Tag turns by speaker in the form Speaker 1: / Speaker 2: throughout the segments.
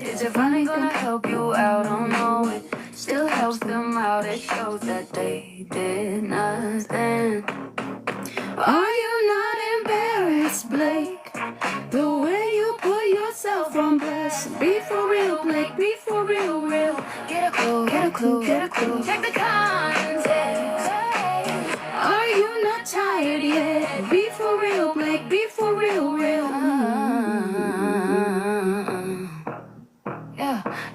Speaker 1: Is it finally gonna help you out? Oh no, it still helps them out. It shows that they did nothing. Are you not embarrassed, Blake? The way you put yourself on blast. Be for real, Blake, be for real, real. Get a clue, get a clue, get a clue. Check the context. Are you not tired yet? Be for real, Blake, be for real, real.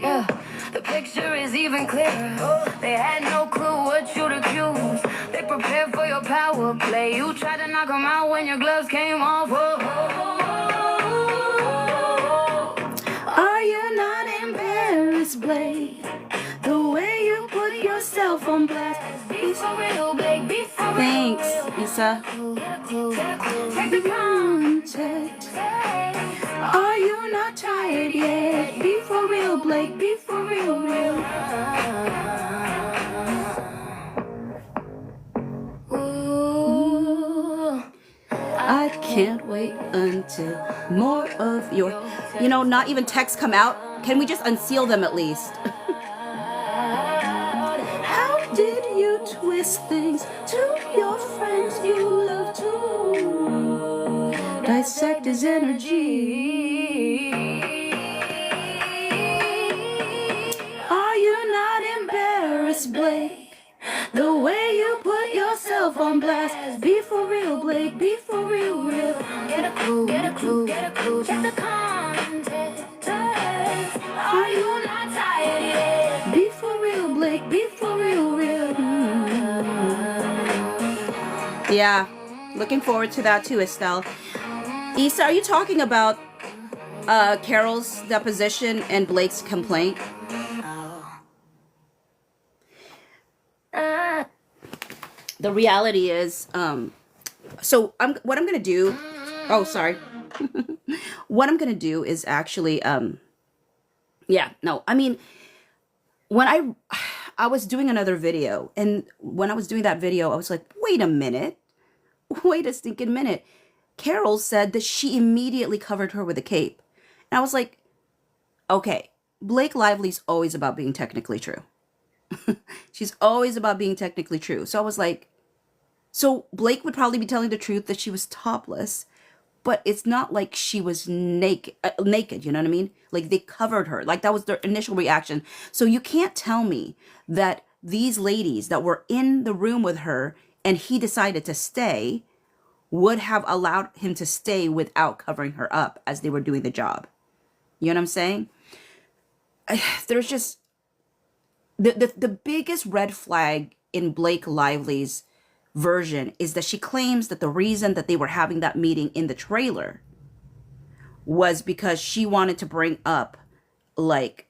Speaker 1: Yeah. The picture is even clearer. They had no clue what you'd accuse. They prepared for your power play. You tried to knock them out when your gloves came off. Are you not embarrassed, Blake? The way you put yourself on blast. Be for real, Blake, be for real.
Speaker 2: Thanks, Lisa.
Speaker 1: Take the context. Are you not tired yet? Be for real, Blake, be for real, real. Ooh,
Speaker 2: I can't wait until more of your, not even texts come out. Can we just unseal them at least?
Speaker 1: how did you twist things to your friends you love to dissect his energy? Are you not embarrassed, Blake? The way you put yourself on blast. Be for real, Blake, be for real, real. Get a clue, get a clue, get a clue. Check the context. Are you not tired yet? Be for real, Blake, be for real, real.
Speaker 2: Yeah, looking forward to that too, Estelle. Issa, are you talking about Carol's deposition and Blake's complaint? The reality is, what I'm gonna do. Oh, sorry. What I'm gonna do is actually, when I was doing another video, and when I was doing that video, I was like, wait a minute, wait a stinking minute. Carol said that she immediately covered her with a cape, and I was like, okay, Blake Lively's always about being technically true. She's always about being technically true. So I was like, so Blake would probably be telling the truth that she was topless, but it's not like she was naked, you know what I mean? Like they covered her. Like that was their initial reaction. So you can't tell me that these ladies that were in the room with her and he decided to stay would have allowed him to stay without covering her up as they were doing the job. You know what I'm saying? There's just the biggest red flag in Blake Lively's version is that she claims that the reason that they were having that meeting in the trailer was because she wanted to bring up like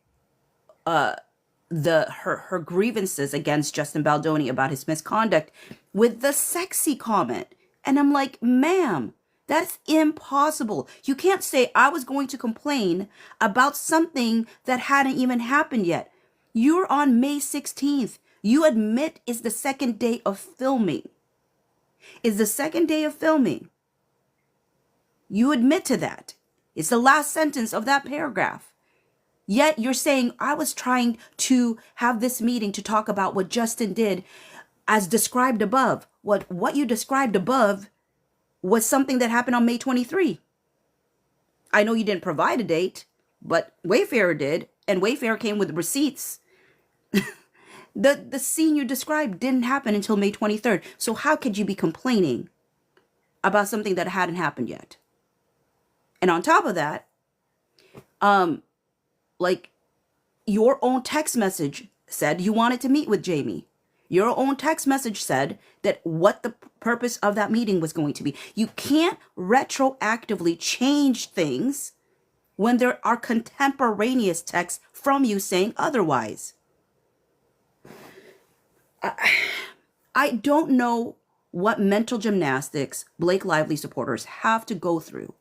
Speaker 2: her grievances against Justin Baldoni about his misconduct with the sexy comment. And I'm like, ma'am, that's impossible. You can't say I was going to complain about something that hadn't even happened yet. You're on May 16th. You admit it's the second day of filming. It's the second day of filming. You admit to that. It's the last sentence of that paragraph. Yet you're saying I was trying to have this meeting to talk about what Justin did as described above. What you described above was something that happened on May 23. I know you didn't provide a date, but Wayfarer did, and Wayfarer came with receipts. The scene you described didn't happen until May 23rd. So how could you be complaining about something that hadn't happened yet? And on top of that, like your own text message said you wanted to meet with Jamie. Your own text message said that what the purpose of that meeting was going to be. You can't retroactively change things when there are contemporaneous texts from you saying otherwise. I don't know what mental gymnastics Blake Lively supporters have to go through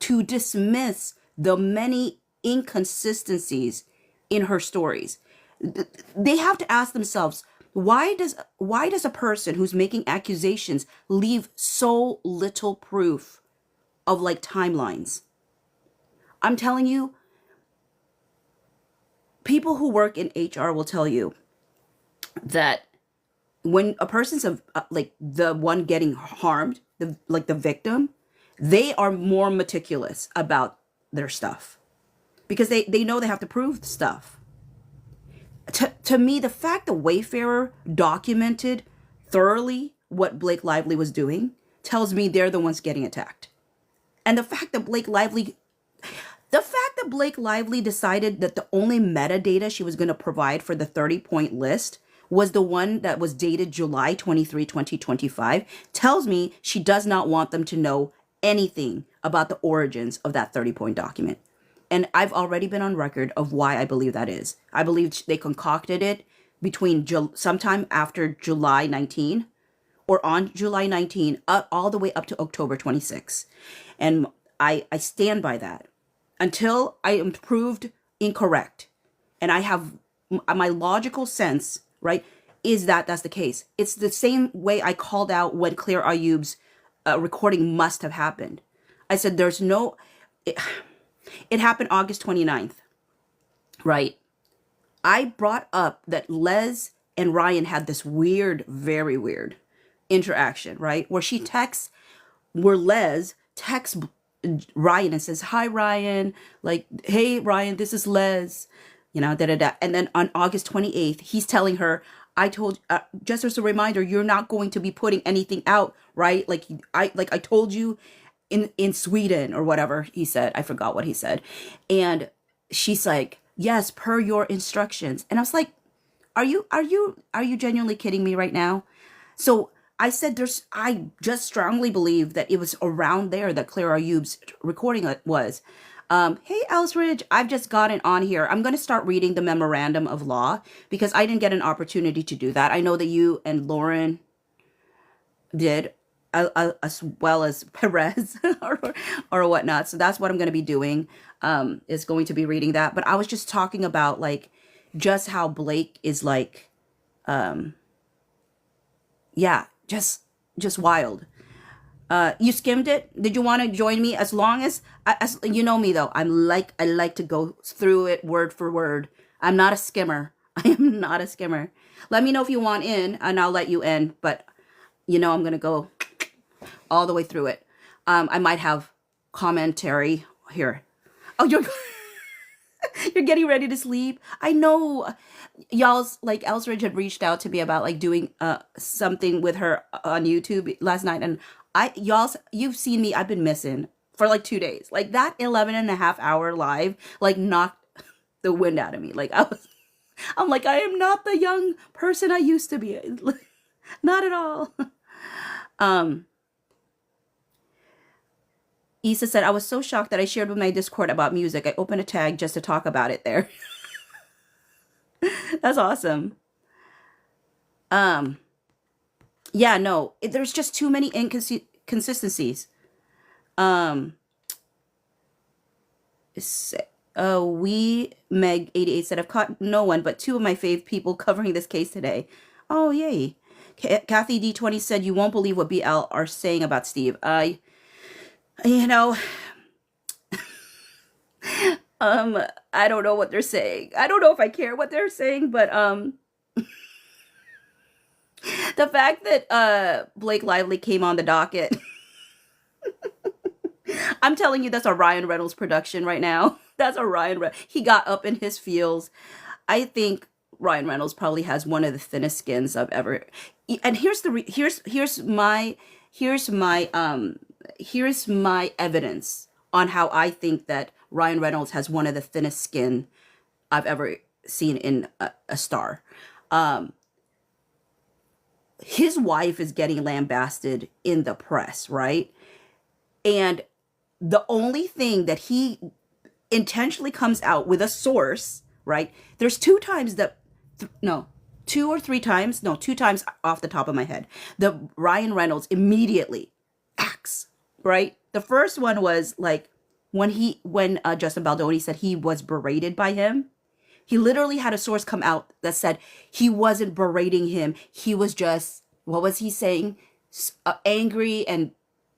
Speaker 2: to dismiss the many inconsistencies in her stories. They have to ask themselves, why does a person who's making accusations leave so little proof of like timelines? I'm telling you, People who work in HR will tell you that when a person's like the one getting harmed, the victim, they are more meticulous about their stuff because they know they have to prove stuff. To me, the fact that Wayfarer documented thoroughly what Blake Lively was doing tells me they're the ones getting attacked. And the fact that Blake Lively decided that the only metadata she was going to provide for the 30-point list was the one that was dated July 23, 2025, tells me she does not want them to know anything about the origins of that 30-point document. And I've already been on record of why I believe that is. I believe they concocted it between sometime after July 19 or on July 19 all the way up to October 26. And I stand by that until I am proved incorrect. And I have my logical sense, right, is that that's the case. It's the same way I called out when Claire Ayub's recording must have happened. I said there's no... It happened August 29th, right? I brought up that Les and Ryan had this weird, very weird interaction, right? Where Les texts Ryan and says, "Hi, Ryan. Like, hey, Ryan, this is Les." You know, da-da-da. And then on August 28th, he's telling her, just as a reminder, you're not going to be putting anything out, right? Like I told you in Sweden or whatever he said. I forgot what he said. And she's like, "Yes, per your instructions." And I was like, are you genuinely kidding me right now? So I said I just strongly believe that it was around there that Claire Ayub's recording was. Hey, Elsridge, I've just gotten on here. I'm going to start reading the Memorandum of Law because I didn't get an opportunity to do that. I know that you and Lauren did, as well as Perez or whatnot. So that's what I'm going to be doing, is going to be reading that. But I was just talking about like just how Blake is like, yeah, just wild. You skimmed it. Did you want to join me? As long as you know me though, I like to go through it word for word. I'm not a skimmer. I am not a skimmer. Let me know if you want in and I'll let you in. But you know, I'm going to go all the way through it. I might have commentary here. Oh, you're getting ready to sleep. I know y'all's like Elsridge had reached out to me about like doing something with her on YouTube last night. And you've seen me. I've been missing for like 2 days. Like that 11.5 hour live, like knocked the wind out of me. Like I'm like, I am not the young person I used to be. Not at all. Issa said, "I was so shocked that I shared with my Discord about music. I opened a tag just to talk about it there." That's awesome. Yeah, no, there's just too many inconsistencies. Meg 88 said, "I've caught no one but two of my fave people covering this case today." Oh, yay. Kathy D20 said, "You won't believe what BL are saying about Steve." You know, I don't know what they're saying. I don't know if I care what they're saying, but the fact that Blake Lively came on the docket, I'm telling you, that's a Ryan Reynolds production right now. That's a he got up in his feels. I think Ryan Reynolds probably has one of the thinnest skins I've ever. And here's my evidence on how I think that Ryan Reynolds has one of the thinnest skin I've ever seen in a star. His wife is getting lambasted in the press, right? And the only thing that he intentionally comes out with a source, right? There's two times two times off the top of my head, the Ryan Reynolds immediately acts, right? The first one was like when Justin Baldoni said he was berated by him. He literally had a source come out that said he wasn't berating him. He was just, what was he saying? Angry and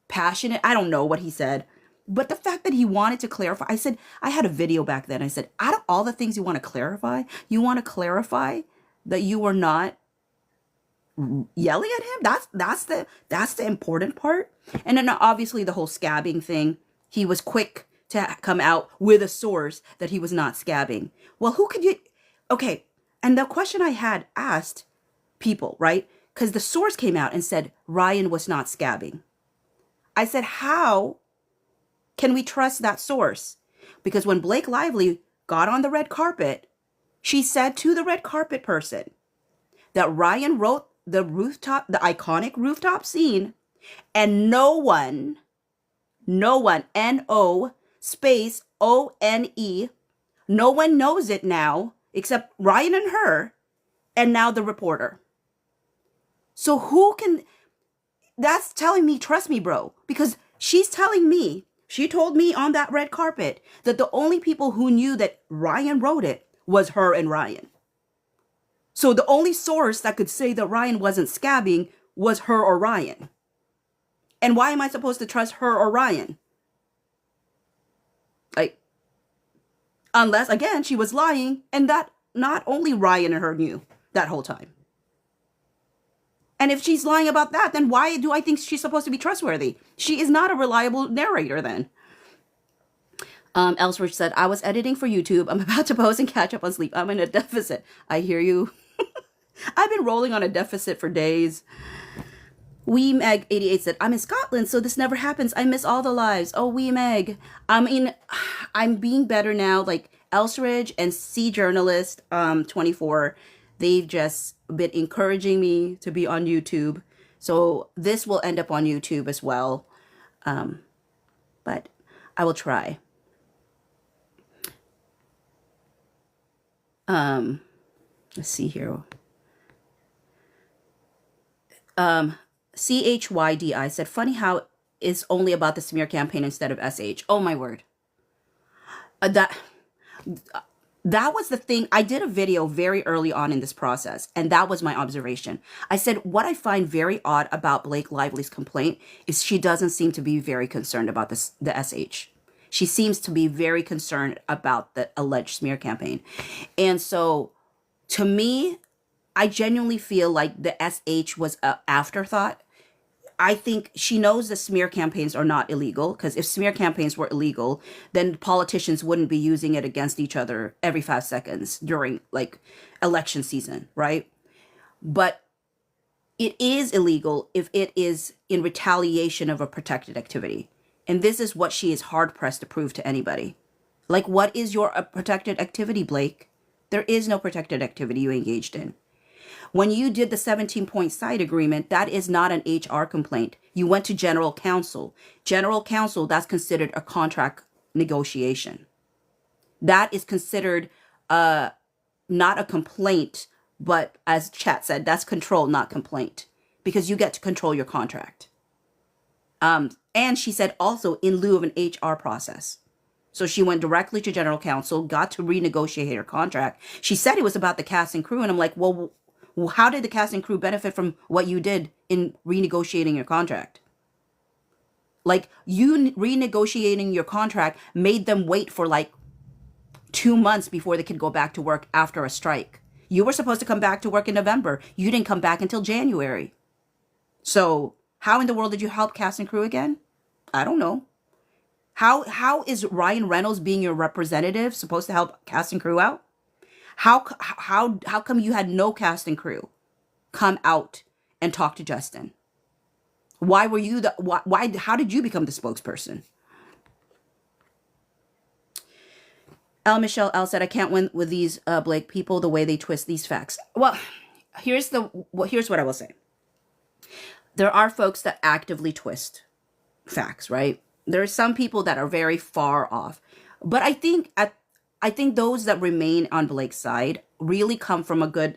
Speaker 2: passionate. I don't know what he said. But the fact that he wanted to clarify, I said, I had a video back then. I said, out of all the things you want to clarify, you want to clarify that you were not yelling at him. That's the important part. And then obviously the whole scabbing thing, he was quick to come out with a source that he was not scabbing. Well, who could you? Okay, and the question I had asked people, right? Because the source came out and said Ryan was not scabbing. I said, how can we trust that source? Because when Blake Lively got on the red carpet, she said to the red carpet person that Ryan wrote the iconic rooftop scene, and no one, N-O space O-N-E, no one knows it now except Ryan and her, and now the reporter. So who can, that's telling me, trust me, bro, because she's telling me, she told me on that red carpet that the only people who knew that Ryan wrote it was her and Ryan. So the only source that could say that Ryan wasn't scabbing was her or Ryan. And why am I supposed to trust her or Ryan? Like, unless, again, she was lying and that not only Ryan and her knew that whole time. And if she's lying about that, then why do I think she's supposed to be trustworthy? She is not a reliable narrator then. Ellsworth said, I was editing for YouTube. I'm about to pose and catch up on sleep. I'm in a deficit. I hear you. I've been rolling on a deficit for days. Wee Meg 88 said, I'm in Scotland, so this never happens. I miss all the lives. Oh, Wee Meg. I mean, I'm being better now. Like Elsridge and Sea Journalist 24, they've just been encouraging me to be on YouTube. So this will end up on YouTube as well. But I will try. Let's see here. CHYDI said, funny how it's only about the smear campaign instead of SH. Oh my word. That was the thing. I did a video very early on in this process, and that was my observation. I said, what I find very odd about Blake Lively's complaint is she doesn't seem to be very concerned about the SH. She seems to be very concerned about the alleged smear campaign. And so to me, I genuinely feel like the SH was an afterthought. I think she knows the smear campaigns are not illegal, because if smear campaigns were illegal, then politicians wouldn't be using it against each other every 5 seconds during like election season, right? But it is illegal if it is in retaliation of a protected activity. And this is what she is hard pressed to prove to anybody. Like, what is your protected activity, Blake? There is no protected activity you engaged in. When you did the 17-point side agreement, that is not an HR complaint. You went to general counsel. General counsel, that's considered a contract negotiation. That is considered not a complaint, but as chat said, that's control, not complaint, because you get to control your contract. And she said also in lieu of an HR process. So she went directly to general counsel, got to renegotiate her contract. She said it was about the cast and crew. And I'm like, well, how did the cast and crew benefit from what you did in renegotiating your contract? Like, you renegotiating your contract made them wait for like 2 months before they could go back to work after a strike. You were supposed to come back to work in November. You didn't come back until January. So how in the world did you help cast and crew again? I don't know. How is Ryan Reynolds being your representative supposed to help cast and crew out? How come you had no cast and crew come out and talk to Justin? Why were you how did you become the spokesperson? Michelle L said, I can't win with these Blake people, the way they twist these facts. Well, here's what I will say. There are folks that actively twist facts, right? There are some people that are very far off. But I think those that remain on Blake's side really come from a good,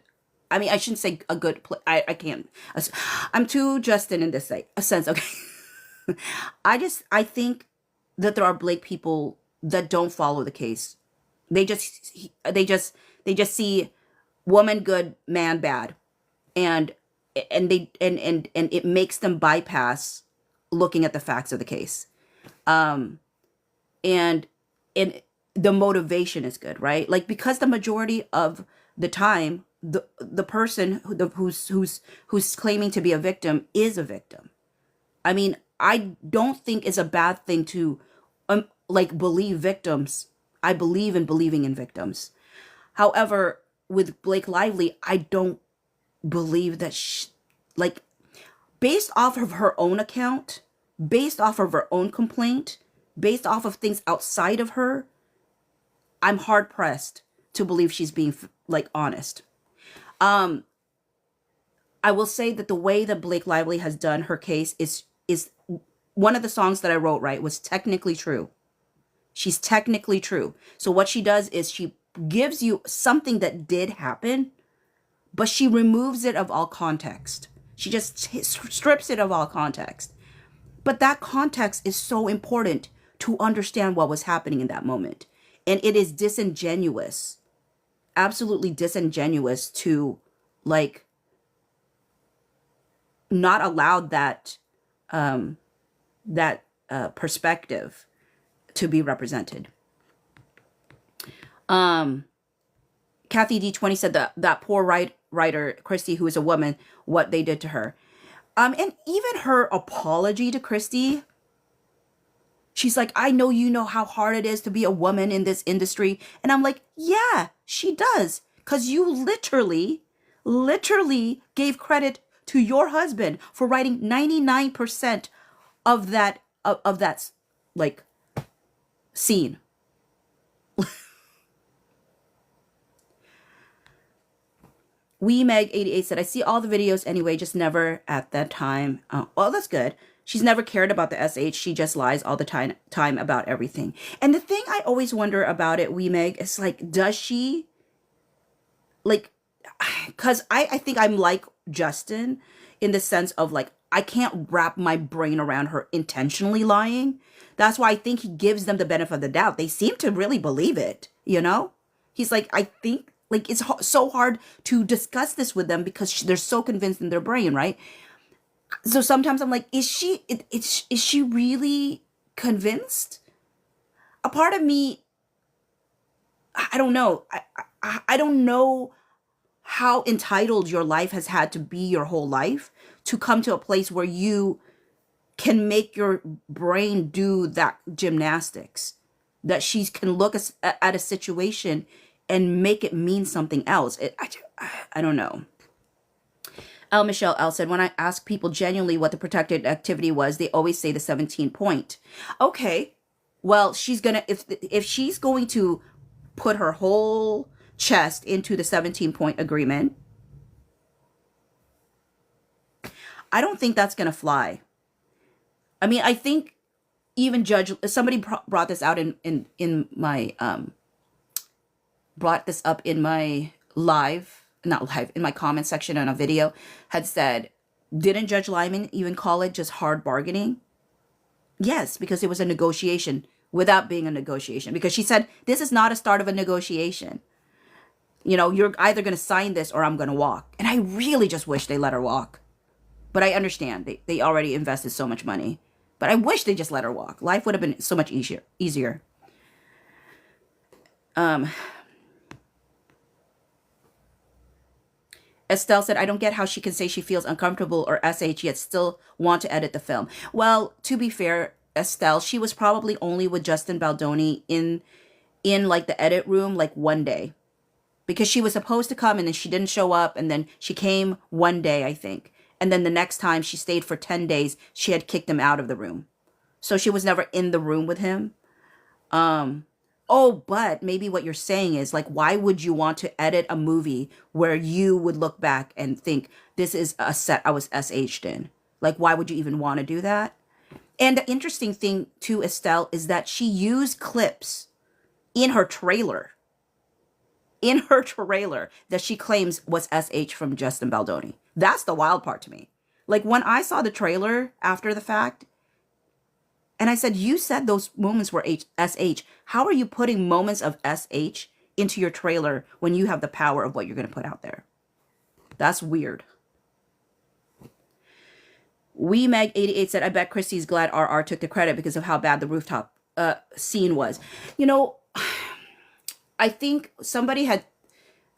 Speaker 2: I mean, I shouldn't say a good, I can't, I'm too Justin in this sense, okay? I think that there are Blake people that don't follow the case. They just see woman good, man bad. And it makes them bypass looking at the facts of the case. and and the motivation is good, right? Like, because the majority of the time, the person who's claiming to be a victim is a victim. I mean, I don't think it's a bad thing to like believe victims. I believe in believing in victims. However, with Blake Lively, I don't believe that like, based off of her own account, based off of her own complaint, based off of things outside of her, I'm hard pressed to believe she's being like honest. I will say that the way that Blake Lively has done her case is one of the songs that I wrote, right, was technically true. She's technically true. So what she does is she gives you something that did happen, but she removes it of all context. She just strips it of all context. But that context is so important to understand what was happening in that moment. And it is disingenuous, absolutely disingenuous to like not allow that perspective to be represented. Kathy D20 said that poor writer Christy, who is a woman, what they did to her. And even her apology to Christy, she's like, I know you know how hard it is to be a woman in this industry. And I'm like, yeah, she does. Because you literally gave credit to your husband for writing 99% of that like scene. Meg88 said, I see all the videos anyway, just never at that time. Well, that's good. She's never cared about the SH. She just lies all the time about everything. And the thing I always wonder about it, Meg, is like, does she, like, because I think I'm like Justin in the sense of like, I can't wrap my brain around her intentionally lying. That's why I think he gives them the benefit of the doubt. They seem to really believe it, you know? He's like, I think, like, it's so hard to discuss this with them because they're so convinced in their brain, right? So sometimes I'm like, is she really convinced? A part of me, I don't know. I don't know how entitled your life has had to be your whole life to come to a place where you can make your brain do that gymnastics, that she can look at a situation and make it mean something else. I don't know. Michelle L said, when I ask people genuinely what the protected activity was, they always say the 17 point. Okay, well, she's gonna, if she's going to put her whole chest into the 17 point agreement, I don't think that's gonna fly. I mean, I think even somebody brought this out in my brought this up in my in my comment section on a video, had said, didn't Judge Lyman even call it just hard bargaining? Yes, because it was a negotiation without being a negotiation. Because she said, this is not a start of a negotiation. You know, you're either going to sign this or I'm going to walk. And I really just wish they let her walk. But I understand. They already invested so much money. But I wish they just let her walk. Life would have been so much easier. Estelle said, I don't get how she can say she feels uncomfortable or SH yet still want to edit the film. Well, to be fair, Estelle, she was probably only with Justin Baldoni in like the edit room like one day. Because she was supposed to come and then she didn't show up, and then she came one day, I think. And then the next time she stayed for 10 days, she had kicked him out of the room. So she was never in the room with him. Oh, but maybe what you're saying is, like, why would you want to edit a movie where you would look back and think, this is a set I was SH'd in? Like, why would you even want to do that? And the interesting thing, too, Estelle, is that she used clips in her trailer. That she claims was SH from Justin Baldoni. That's the wild part to me. Like, when I saw the trailer after the fact, and I said, you said those moments were SH. How are you putting moments of SH into your trailer when you have the power of what you're going to put out there? That's weird. Meg88 said, I bet Christy's glad RR took the credit because of how bad the rooftop scene was. You know, I think somebody had,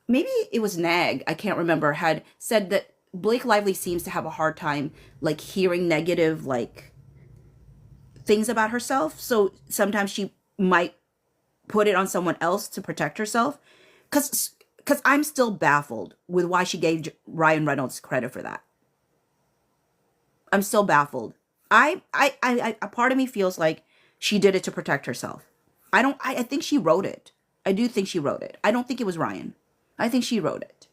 Speaker 2: maybe it was Nag, I can't remember, had said that Blake Lively seems to have a hard time like hearing negative like things about herself. So sometimes she might put it on someone else to protect herself. Cause I'm still baffled with why she gave Ryan Reynolds credit for that. I'm still baffled. A part of me feels like she did it to protect herself. I think she wrote it. I do think she wrote it. I don't think it was Ryan. I think she wrote it.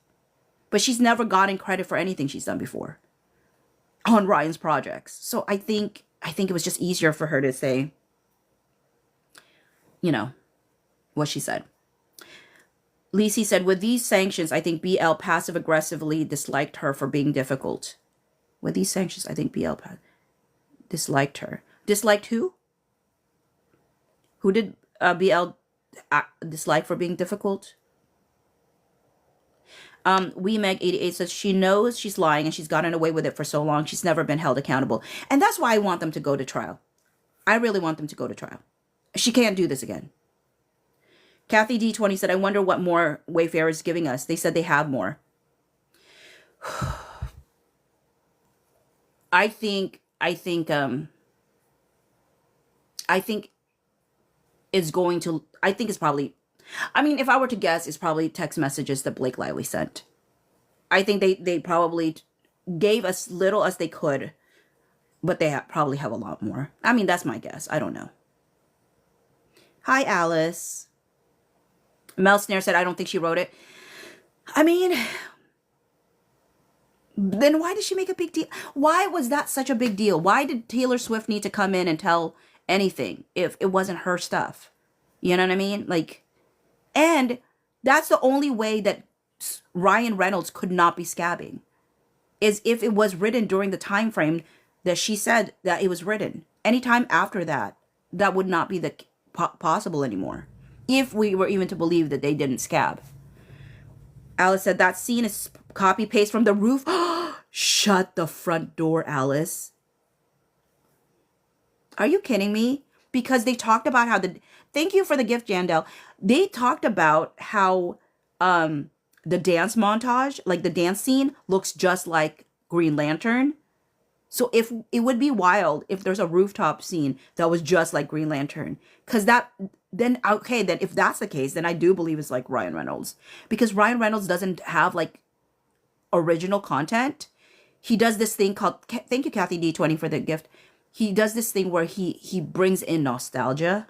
Speaker 2: But she's never gotten credit for anything she's done before on Ryan's projects. So I think it was just easier for her to say, you know, what she said. Lisi said, with these sanctions, I think BL passive aggressively disliked her for being difficult. With these sanctions, I think BL disliked her. Disliked who? Who did BL dislike for being difficult? WeMeg88 says she knows she's lying and she's gotten away with it for so long. She's never been held accountable. And that's why I want them to go to trial. I really want them to go to trial. She can't do this again. Kathy D20 said, I wonder what more Wayfair is giving us. They said they have more. I think it's going to, I think it's probably, I mean, if I were to guess, it's probably text messages that Blake Lively sent. I think they probably gave as little as they could, but they probably have a lot more. I mean, that's my guess. I don't know. Hi, Alice. Mel Snare said, I don't think she wrote it. I mean, then why did she make a big deal? Why was that such a big deal? Why did Taylor Swift need to come in and tell anything if it wasn't her stuff? You know what I mean? Like, and that's the only way that Ryan Reynolds could not be scabbing, is if it was written during the time frame that she said that it was written. Anytime after that, that would not be the possible anymore, if we were even to believe that they didn't scab. Alice said that scene is copy paste from the roof. Shut the front door, Alice. Are you kidding me? Because they talked about how thank you for the gift, Jandel. They talked about how the dance montage, like the dance scene, looks just like Green Lantern. So if it would be wild if there's a rooftop scene that was just like Green Lantern, because then if that's the case, then I do believe it's like Ryan Reynolds, because Ryan Reynolds doesn't have like original content. He does this thing called, thank you Kathy D20 for the gift. He does this thing where he brings in nostalgia.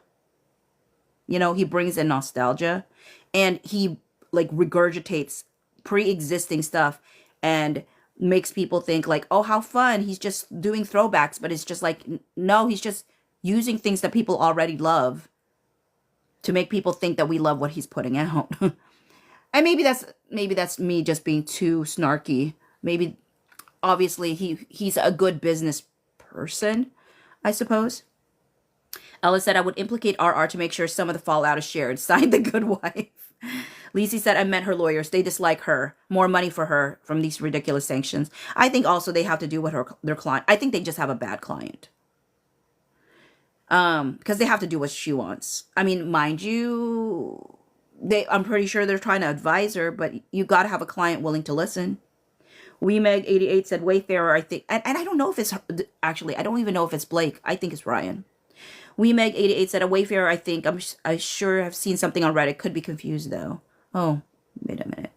Speaker 2: You know, he brings in nostalgia, and he like regurgitates pre-existing stuff and makes people think like, oh, how fun. He's just doing throwbacks, but it's just like, no, he's just using things that people already love to make people think that we love what he's putting out. And maybe that's me just being too snarky. Maybe obviously he's a good business person, I suppose. Ella said, I would implicate RR to make sure some of the fallout is shared. Signed, The Good Wife. Lisi said, I meant her lawyers. They dislike her. More money for her from these ridiculous sanctions. I think also they have to do with their client. I think they just have a bad client. Because they have to do what she wants. I mean, mind you, I'm pretty sure they're trying to advise her, but you got to have a client willing to listen. WeMeg88 said, Wayfarer, I think, and I don't know if it's, actually, I don't even know if it's Blake. I think it's Ryan. WeMeg88 said, a Wayfarer, I think, I sure have seen something on Reddit. Could be confused, though. Oh, wait a minute.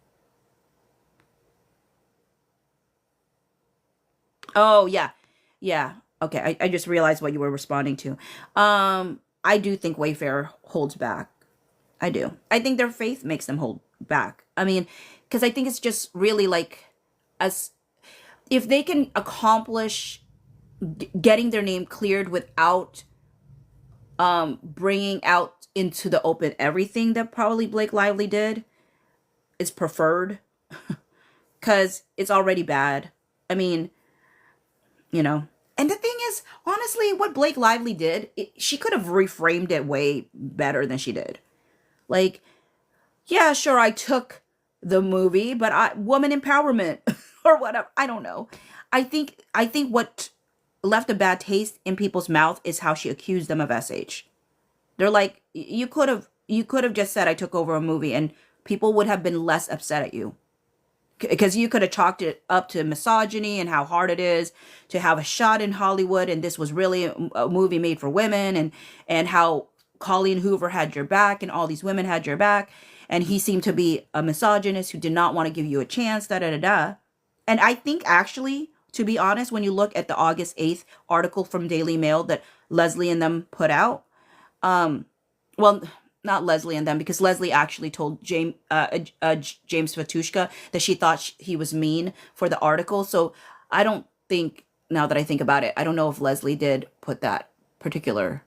Speaker 2: Oh, yeah. Yeah. Okay, I just realized what you were responding to. I do think Wayfarer holds back. I do. I think their faith makes them hold back. I mean, because I think it's just really like, as if they can accomplish getting their name cleared without bringing out into the open everything that probably Blake Lively did, is preferred, because it's already bad. I mean, you know. And the thing is, honestly, what Blake Lively did, she could have reframed it way better than she did. Like, yeah, sure, I took the movie, but woman empowerment or whatever. I don't know. I think what left a bad taste in people's mouth is how she accused them of SH. They're like, you could have just said I took over a movie and people would have been less upset at you. Because you could have chalked it up to misogyny and how hard it is to have a shot in Hollywood, and this was really a movie made for women, and how Colleen Hoover had your back and all these women had your back, and he seemed to be a misogynist who did not want to give you a chance, da da da da. And I think actually, to be honest, when you look at the August 8th article from Daily Mail that Leslie and them put out, well, not Leslie and them, because Leslie actually told James Fatushka that she thought he was mean for the article. So I don't think, now that I think about it, I don't know if Leslie did put that particular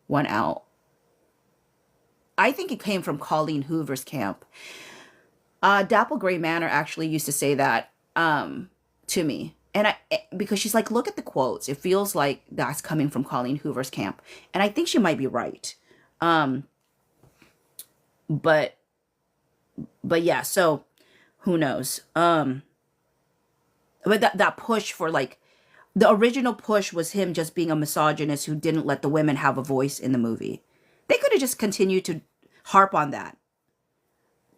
Speaker 2: one out. I think it came from Colleen Hoover's camp. Dapple Gray Manor actually used to say that to me. And because she's like, look at the quotes. It feels like that's coming from Colleen Hoover's camp. And I think she might be right. But yeah, so who knows? But that push for like, the original push was him just being a misogynist who didn't let the women have a voice in the movie. They could have just continued to harp on that.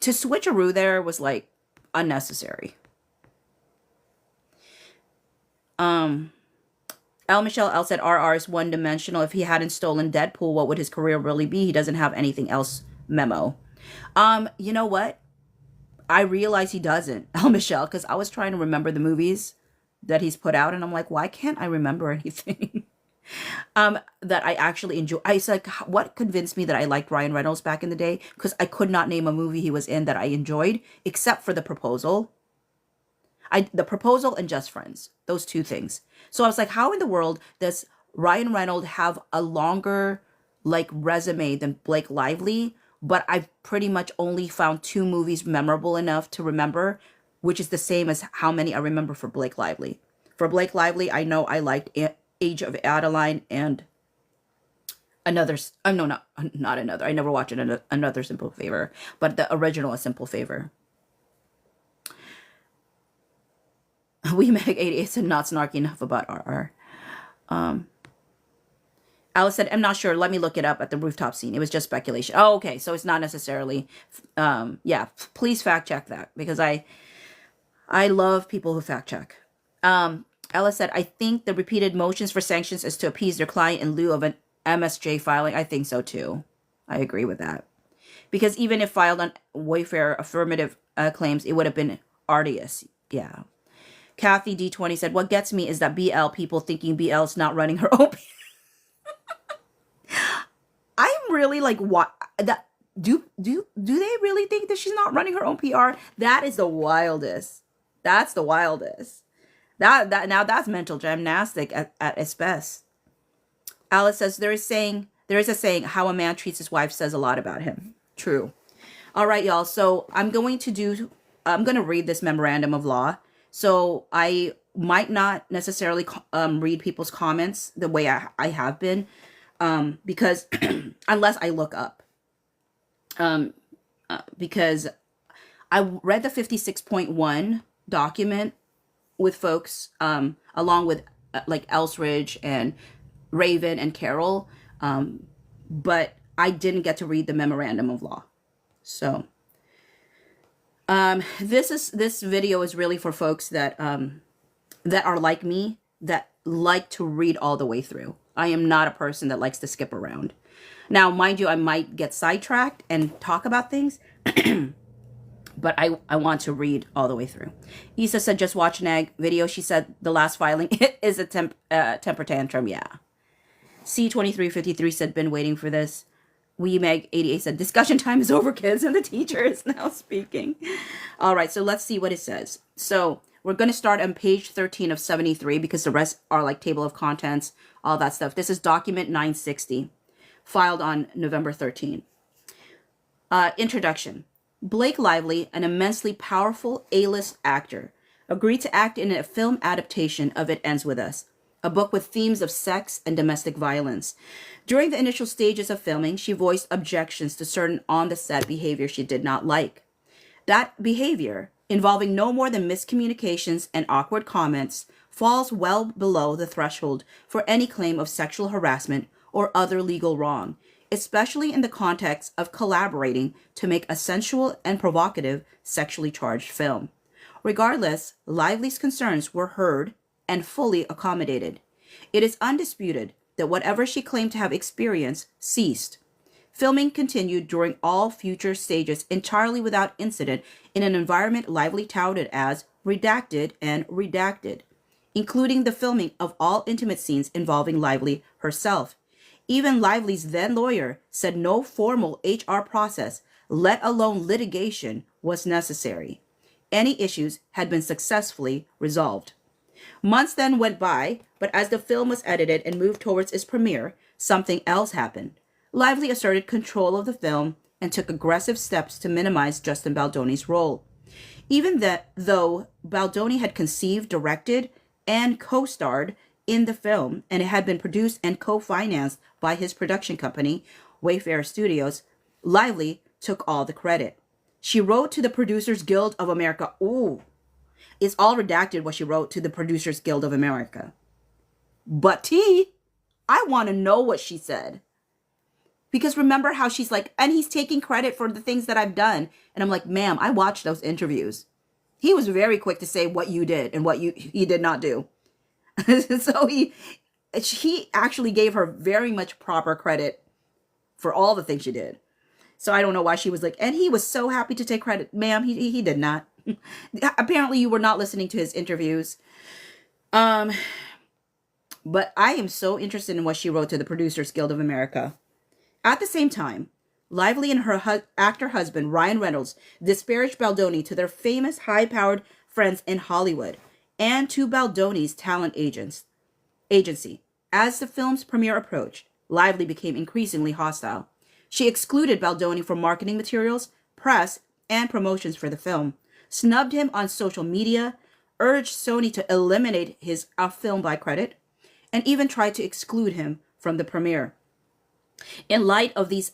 Speaker 2: To switcheroo there was like unnecessary. L. Michelle L said RR is one-dimensional. If he hadn't stolen Deadpool, what would his career really be? He doesn't have anything else. Memo. You know what? I realize he doesn't, L. Michelle, because I was trying to remember the movies that he's put out, and I'm like, why can't I remember anything that I actually enjoy? I was like, what convinced me that I liked Ryan Reynolds back in the day? Because I could not name a movie he was in that I enjoyed, except for The Proposal. The Proposal and Just Friends. Those two things. So I was like, how in the world does Ryan Reynolds have a longer like resume than Blake Lively? But I've pretty much only found 2 movies memorable enough to remember, which is the same as how many I remember for Blake Lively. For Blake Lively, I know I liked Age of Adeline and another. No, not another. I never watched another Simple Favor, but the original A Simple Favor. We Meg 88 said not snarky enough about RR. Alice said, I'm not sure. Let me look it up at the rooftop scene. It was just speculation. Oh, okay. So it's not necessarily, yeah, please fact check that, because I love people who fact check. Alice said, I think the repeated motions for sanctions is to appease their client in lieu of an MSJ filing. I think so too. I agree with that. Because even if filed on Wayfair affirmative claims, it would have been arduous. Yeah. Kathy D20 said, what gets me is that BL people thinking BL is not running her own. I'm really like, what that do they really think that she's not running her own PR? That is the wildest. That's the wildest. That now that's mental gymnastic at its best. Alice says there is a saying, how a man treats his wife says a lot about him. True. All right, y'all. So I'm going to read this memorandum of law. So I might not necessarily read people's comments the way I have been. Because unless I look up, because I read the 56.1 document with folks, along with like Elsridge and Raven and Carol, but I didn't get to read the memorandum of law. So, this video is really for folks that are like me, that like to read all the way through. I am not a person that likes to skip around. Now, mind you, I might get sidetracked and talk about things, but I want to read all the way through. Issa said, just watch an egg video. She said the last filing is a temper tantrum. Yeah. C2353 said, been waiting for this. We Meg 88 said, discussion time is over, kids, and the teacher is now speaking. All right, so let's see what it says. So we're going to start on page 13 of 73 because the rest are like table of contents, all that stuff. This is document 960, filed on November 13. Introduction. Blake Lively, an immensely powerful A-list actor, agreed to act in a film adaptation of It Ends With Us, a book with themes of sex and domestic violence. During the initial stages of filming, she voiced objections to certain on-the-set behavior she did not like. That behavior, involving no more than miscommunications and awkward comments, falls well below the threshold for any claim of sexual harassment or other legal wrong. especially in the context of collaborating to make a sensual and provocative sexually charged film. Regardless, Lively's concerns were heard and fully accommodated. It is undisputed that whatever she claimed to have experienced ceased. Filming continued during all future stages entirely without incident in an environment Lively touted as redacted and redacted, including the filming of all intimate scenes involving Lively herself. Even Lively's then lawyer said no formal HR process, let alone litigation, was necessary. Any issues had been successfully resolved. Months then went by, but as the film was edited and moved towards its premiere, something else happened. Lively asserted control of the film and took aggressive steps to minimize Justin Baldoni's role. Even though Baldoni had conceived, directed, and co-starred in the film, and it had been produced and co-financed by his production company, Wayfarer Studios, Lively took all the credit. She wrote to the Producers Guild of America. Ooh, it's all redacted what she wrote to the Producers Guild of America. But I want to know what she said. Because remember how she's like, and he's taking credit for the things that I've done. And I'm like, ma'am, I watched those interviews. He was very quick to say what you did and what he did not do. So he actually gave her very much proper credit for all the things she did. So I don't know why she was like, and he was so happy to take credit. Ma'am, he did not. Apparently you were not listening to his interviews. But I am so interested in what she wrote to the Producers Guild of America. At the same time, Lively and her actor husband, Ryan Reynolds, disparaged Baldoni to their famous high-powered friends in Hollywood and to Baldoni's talent agency. As the film's premiere approached, Lively became increasingly hostile. She excluded Baldoni from marketing materials, press, and promotions for the film, snubbed him on social media, urged Sony to eliminate his film by credit, and even tried to exclude him from the premiere. In light of these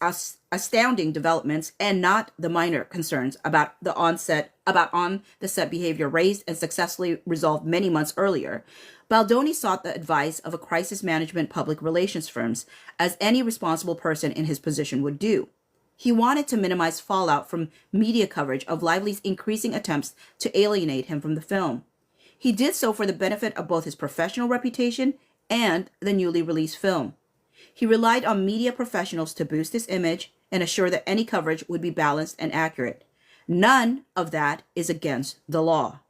Speaker 2: astounding developments and not the minor concerns about on-the-set behavior raised and successfully resolved many months earlier, Baldoni sought the advice of a crisis management public relations firms, as any responsible person in his position would do. He wanted to minimize fallout from media coverage of Lively's increasing attempts to alienate him from the film. He did so for the benefit of both his professional reputation and the newly released film. He relied on media professionals to boost his image and assure that any coverage would be balanced and accurate. None of that is against the law.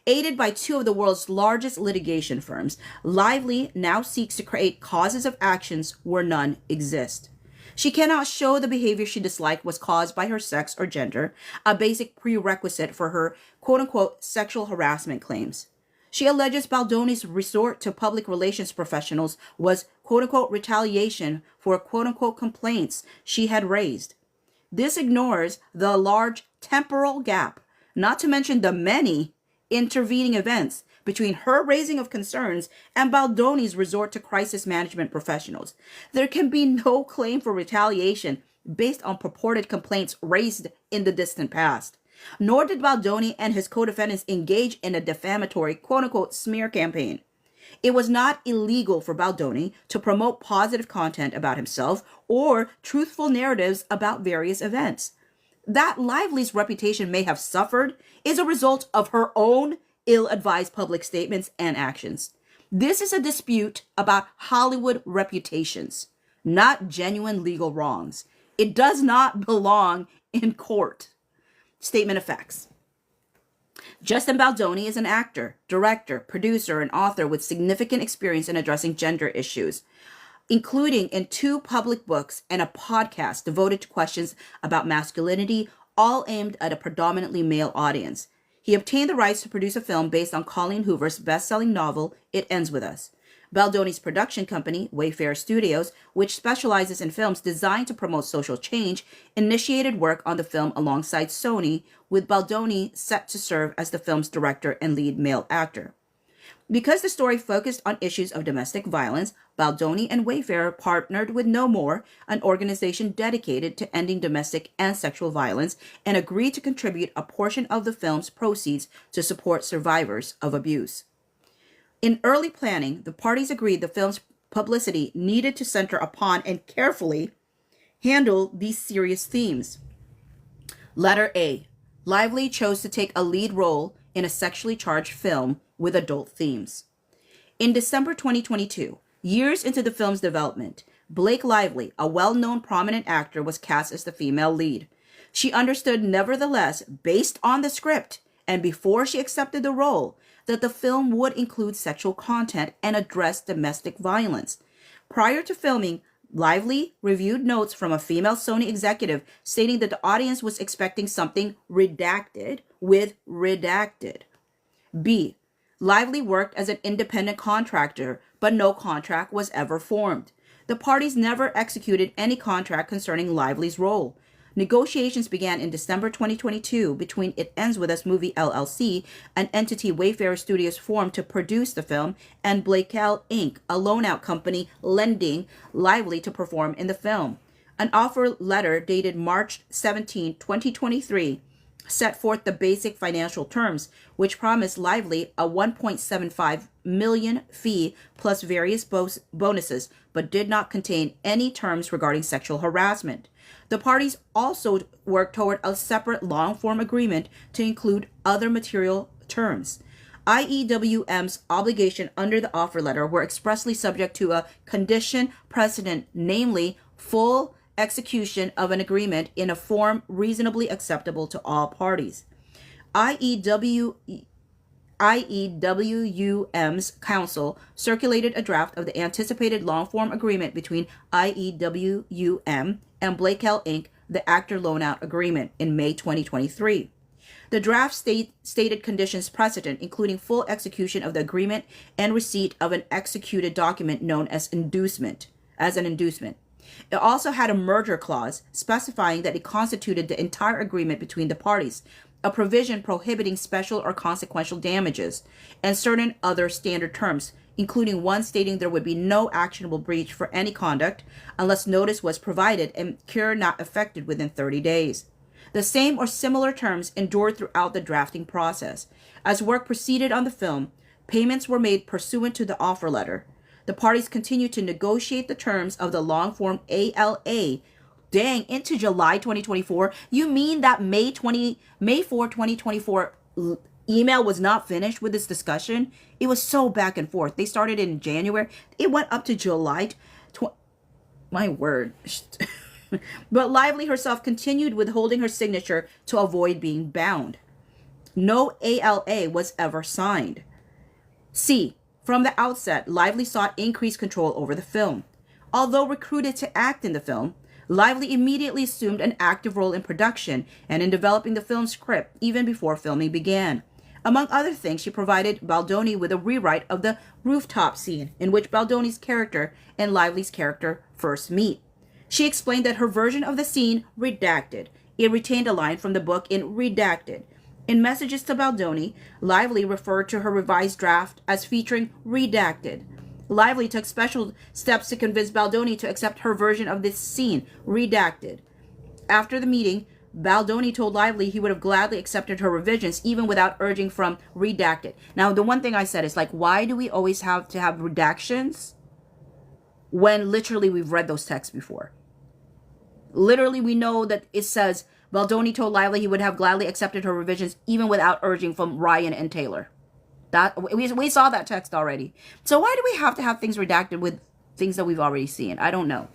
Speaker 2: Aided by two of the world's largest litigation firms, Lively now seeks to create causes of actions where none exist. She cannot show the behavior she disliked was caused by her sex or gender, a basic prerequisite for her quote-unquote sexual harassment claims. She alleges Baldoni's resort to public relations professionals was quote-unquote retaliation for quote-unquote complaints she had raised. This ignores the large temporal gap, not to mention the many intervening events between her raising of concerns and Baldoni's resort to crisis management professionals. There can be no claim for retaliation based on purported complaints raised in the distant past. Nor did Baldoni and his co-defendants engage in a defamatory quote-unquote smear campaign. It was not illegal for Baldoni to promote positive content about himself or truthful narratives about various events. That Lively's reputation may have suffered is a result of her own ill-advised public statements and actions. This is a dispute about Hollywood reputations, not genuine legal wrongs. It does not belong in court. Statement of facts. Justin Baldoni is an actor, director, producer, and author with significant experience in addressing gender issues, including in 2 public books and a podcast devoted to questions about masculinity, all aimed at a predominantly male audience. He obtained the rights to produce a film based on Colleen Hoover's best-selling novel, It Ends With Us. Baldoni's production company, Wayfarer Studios, which specializes in films designed to promote social change, initiated work on the film alongside Sony, with Baldoni set to serve as the film's director and lead male actor. Because the story focused on issues of domestic violence, Baldoni and Wayfarer partnered with No More, an organization dedicated to ending domestic and sexual violence, and agreed to contribute a portion of the film's proceeds to support survivors of abuse. In early planning, the parties agreed the film's publicity needed to center upon and carefully handle these serious themes. Letter A. Lively chose to take a lead role in a sexually charged film with adult themes. In December 2022, years into the film's development, Blake Lively, a well-known prominent actor, was cast as the female lead. She understood, nevertheless, based on the script and before she accepted the role, that the film would include sexual content and address domestic violence. Prior to filming, Lively reviewed notes from a female Sony executive stating that the audience was expecting something redacted with redacted. B. Lively worked as an independent contractor, but no contract was ever formed. The parties never executed any contract concerning Lively's role. Negotiations began in December 2022 between It Ends With Us Movie LLC, an entity Wayfarer Studios formed to produce the film, and Blakell Inc., a loan-out company lending Lively to perform in the film. An offer letter dated March 17, 2023, set forth the basic financial terms, which promised Lively a $1.75 million fee plus various bonuses, but did not contain any terms regarding sexual harassment. The parties also worked toward a separate long-form agreement to include other material terms. IEWM's obligation under the offer letter were expressly subject to a condition precedent, namely full execution of an agreement in a form reasonably acceptable to all parties. IEWUM's counsel circulated a draft of the anticipated long-form agreement between IEWUM and Blakell Inc., the actor loan-out agreement, in May 2023. The draft stated conditions precedent, including full execution of the agreement and receipt of an executed document known as an inducement. It also had a merger clause specifying that it constituted the entire agreement between the parties, a provision prohibiting special or consequential damages, and certain other standard terms, including one stating there would be no actionable breach for any conduct unless notice was provided and cure not effected within 30 days. The same or similar terms endured throughout the drafting process. As work proceeded on the film, payments were made pursuant to the offer letter. The parties continued to negotiate the terms of the long-form ALA, into July 2024. You mean that May 4, 2024 email was not finished with this discussion? It was so back and forth. They started in January. It went up to July. My word. But Lively herself continued withholding her signature to avoid being bound. No ALA was ever signed. C. From the outset, Lively sought increased control over the film. Although recruited to act in the film, Lively immediately assumed an active role in production and in developing the film's script even before filming began. Among other things, she provided Baldoni with a rewrite of the rooftop scene in which Baldoni's character and Lively's character first meet. She explained that her version of the scene, redacted. It retained a line from the book in redacted. In messages to Baldoni, Lively referred to her revised draft as featuring redacted. Lively took special steps to convince Baldoni to accept her version of this scene, redacted. After the meeting, Baldoni told Lively he would have gladly accepted her revisions even without urging from redacted. Now, the one thing I said is, like, why do we always have to have redactions when literally we've read those texts before? Literally, we know that it says Baldoni told Lively he would have gladly accepted her revisions even without urging from Ryan and Taylor. That we saw that text already. So why do we have to have things redacted with things that we've already seen? I don't know.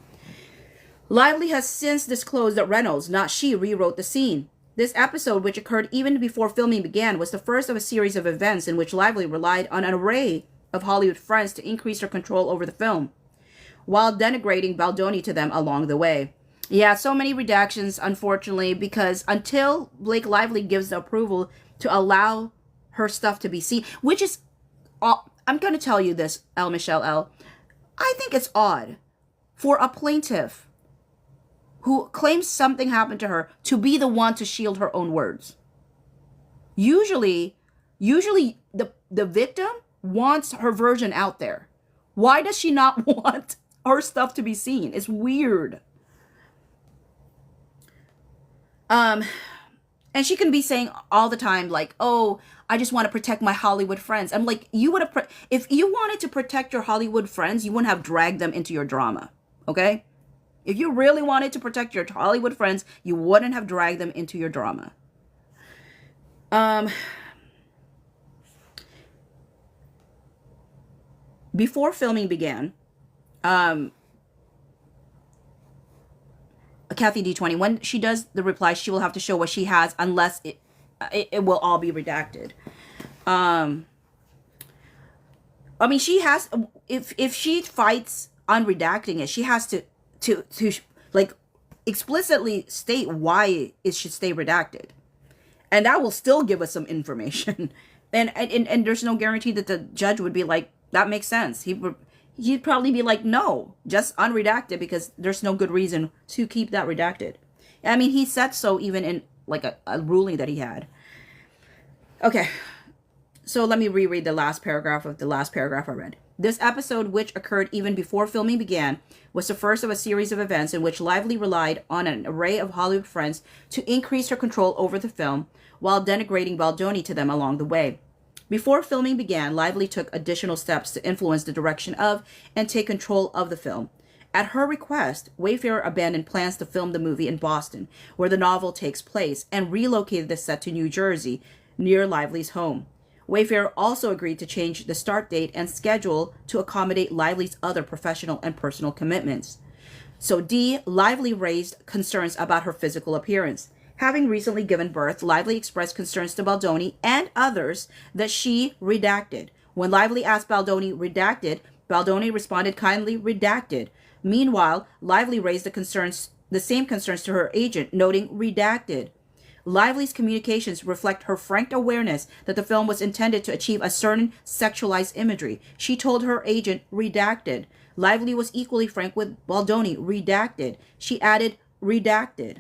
Speaker 2: Lively has since disclosed that Reynolds, not she, rewrote the scene. This episode, which occurred even before filming began, was the first of a series of events in which Lively relied on an array of Hollywood friends to increase her control over the film, while denigrating Baldoni to them along the way. Yeah, so many redactions, unfortunately, because until Blake Lively gives the approval to allow her stuff to be seen, which is, I'm going to tell you this, L. Michelle L. I think it's odd for a plaintiff who claims something happened to her to be the one to shield her own words. Usually the victim wants her version out there. Why does she not want her stuff to be seen? It's weird. And she can be saying all the time, like, oh, I just want to protect my Hollywood friends. I'm like, you would have, if you wanted to protect your Hollywood friends, you wouldn't have dragged them into your drama. Okay? If you really wanted to protect your Hollywood friends, you wouldn't have dragged them into your drama. Before filming began, Kathy D20, when she does the reply, she will have to show what she has unless it will all be redacted. I mean, she has, if she fights on redacting it, she has to like explicitly state why it should stay redacted. And that will still give us some information. And there's no guarantee that the judge would be like, that makes sense. He'd probably be like, no, just unredacted, because there's no good reason to keep that redacted. I mean, he said so even in like a ruling that he had. Okay, so let me reread the last paragraph I read. This episode, which occurred even before filming began, was the first of a series of events in which Lively relied on an array of Hollywood friends to increase her control over the film while denigrating Baldoni to them along the way. Before filming began, Lively took additional steps to influence the direction of and take control of the film. At her request, Wayfarer abandoned plans to film the movie in Boston, where the novel takes place, and relocated the set to New Jersey, near Lively's home. Wayfarer also agreed to change the start date and schedule to accommodate Lively's other professional and personal commitments. So D, Lively raised concerns about her physical appearance. Having recently given birth, Lively expressed concerns to Baldoni and others that she redacted. When Lively asked Baldoni redacted, Baldoni responded kindly, redacted. Meanwhile, Lively raised the same concerns to her agent, noting redacted. Lively's communications reflect her frank awareness that the film was intended to achieve a certain sexualized imagery. She told her agent, redacted. Lively was equally frank with Baldoni, redacted. She added, redacted.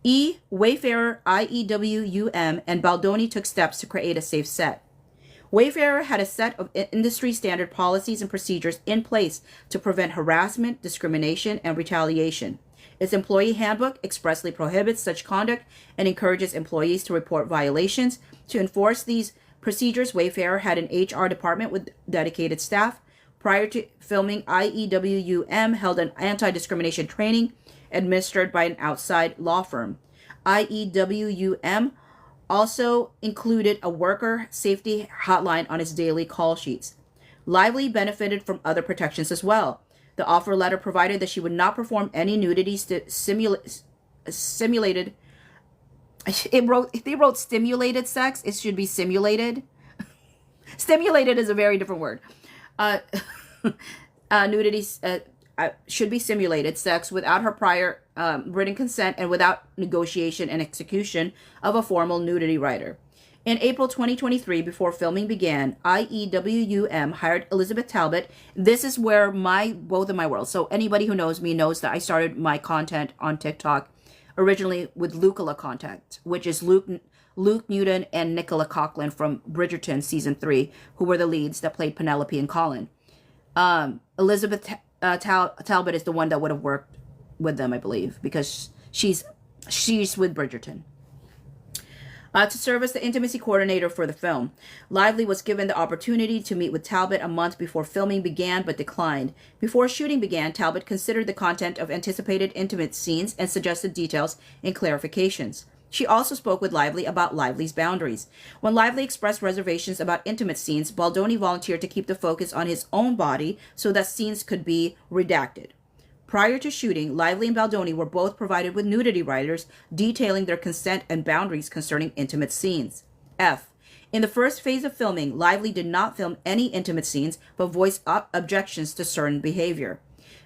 Speaker 2: E, Wayfarer, IEWUM, and Baldoni took steps to create a safe set. Wayfarer had a set of industry standard policies and procedures in place to prevent harassment, discrimination, and retaliation. Its employee handbook expressly prohibits such conduct and encourages employees to report violations. To enforce these procedures, Wayfarer had an HR department with dedicated staff. Prior to filming, IEWUM held an anti-discrimination training administered by an outside law firm. IEWUM also included a worker safety hotline on its daily call sheets. Lively benefited from other protections as well. The offer letter provided that she would not perform any nudity simulated. They wrote stimulated sex. It should be simulated. Stimulated is a very different word. Nudity should be simulated sex without her prior written consent and without negotiation and execution of a formal nudity writer. In April 2023, before filming began, IEWUM hired Elizabeth Talbot. This is where both of my worlds. So anybody who knows me knows that I started my content on TikTok originally with Lucilla content, which is Luke Newton and Nicola Coughlan from Bridgerton season 3, who were the leads that played Penelope and Colin. Elizabeth Talbot is the one that would have worked with them, I believe, because she's with Bridgerton. To serve as the intimacy coordinator for the film, Lively was given the opportunity to meet with Talbot a month before filming began, but declined. Before shooting began, Talbot considered the content of anticipated intimate scenes and suggested details and clarifications. She also spoke with Lively about Lively's boundaries. When Lively expressed reservations about intimate scenes, Baldoni volunteered to keep the focus on his own body so that scenes could be redacted. Prior to shooting, Lively and Baldoni were both provided with nudity writers detailing their consent and boundaries concerning intimate scenes. F. In the first phase of filming, Lively did not film any intimate scenes, but voiced objections to certain behavior.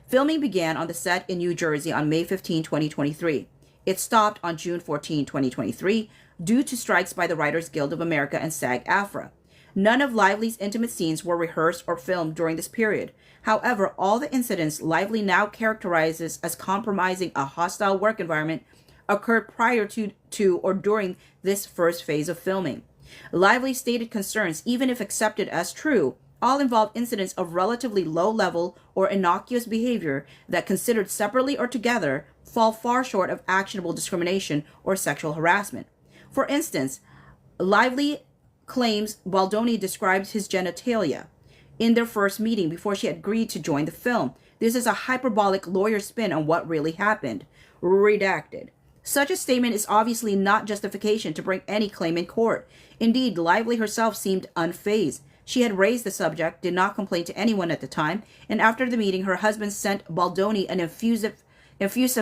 Speaker 2: Filming began on the set in New Jersey on May 15, 2023. It stopped on June 14, 2023, due to strikes by the Writers Guild of America and SAG-AFTRA. None of Lively's intimate scenes were rehearsed or filmed during this period. However, all the incidents Lively now characterizes as compromising a hostile work environment occurred prior to or during this first phase of filming. Lively's stated concerns, even if accepted as true, all involve incidents of relatively low level or innocuous behavior that, considered separately or together, fall far short of actionable discrimination or sexual harassment. For instance, Lively claims Baldoni described his genitalia in their first meeting before she had agreed to join the film. This is a hyperbolic lawyer spin on what really happened. Redacted. Such a statement is obviously not justification to bring any claim in court. Indeed, Lively herself seemed unfazed. She had raised the subject, did not complain to anyone at the time, and after the meeting, her husband sent Baldoni an effusive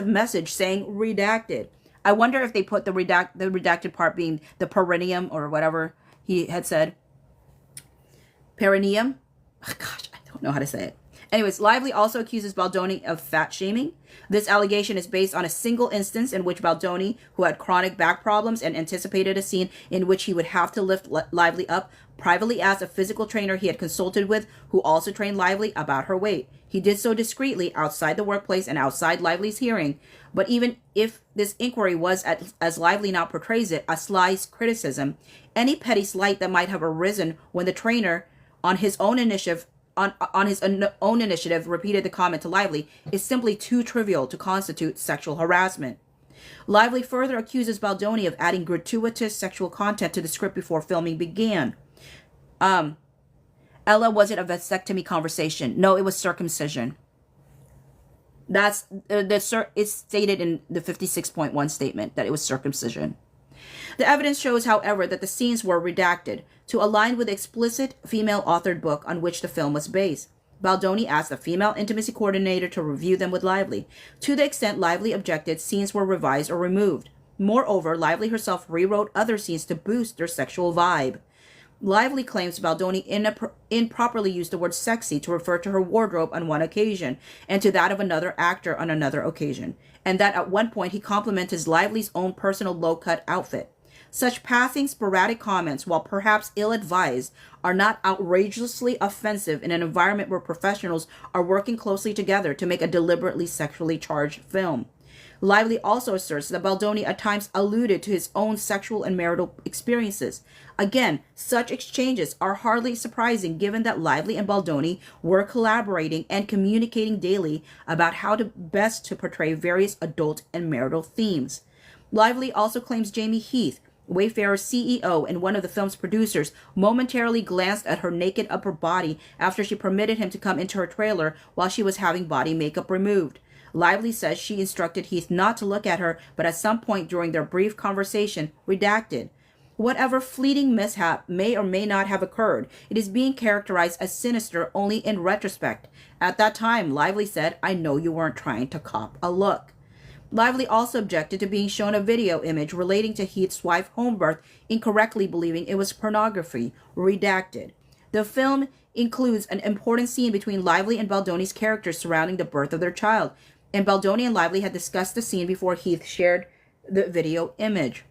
Speaker 2: message saying redacted. I wonder if they put the redacted part being the perineum or whatever he had said. Perineum? Oh, gosh, I don't know how to say it. Anyways, Lively also accuses Baldoni of fat shaming. This allegation is based on a single instance in which Baldoni, who had chronic back problems and anticipated a scene in which he would have to lift Lively up, privately asked a physical trainer he had consulted with, who also trained Lively, about her weight. He did so discreetly outside the workplace and outside Lively's hearing. But even if this inquiry was, as Lively now portrays it, a sly criticism, any petty slight that might have arisen when the trainer, on his own initiative, repeated the comment to Lively is simply too trivial to constitute sexual harassment. Lively further accuses Baldoni of adding gratuitous sexual content to the script before filming began. Ella, was it a vasectomy conversation? No, it was circumcision. That's it's stated in the 56.1 statement that it was circumcision. The evidence shows, however, that the scenes were redacted to align with the explicit female-authored book on which the film was based. Baldoni asked the female intimacy coordinator to review them with Lively. To the extent Lively objected, scenes were revised or removed. Moreover, Lively herself rewrote other scenes to boost their sexual vibe. Lively claims Baldoni improperly used the word sexy to refer to her wardrobe on one occasion, and to that of another actor on another occasion, and that at one point he complimented Lively's own personal low-cut outfit. Such passing, sporadic comments, while perhaps ill-advised, are not outrageously offensive in an environment where professionals are working closely together to make a deliberately sexually charged film. Lively also asserts that Baldoni at times alluded to his own sexual and marital experiences. Again, such exchanges are hardly surprising given that Lively and Baldoni were collaborating and communicating daily about how to best to portray various adult and marital themes. Lively also claims Jamie Heath, Wayfarer's CEO and one of the film's producers, momentarily glanced at her naked upper body after she permitted him to come into her trailer while she was having body makeup removed. Lively says she instructed Heath not to look at her, but at some point during their brief conversation, redacted. Whatever fleeting mishap may or may not have occurred, it is being characterized as sinister only in retrospect. At that time, Lively said, "I know you weren't trying to cop a look." Lively also objected to being shown a video image relating to Heath's wife home birth, incorrectly believing it was pornography, redacted. The film includes an important scene between Lively and Baldoni's characters surrounding the birth of their child, and Baldoni and Lively had discussed the scene before Heath shared the video image.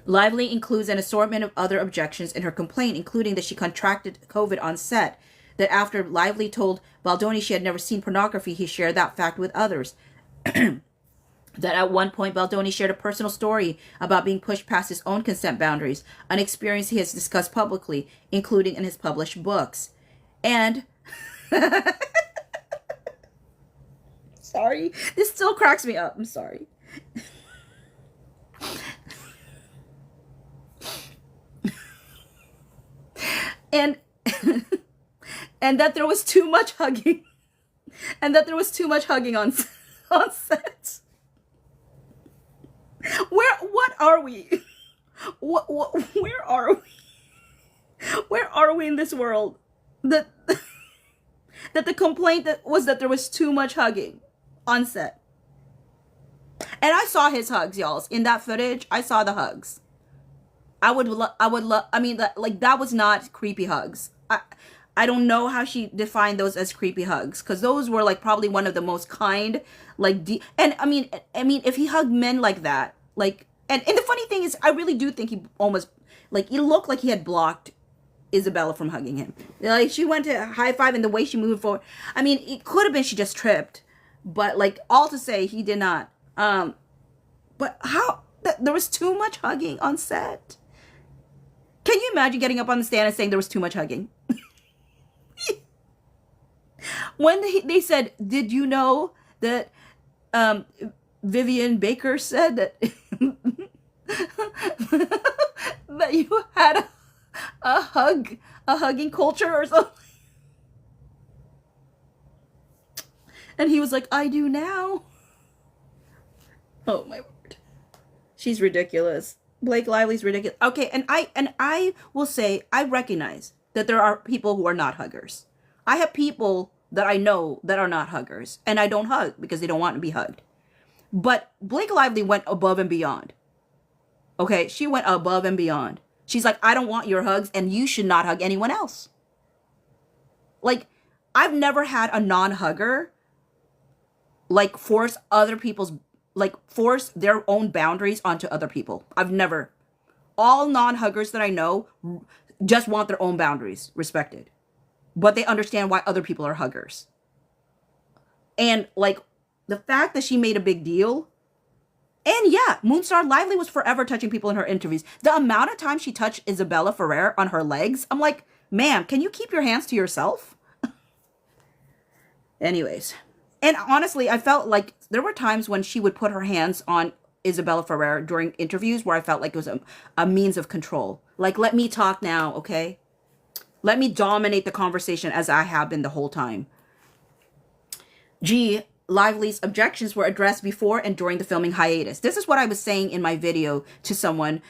Speaker 2: Lively includes an assortment of other objections in her complaint, including that she contracted COVID on set, that after Lively told Baldoni she had never seen pornography, he shared that fact with others. That at one point Baldoni shared a personal story about being pushed past his own consent boundaries, an experience he has discussed publicly, including in his published books. And sorry, this still cracks me up. I'm sorry. And and that there was too much hugging. And that there was too much hugging on set. What are we? Where are we? Where are we in this world? That the complaint was that there was too much hugging on set. And I saw his hugs, y'all. In that footage, I saw the hugs. I mean, that was not creepy hugs. I don't know how she defined those as creepy hugs, because those were like probably one of the most kind, and I mean, if he hugged men like that, and the funny thing is, I really do think he almost, it looked like he had blocked Isabella from hugging him. Like, she went to high five, and the way she moved forward, I mean, it could have been she just tripped, but all to say, he did not. But how, there was too much hugging on set. Can you imagine getting up on the stand and saying there was too much hugging? When they said, "Did you know that Vivian said that that you had a hugging culture or something?" And he was like, I do now. Oh my word. She's ridiculous. Blake Lively's ridiculous. Okay, and I will say I recognize that there are people who are not huggers. I have people that I know that are not huggers, and I don't hug because they don't want to be hugged. But Blake Lively went above and beyond. Okay, she went above and beyond. She's like, I don't want your hugs, and you should not hug anyone else. Like, I've never had a non-hugger like force their own boundaries onto other people. I've never. All non-huggers that I know just want their own boundaries respected. But they understand why other people are huggers. And like the fact that she made a big deal. And yeah, Moonstar Lively was forever touching people in her interviews. The amount of time she touched Isabella Ferrer on her legs, I'm like, ma'am, can you keep your hands to yourself? Anyways. And honestly, I felt like there were times when she would put her hands on Isabella Ferrer during interviews where I felt like it was a means of control. Like, let me talk now, okay? Let me dominate the conversation as I have been the whole time. G. Lively's objections were addressed before and during the filming hiatus. This is what I was saying in my video to someone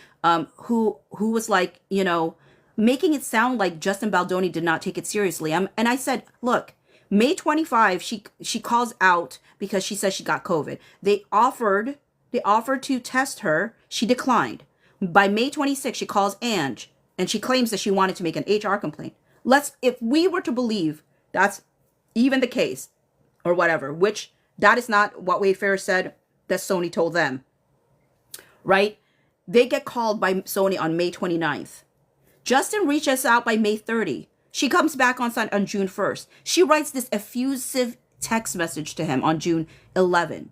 Speaker 2: who was like, you know, making it sound like Justin Baldoni did not take it seriously. And I said, look, May 25, she calls out because she says she got COVID. They offered to test her. She declined. By May 26, she calls Ange and she claims that she wanted to make an HR complaint. If we were to believe that's even the case or whatever, which that is not what Wayfair said that Sony told them, right? They get called by Sony on May 29th. Justin reaches out by May 30. She comes back on June 1st. She writes this effusive text message to him on June 11.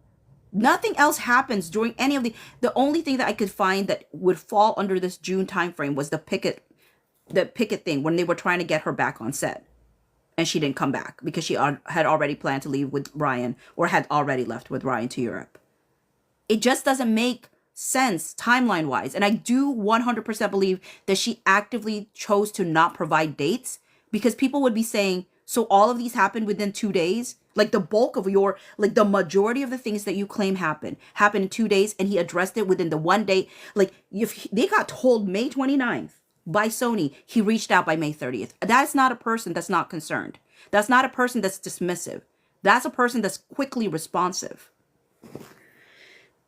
Speaker 2: Nothing else happens during any of the only thing that I could find that would fall under this June timeframe was the picket thing when they were trying to get her back on set. And she didn't come back because she had already planned to leave with Ryan or had already left with Ryan to Europe. It just doesn't make sense timeline-wise. And I do 100% believe that she actively chose to not provide dates because people would be saying, so all of these happened within 2 days? Like the bulk of the majority of the things that you claim happened in 2 days and he addressed it within the 1 day. Like if they got told May 29th by Sony, he reached out by May 30th. That's not a person that's not concerned. That's not a person that's dismissive. That's a person that's quickly responsive.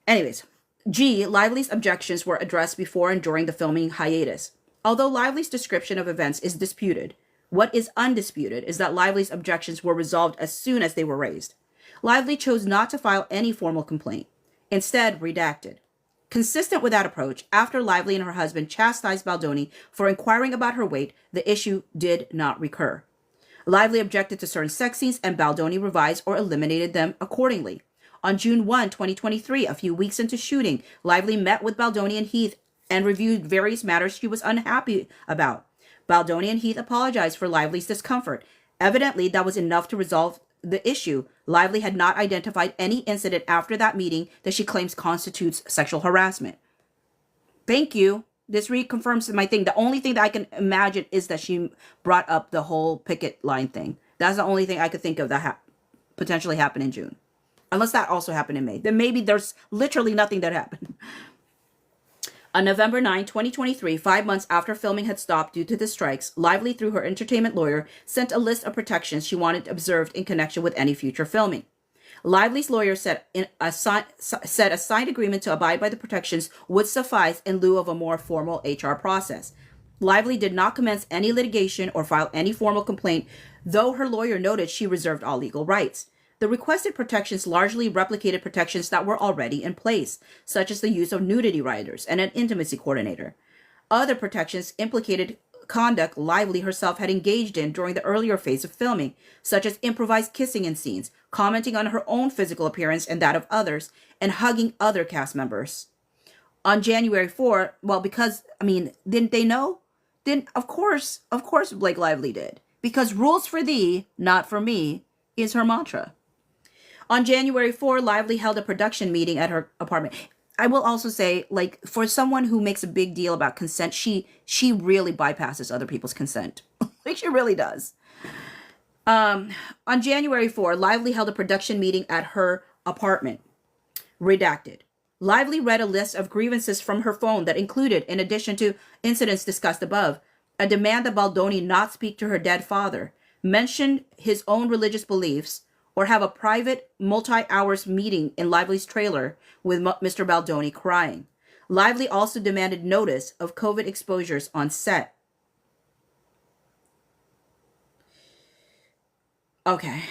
Speaker 2: Anyways, G. Lively's objections were addressed before and during the filming hiatus. Although Lively's description of events is disputed, what is undisputed is that Lively's objections were resolved as soon as they were raised. Lively chose not to file any formal complaint, instead redacted. Consistent with that approach, after Lively and her husband chastised Baldoni for inquiring about her weight, the issue did not recur. Lively objected to certain sex scenes and Baldoni revised or eliminated them accordingly. On June 1, 2023, a few weeks into shooting, Lively met with Baldoni and Heath and reviewed various matters she was unhappy about. Baldoni and Heath apologized for Lively's discomfort. Evidently, that was enough to resolve the issue. Lively had not identified any incident after that meeting that she claims constitutes sexual harassment. Thank you. This reconfirms my thing. The only thing that I can imagine is that she brought up the whole picket line thing. That's the only thing I could think of that potentially happened in June. Unless that also happened in May. Then maybe there's literally nothing that happened. On November 9, 2023, 5 months after filming had stopped due to the strikes, Lively, through her entertainment lawyer, sent a list of protections she wanted observed in connection with any future filming. Lively's lawyer said a signed agreement to abide by the protections would suffice in lieu of a more formal HR process. Lively did not commence any litigation or file any formal complaint, though her lawyer noted she reserved all legal rights. The requested protections largely replicated protections that were already in place, such as the use of nudity riders and an intimacy coordinator. Other protections implicated conduct Lively herself had engaged in during the earlier phase of filming, such as improvised kissing in scenes, commenting on her own physical appearance and that of others, and hugging other cast members. On January 4, didn't they know? Then, of course Blake Lively did. Because rules for thee, not for me, is her mantra. On January 4, Lively held a production meeting at her apartment. I will also say, like, for someone who makes a big deal about consent, she really bypasses other people's consent. Like, she really does. On January 4, Lively held a production meeting at her apartment. Redacted. Lively read a list of grievances from her phone that included, in addition to incidents discussed above, a demand that Baldoni not speak to her dead father, mention his own religious beliefs, or have a private multi-hours meeting in Lively's trailer with Mr. Baldoni crying. Lively also demanded notice of COVID exposures on set. Okay.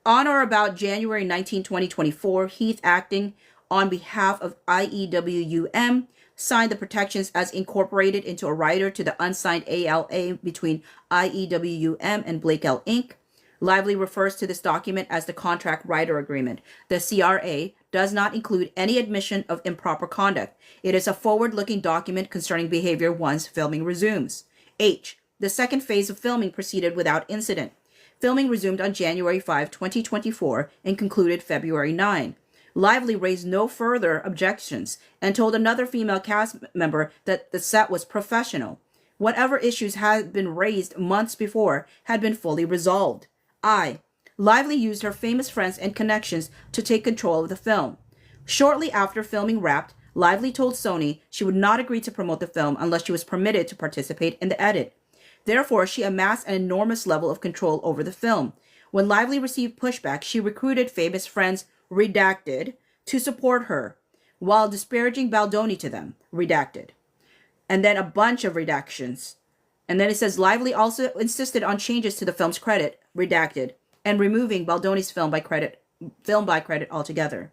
Speaker 2: On or about January 19, 2024, Heath, acting on behalf of IEWUM, signed the protections as incorporated into a rider to the unsigned ALA between IEWUM and Blake L. Inc. Lively refers to this document as the Contract Rider Agreement. The CRA does not include any admission of improper conduct. It is a forward-looking document concerning behavior once filming resumes. H. The second phase of filming proceeded without incident. Filming resumed on January 5, 2024 and concluded February 9. Lively raised no further objections and told another female cast member that the set was professional. Whatever issues had been raised months before had been fully resolved. I. Lively used her famous friends and connections to take control of the film. Shortly after filming wrapped, Lively told Sony she would not agree to promote the film unless she was permitted to participate in the edit. Therefore, she amassed an enormous level of control over the film. When Lively received pushback, she recruited famous friends, redacted, to support her, while disparaging Baldoni to them, redacted. And then a bunch of redactions. And then it says Lively also insisted on changes to the film's credit, redacted, and removing Baldoni's film by credit altogether.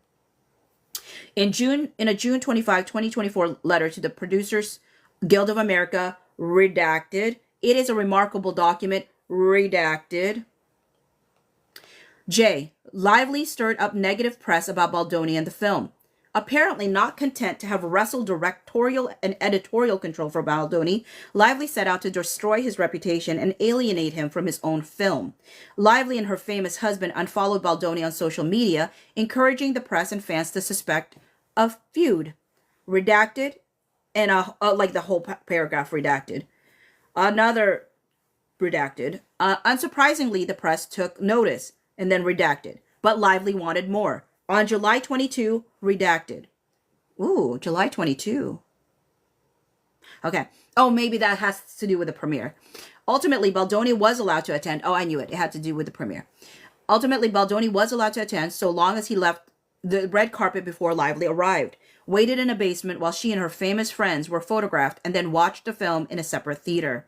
Speaker 2: In a June 25, 2024 letter to the Producers Guild of America, redacted, it is a remarkable document, redacted. J. Lively stirred up negative press about Baldoni and the film. Apparently not content to have wrestled directorial and editorial control for Baldoni, Lively set out to destroy his reputation and alienate him from his own film. Lively and her famous husband unfollowed Baldoni on social media, encouraging the press and fans to suspect a feud. Redacted, and like the whole paragraph redacted. Another redacted. Unsurprisingly, the press took notice and then redacted, but Lively wanted more. On July 22, redacted. Ooh, July 22. Okay. Oh, maybe that has to do with the premiere. Ultimately, Baldoni was allowed to attend. Oh, I knew it. It had to do with the premiere. Ultimately, Baldoni was allowed to attend so long as he left the red carpet before Lively arrived, waited in a basement while she and her famous friends were photographed, and then watched the film in a separate theater.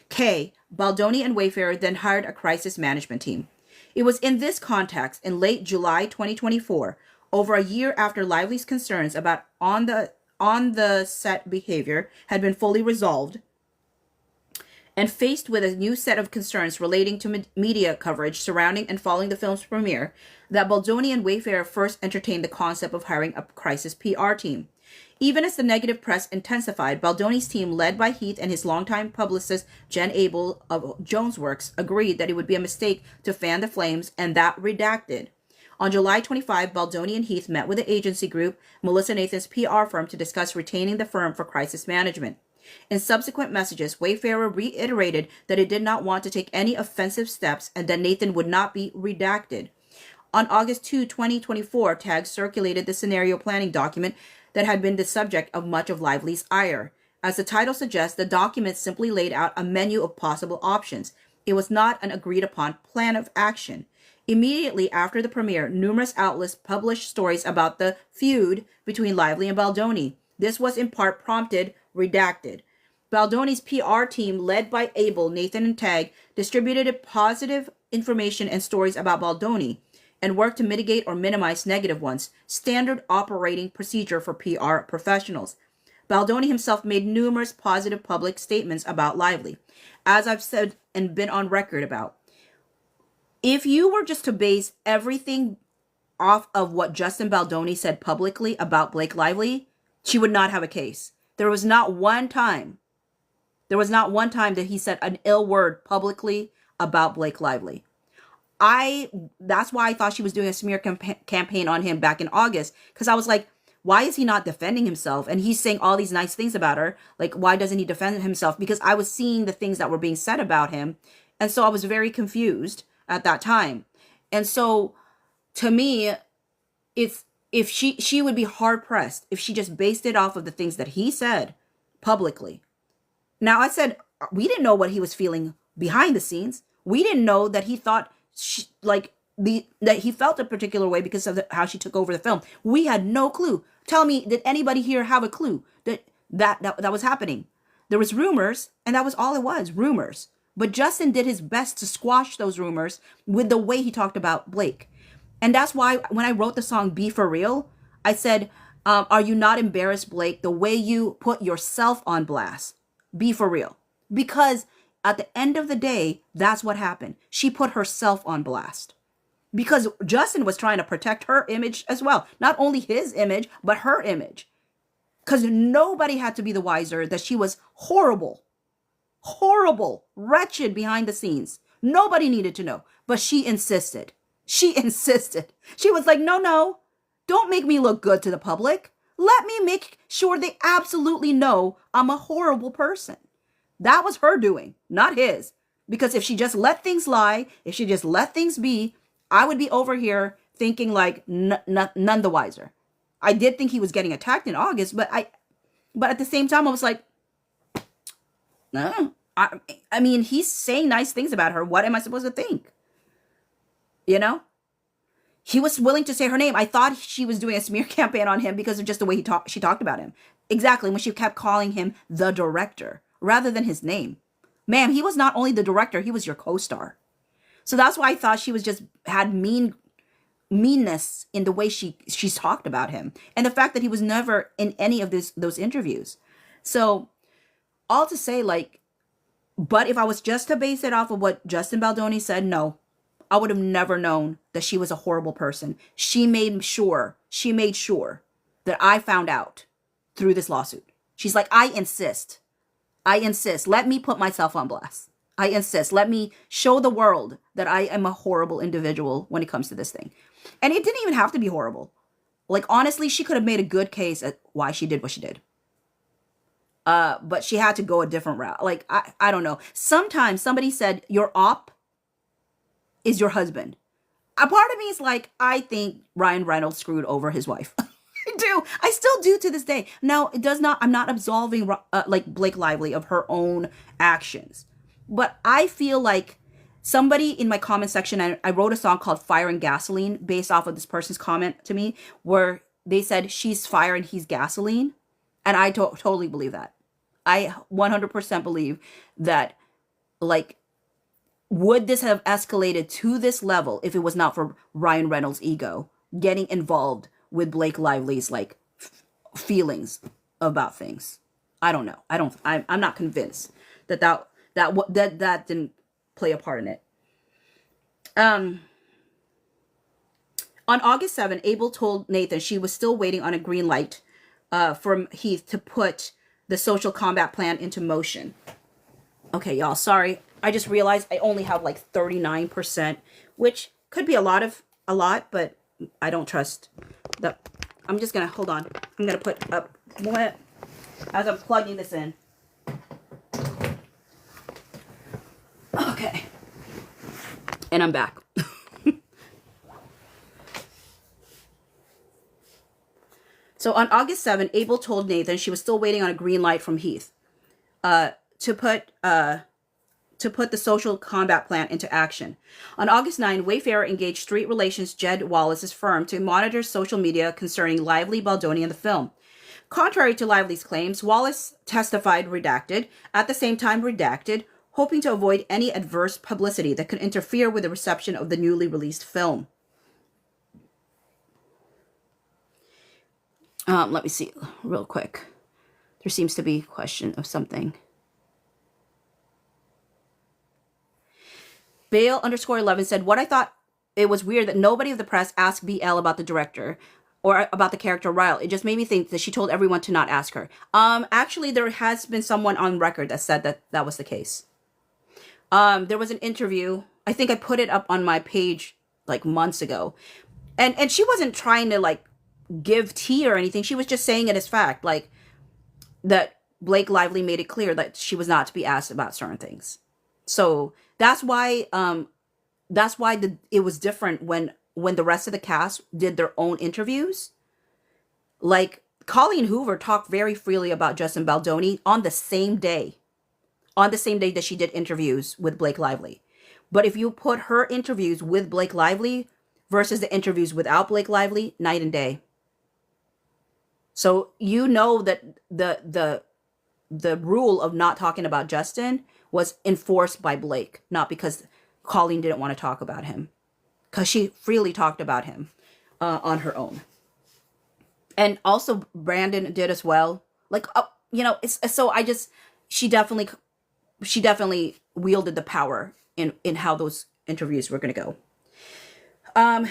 Speaker 2: K. Baldoni and Wayfarer then hired a crisis management team. It was in this context, in late July 2024, over a year after Lively's concerns about on the set behavior had been fully resolved, and faced with a new set of concerns relating to media coverage surrounding and following the film's premiere, that Baldoni and Wayfarer first entertained the concept of hiring a crisis PR team. Even as the negative press intensified, Baldoni's team, led by Heath and his longtime publicist Jen Abel of Jonesworks, agreed that it would be a mistake to fan the flames, and that redacted. On July 25, Baldoni and Heath met with the agency group, Melissa Nathan's PR firm, to discuss retaining the firm for crisis management. In subsequent messages, Wayfarer reiterated that it did not want to take any offensive steps and that Nathan would not be redacted. On August 2, 2024, tags circulated the scenario planning document that had been the subject of much of Lively's ire. As the title suggests, the document simply laid out a menu of possible options. It was not an agreed-upon plan of action. Immediately after the premiere, numerous outlets published stories about the feud between Lively and Baldoni. This was in part prompted, redacted. Baldoni's PR team, led by Abel, Nathan, and Tag, distributed positive information and stories about Baldoni, and work to mitigate or minimize negative ones, standard operating procedure for PR professionals. Baldoni himself made numerous positive public statements about Lively, as I've said and been on record about. If you were just to base everything off of what Justin Baldoni said publicly about Blake Lively, she would not have a case. There was not one time that he said an ill word publicly about Blake Lively. That's why I thought she was doing a smear campaign on him back in August, because I was like, why is he not defending himself? And he's saying all these nice things about her. Like, why doesn't he defend himself? Because I was seeing the things that were being said about him. And so I was very confused at that time. And so to me, if she would be hard pressed if she just based it off of the things that he said publicly. Now, I said we didn't know what he was feeling behind the scenes. We didn't know that he thought that he felt a particular way because of how she took over the film. We had no clue. Tell me, did anybody here have a clue that was happening? There was rumors, and that was all it was, rumors. But Justin did his best to squash those rumors with the way he talked about Blake. And that's why when I wrote the song Be For Real, I said, are you not embarrassed, Blake, the way you put yourself on blast? Be for real. Because at the end of the day, that's what happened. She put herself on blast. Because Justin was trying to protect her image as well. Not only his image, but her image. Because nobody had to be the wiser that she was horrible, wretched behind the scenes. Nobody needed to know. But she insisted. She insisted. She was like, no, don't make me look good to the public. Let me make sure they absolutely know I'm a horrible person. That was her doing, not his. Because if she just let things lie, if she just let things be, I would be over here thinking like none the wiser. I did think he was getting attacked in August, but at the same time, I was like, no. I mean, he's saying nice things about her. What am I supposed to think? You know? He was willing to say her name. I thought she was doing a smear campaign on him because of just the way she talked about him. Exactly, when she kept calling him the director rather than his name. Ma'am, he was not only the director, he was your co-star. So that's why I thought she was just had meanness in the way she's talked about him. And the fact that he was never in any of those interviews. So all to say, like, but if I was just to base it off of what Justin Baldoni said, no, I would have never known that she was a horrible person. She made sure that I found out through this lawsuit. She's like, I insist. Let me put myself on blast. I insist. Let me show the world that I am a horrible individual when it comes to this thing. And it didn't even have to be horrible. Like, honestly, she could have made a good case at why she did what she did. But she had to go a different route. Like, I don't know. Sometimes somebody said, your op is your husband. A part of me is like, I think Ryan Reynolds screwed over his wife. I do. I still do to this day. Now, it does not, I'm not absolving like Blake Lively of her own actions. But I feel like somebody in my comment section, I wrote a song called Fire and Gasoline based off of this person's comment to me where they said she's fire and he's gasoline. And I totally believe that. I 100% believe that, like, would this have escalated to this level if it was not for Ryan Reynolds' ego getting involved with Blake Lively's, like, feelings about things? I don't know. I'm not convinced that didn't play a part in it. On August 7th, Abel told Nathan she was still waiting on a green light from Heath to put the social combat plan into motion. Okay, y'all, sorry. I just realized I only have like 39%, which could be a lot, but I don't trust that. I'm just gonna, hold on. I'm gonna put up, as I'm plugging this in. Okay. And I'm back. So on August 7th, Abel told Nathan she was still waiting on a green light from Heath to put the social combat plan into action. On August 9, Wayfarer engaged Street Relations Jed Wallace's firm to monitor social media concerning Lively, Baldoni, and the film. Contrary to Lively's claims, Wallace testified redacted, at the same time redacted, hoping to avoid any adverse publicity that could interfere with the reception of the newly released film. Let me see real quick. There seems to be a question of something. Bale _11 said, what I thought it was weird that nobody of the press asked BL about the director or about the character Ryle. It just made me think that she told everyone to not ask her. Actually, there has been someone on record that said that that was the case. There was an interview. I think I put it up on my page like months ago. And she wasn't trying to like give tea or anything. She was just saying it as fact, like that Blake Lively made it clear that she was not to be asked about certain things. So that's why that's why it was different when the rest of the cast did their own interviews. Like, Colleen Hoover talked very freely about Justin Baldoni on the same day that she did interviews with Blake Lively. But if you put her interviews with Blake Lively versus the interviews without Blake Lively, night and day. So you know that the rule of not talking about Justin was enforced by Blake, not because Colleen didn't want to talk about him, because she freely talked about him on her own. And also Brandon did as well. Like, she definitely wielded the power in how those interviews were going to go.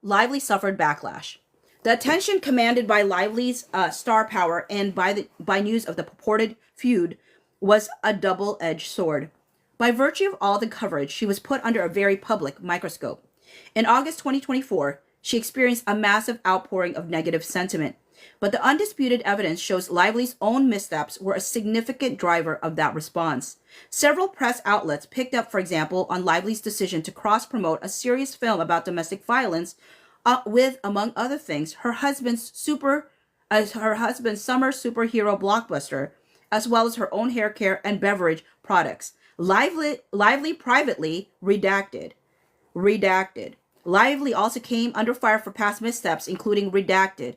Speaker 2: Lively suffered backlash. The attention commanded by Lively's star power and by news of the purported feud was a double-edged sword. By virtue of all the coverage, she was put under a very public microscope. In August 2024, she experienced a massive outpouring of negative sentiment, but the undisputed evidence shows Lively's own missteps were a significant driver of that response. Several press outlets picked up, for example, on Lively's decision to cross-promote a serious film about domestic violence with, among other things, her husband's summer superhero blockbuster, as well as her own hair care and beverage products. Lively privately redacted. Lively also came under fire for past missteps, including redacted.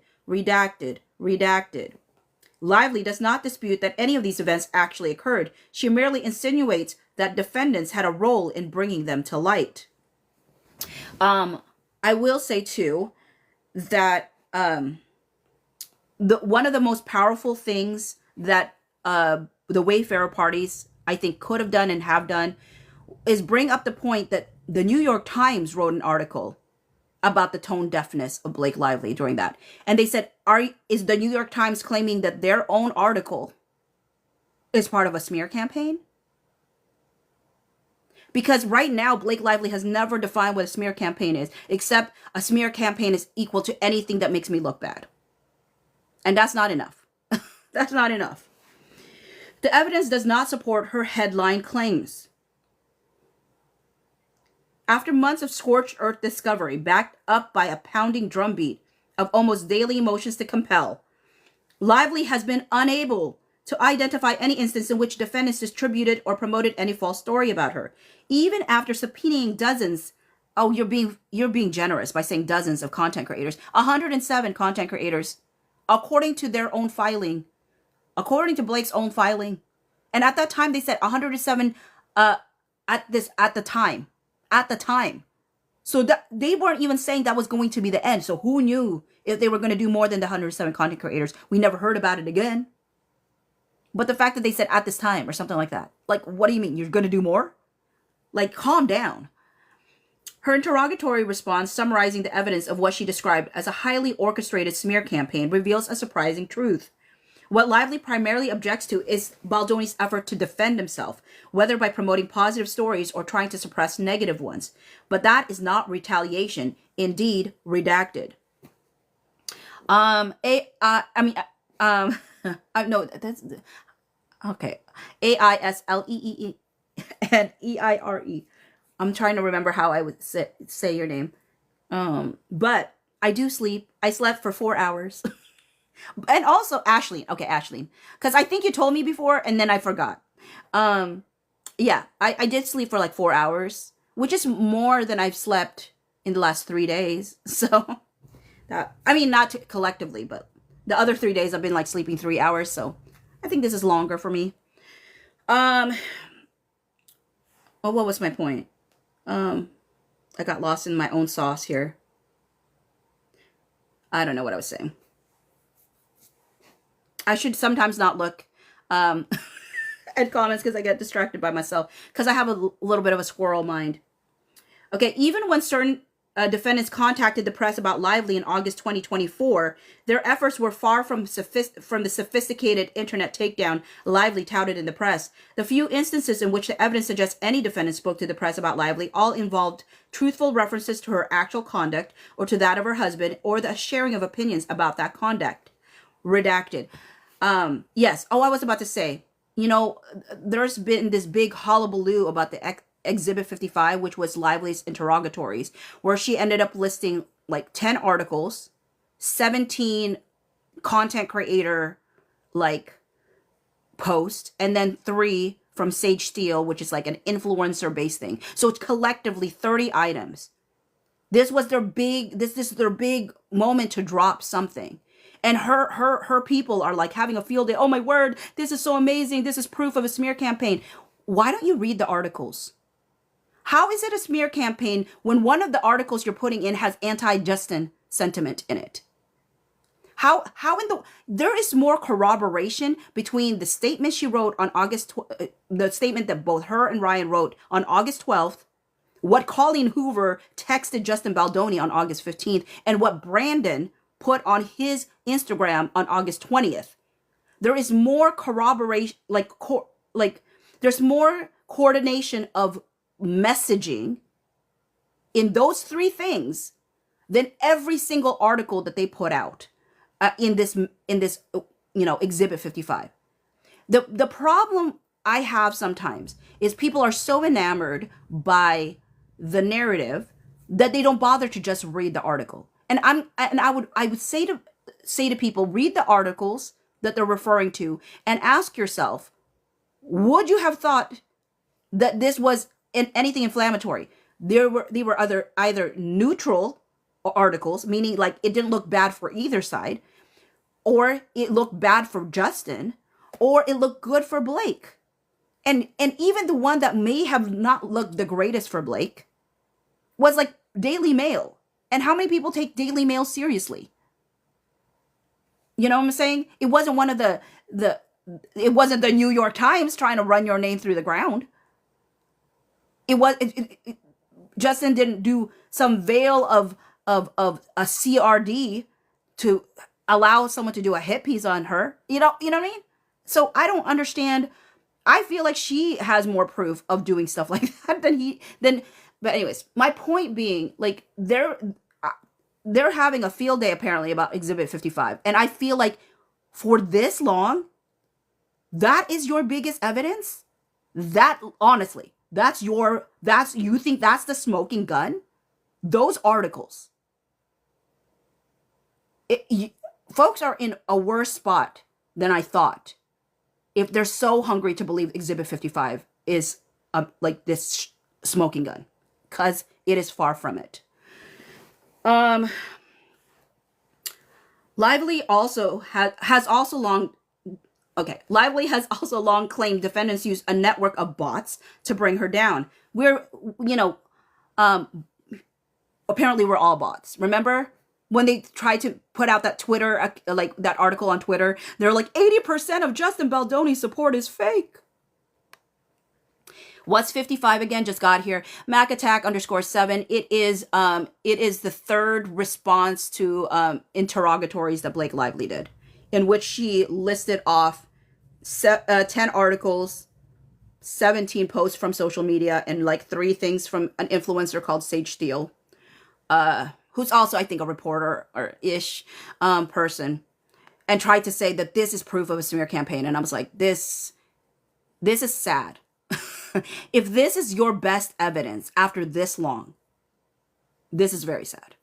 Speaker 2: Lively does not dispute that any of these events actually occurred. She merely insinuates that defendants had a role in bringing them to light. I will say too that one of the most powerful things that the Wayfarer parties, I think, could have done and have done is bring up the point that the New York Times wrote an article about the tone deafness of Blake Lively during that. And they said, is the New York Times claiming that their own article is part of a smear campaign? Because right now, Blake Lively has never defined what a smear campaign is, except a smear campaign is equal to anything that makes me look bad. And that's not enough. That's not enough. The evidence does not support her headline claims. After months of scorched earth discovery, backed up by a pounding drumbeat of almost daily emotions to compel, Lively has been unable to identify any instance in which defendants distributed or promoted any false story about her. Even after subpoenaing dozens, you're being generous by saying dozens of content creators, 107 content creators, according to their own filing, according to Blake's own filing. And at that time, they said 107 at the time. So that they weren't even saying that was going to be the end. So who knew if they were going to do more than the 107 content creators? We never heard about it again. But the fact that they said at this time or something like that, like, what do you mean? You're going to do more? Like, calm down. Her interrogatory response, summarizing the evidence of what she described as a highly orchestrated smear campaign, reveals a surprising truth. What Lively primarily objects to is Baldoni's effort to defend himself, whether by promoting positive stories or trying to suppress negative ones. But that is not retaliation, indeed redacted. No, that's okay. AISLEE and EIRE. I'm trying to remember how I would say your name. But I do sleep. I slept for 4 hours. And also Ashleen. Okay, Ashleen. Because I think you told me before and then I forgot. Yeah, I did sleep for like 4 hours, which is more than I've slept in the last 3 days. So, not collectively, but the other 3 days I've been like sleeping 3 hours. So I think this is longer for me. What was my point? I got lost in my own sauce here. I don't know what I was saying. I should sometimes not look at comments because I get distracted by myself because I have a little bit of a squirrel mind. Okay, even when certain defendants contacted the press about Lively in August 2024, their efforts were far from the sophisticated internet takedown Lively touted in the press. The few instances in which the evidence suggests any defendant spoke to the press about Lively all involved truthful references to her actual conduct or to that of her husband or the sharing of opinions about that conduct. Redacted. Yes. Oh, I was about to say, there's been this big hullabaloo about the Exhibit 55, which was Lively's interrogatories, where she ended up listing like 10 articles, 17 content creator like posts, and then 3 from Sage Steele, which is like an influencer based thing. So it's collectively 30 items. This was their big, this is their big moment to drop something. And her people are like having a field day. Oh my word, this is so amazing. This is proof of a smear campaign. Why don't you read the articles? How is it a smear campaign when one of the articles you're putting in has anti-Justin sentiment in it? How in there is more corroboration between the statement she wrote on the statement that both her and Ryan wrote on August 12th, what Colleen Hoover texted Justin Baldoni on August 15th, and what Brandon put on his Instagram on August 20th. There is more corroboration, there's more coordination of messaging in those 3 things than every single article that they put out in this Exhibit 55. The problem I have sometimes is people are so enamored by the narrative that they don't bother to just read the article. And I would say to people, read the articles that they're referring to and ask yourself, would you have thought that this was anything inflammatory? They were either neutral articles, meaning like it didn't look bad for either side, or it looked bad for Justin, or it looked good for Blake. And even the one that may have not looked the greatest for Blake was like Daily Mail. And how many people take Daily Mail seriously? You know what I'm saying? It wasn't one of it wasn't the New York Times trying to run your name through the ground. Justin didn't do some veil of a CRD to allow someone to do a hit piece on her. You know what I mean? So I don't understand. I feel like she has more proof of doing stuff like that than. But anyways, my point being, like, they're having a field day apparently about Exhibit 55, and I feel like for this long, that is your biggest evidence. That honestly, you think that's the smoking gun? Those articles. Folks are in a worse spot than I thought if they're so hungry to believe Exhibit 55 is like this smoking gun, because it is far from it. Lively has also long claimed defendants used a network of bots to bring her down. Apparently we're all bots. Remember when they tried to put out that Twitter, like that article on Twitter, they're like 80% of Justin Baldoni's support is fake. What's 55 again? Just got here. Mac Attack _7. It is the third response to interrogatories that Blake Lively did, in which she listed off 10 articles, 17 posts from social media, and like 3 things from an influencer called Sage Steele, who's also, I think, a reporter or ish person, and tried to say that this is proof of a smear campaign. And I was like, this is sad. If this is your best evidence after this long, this is very sad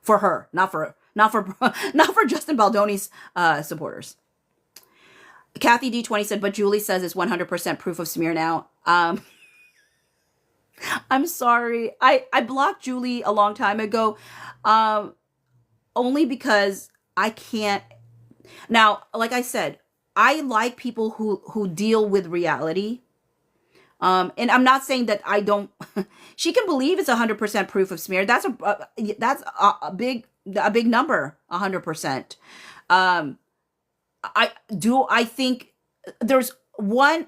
Speaker 2: for her, not for Justin Baldoni's supporters. Kathy D20 said, but Julie says it's 100% proof of smear now. I'm sorry. I blocked Julie a long time ago, only because I can't. Now, like I said, I like people who deal with reality. And I'm not saying that I don't. She can believe it's 100% proof of smear. That's a big number, 100%. I think there's one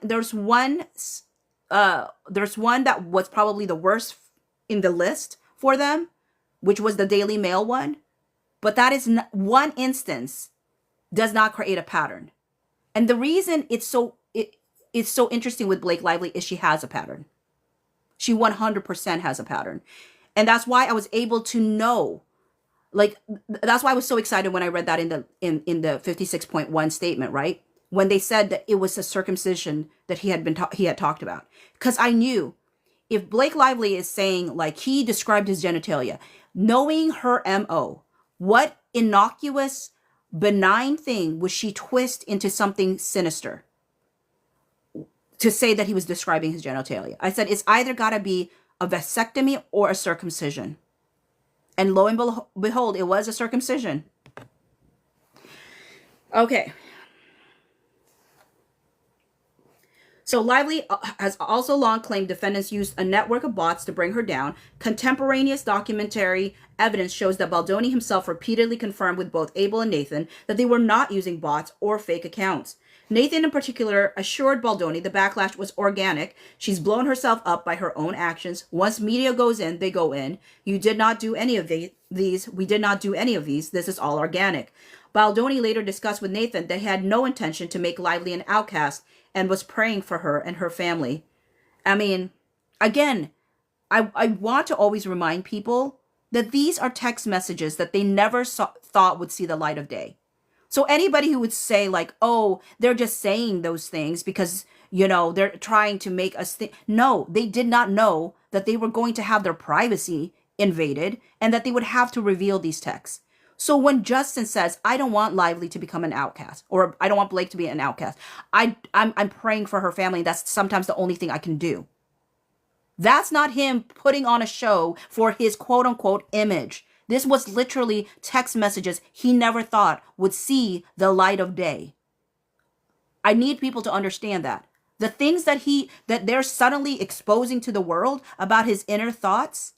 Speaker 2: that was probably the worst in the list for them, which was the Daily Mail one. But that is one instance does not create a pattern. And the reason it's so interesting with Blake Lively is she has a pattern. She 100% has a pattern. And that's why I was able to know, like, that's why I was so excited when I read that in the 56.1 statement, right? when they said that it was a circumcision that he had talked about. Because I knew if Blake Lively is saying like he described his genitalia, knowing her MO, what innocuous, benign thing would she twist into something sinister to say that he was describing his genitalia? I said, it's either got to be a vasectomy or a circumcision. And lo and behold, it was a circumcision. Okay. So Lively has also long claimed defendants used a network of bots to bring her down. Contemporaneous documentary evidence shows that Baldoni himself repeatedly confirmed with both Abel and Nathan that they were not using bots or fake accounts. Nathan in particular assured Baldoni the backlash was organic. She's blown herself up by her own actions. Once media goes in, they go in. You did not do any of these. We did not do any of these. This is all organic. Baldoni later discussed with Nathan that he had no intention to make Lively an outcast and was praying for her and her family. I mean, again, I want to always remind people that these are text messages that they never thought would see the light of day. So anybody who would say like, oh, they're just saying those things because, you know, they're trying to make us think. No, they did not know that they were going to have their privacy invaded and that they would have to reveal these texts. So when Justin says, I don't want Lively to become an outcast, or I don't want Blake to be an outcast, I'm praying for her family. That's sometimes the only thing I can do. That's not him putting on a show for his quote unquote image. This was literally text messages he never thought would see the light of day. I need people to understand that. The things that they're suddenly exposing to the world about his inner thoughts,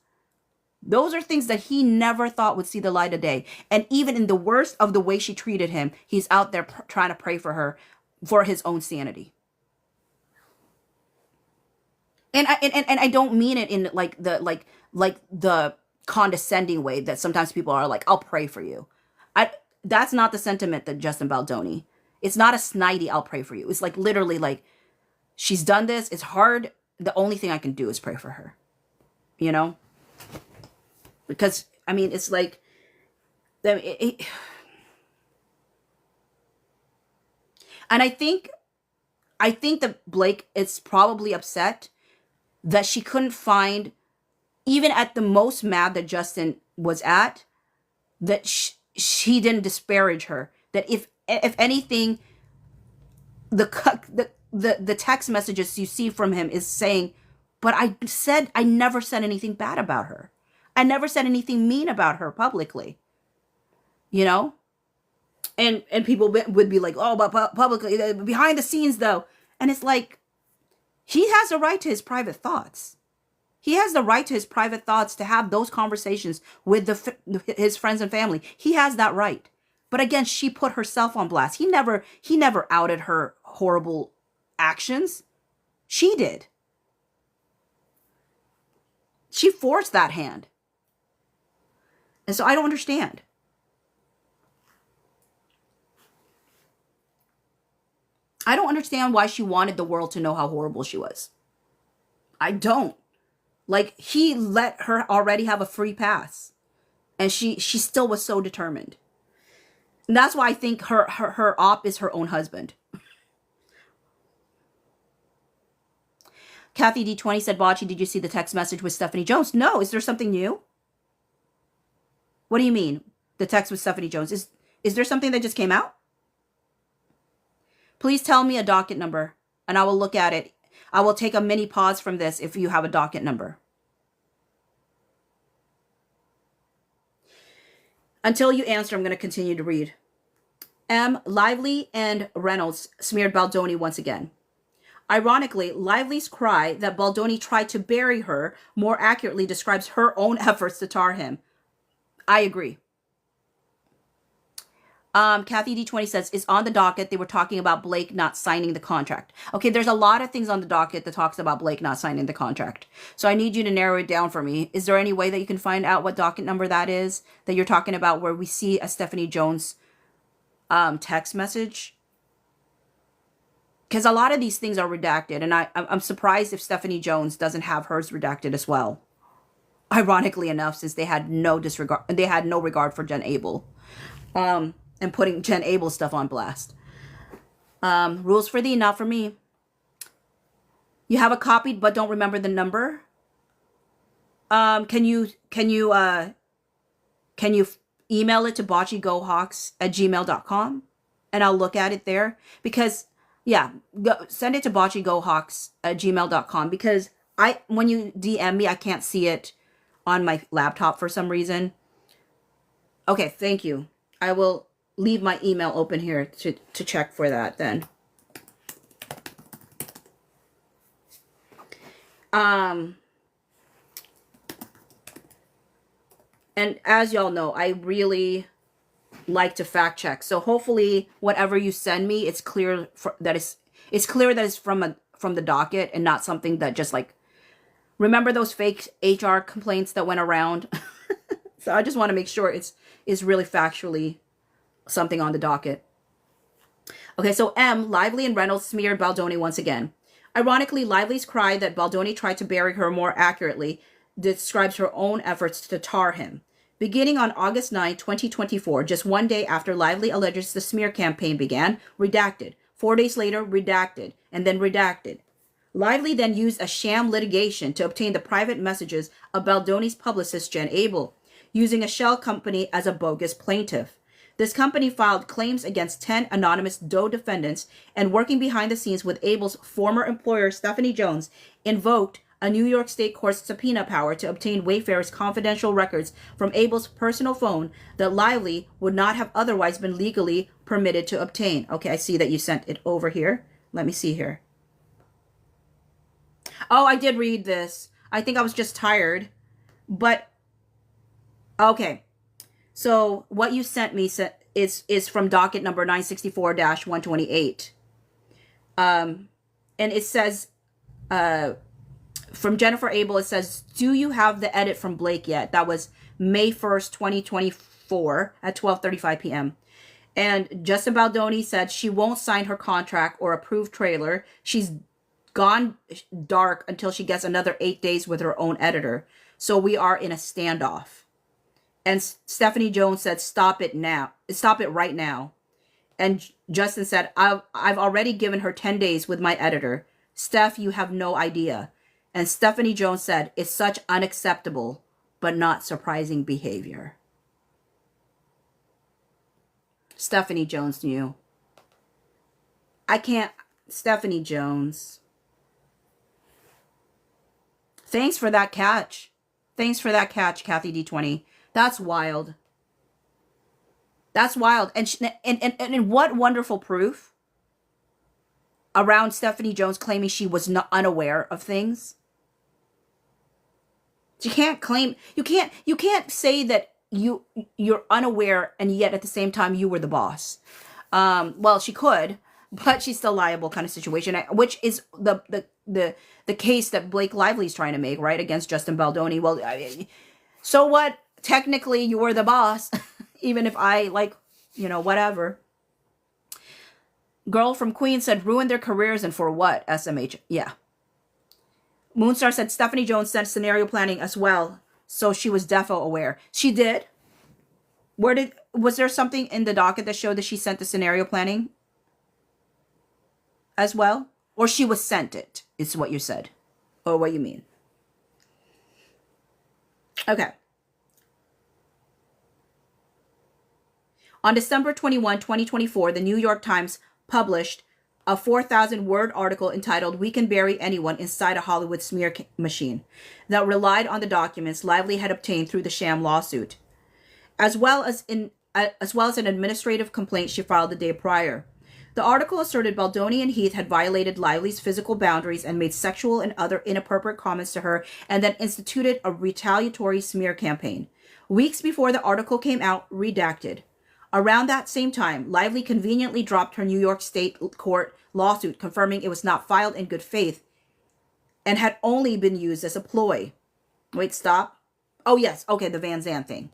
Speaker 2: those are things that he never thought would see the light of day. And even in the worst of the way she treated him, he's out there trying to pray for her for his own sanity. And I don't mean it in like the condescending way that sometimes people are like, I'll pray for you. That's not the sentiment that Justin Baldoni. It's not a snidey, I'll pray for you. It's like literally like, she's done this. It's hard. The only thing I can do is pray for her. You know? Because, I mean, it's like, and I think that Blake is probably upset that she couldn't find, even at the most mad that Justin was at, that she didn't disparage her. That if anything, the text messages you see from him is saying, but I never said anything bad about her. I never said anything mean about her publicly, you know? And people would be like, oh, but publicly, behind the scenes though. And it's like, he has a right to his private thoughts. He has the right to his private thoughts to have those conversations with his friends and family. He has that right. But again, she put herself on blast. He never outed her horrible actions. She did. She forced that hand. And so I don't understand. I don't understand why she wanted the world to know how horrible she was. I don't. Like, he let her already have a free pass. And she still was so determined. And that's why I think her op is her own husband. Kathy D20 said, Bocce, did you see the text message with Stephanie Jones? No. Is there something new? What do you mean? The text with Stephanie Jones. Is there something that just came out? Please tell me a docket number and I will look at it. I will take a mini pause from this if you have a docket number. Until you answer, I'm going to continue to read. Lively and Reynolds smeared Baldoni once again. Ironically, Lively's cry that Baldoni tried to bury her more accurately describes her own efforts to tar him. I agree. Kathy D20 says, is on the docket. They were talking about Blake not signing the contract. Okay, there's a lot of things on the docket that talks about Blake not signing the contract. So I need you to narrow it down for me. Is there any way that you can find out what docket number that is that you're talking about where we see a Stephanie Jones text message? Because a lot of these things are redacted. And I'm surprised if Stephanie Jones doesn't have hers redacted as well. Ironically enough, since they had no regard for Jen Abel. And putting Jen Abel stuff on blast. Rules for thee, not for me. You have a copy but don't remember the number? Can you email it to boccegohawks@gmail.com and I'll look at it there? Because yeah, send it to boccegohawks@gmail.com because when you DM me, I can't see it on my laptop for some reason. Okay, thank you. I will leave my email open here to check for that then. And as y'all know, I really like to fact check. So hopefully whatever you send me, it's clear that it's clear that it's from the docket and not something that just like, remember those fake HR complaints that went around? So I just want to make sure it's really factually something on the docket. Okay, so M, Lively and Reynolds smeared Baldoni once again. Ironically, Lively's cry that Baldoni tried to bury her more accurately describes her own efforts to tar him. Beginning on August 9, 2024, just one day after Lively alleges the smear campaign began, redacted. 4 days later, redacted, and then redacted. Lively then used a sham litigation to obtain the private messages of Baldoni's publicist Jen Abel, using a shell company as a bogus plaintiff. This company filed claims against 10 anonymous Doe defendants, and working behind the scenes with Abel's former employer Stephanie Jones, invoked a New York State court's subpoena power to obtain Wayfair's confidential records from Abel's personal phone that Lively would not have otherwise been legally permitted to obtain. Okay, I see that you sent it over here. Let me see here. Oh, I did read this. I think I was just tired. But, okay. So what you sent me is from docket number 964-128. And it says, from Jennifer Abel, it says, do you have the edit from Blake yet? That was May 1st, 2024 at 12:35 p.m. And Justin Baldoni said she won't sign her contract or approve trailer. She's gone dark until she gets another 8 days with her own editor. So we are in a standoff. And Stephanie Jones said, stop it now. Stop it right now. And Justin said, I've already given her 10 days with my editor. Steph, you have no idea. And Stephanie Jones said, it's such unacceptable, but not surprising behavior. Stephanie Jones knew. I can't. Stephanie Jones. Thanks for that catch. Thanks for that catch, Kathy D20. That's wild. That's wild. And what wonderful proof around Stephanie Jones claiming she was not unaware of things. You can't claim, you can't say that you're unaware and yet at the same time you were the boss. Well, she could, but she's still liable kind of situation, which is the case that Blake Lively's trying to make, right, against Justin Baldoni. Well, so what? Technically, you were the boss, even if I, like, you know, whatever. Girl from Queens said, ruin their careers, and for what? SMH. Yeah. Moonstar said Stephanie Jones sent scenario planning as well, so she was defo aware. She did? Was there something in the docket that showed that she sent the scenario planning as well? Or she was sent it, is what you said. Or what you mean. Okay. On December 21, 2024, the New York Times published a 4,000-word article entitled "We Can Bury Anyone Inside a Hollywood Smear Machine" that relied on the documents Lively had obtained through the sham lawsuit, as well as an administrative complaint she filed the day prior. The article asserted Baldoni and Heath had violated Lively's physical boundaries and made sexual and other inappropriate comments to her, and then instituted a retaliatory smear campaign. Weeks before the article came out, redacted. Around that same time, Lively conveniently dropped her New York State court lawsuit, confirming it was not filed in good faith and had only been used as a ploy. Wait, stop. Oh, yes. Okay, the Van Zandt thing.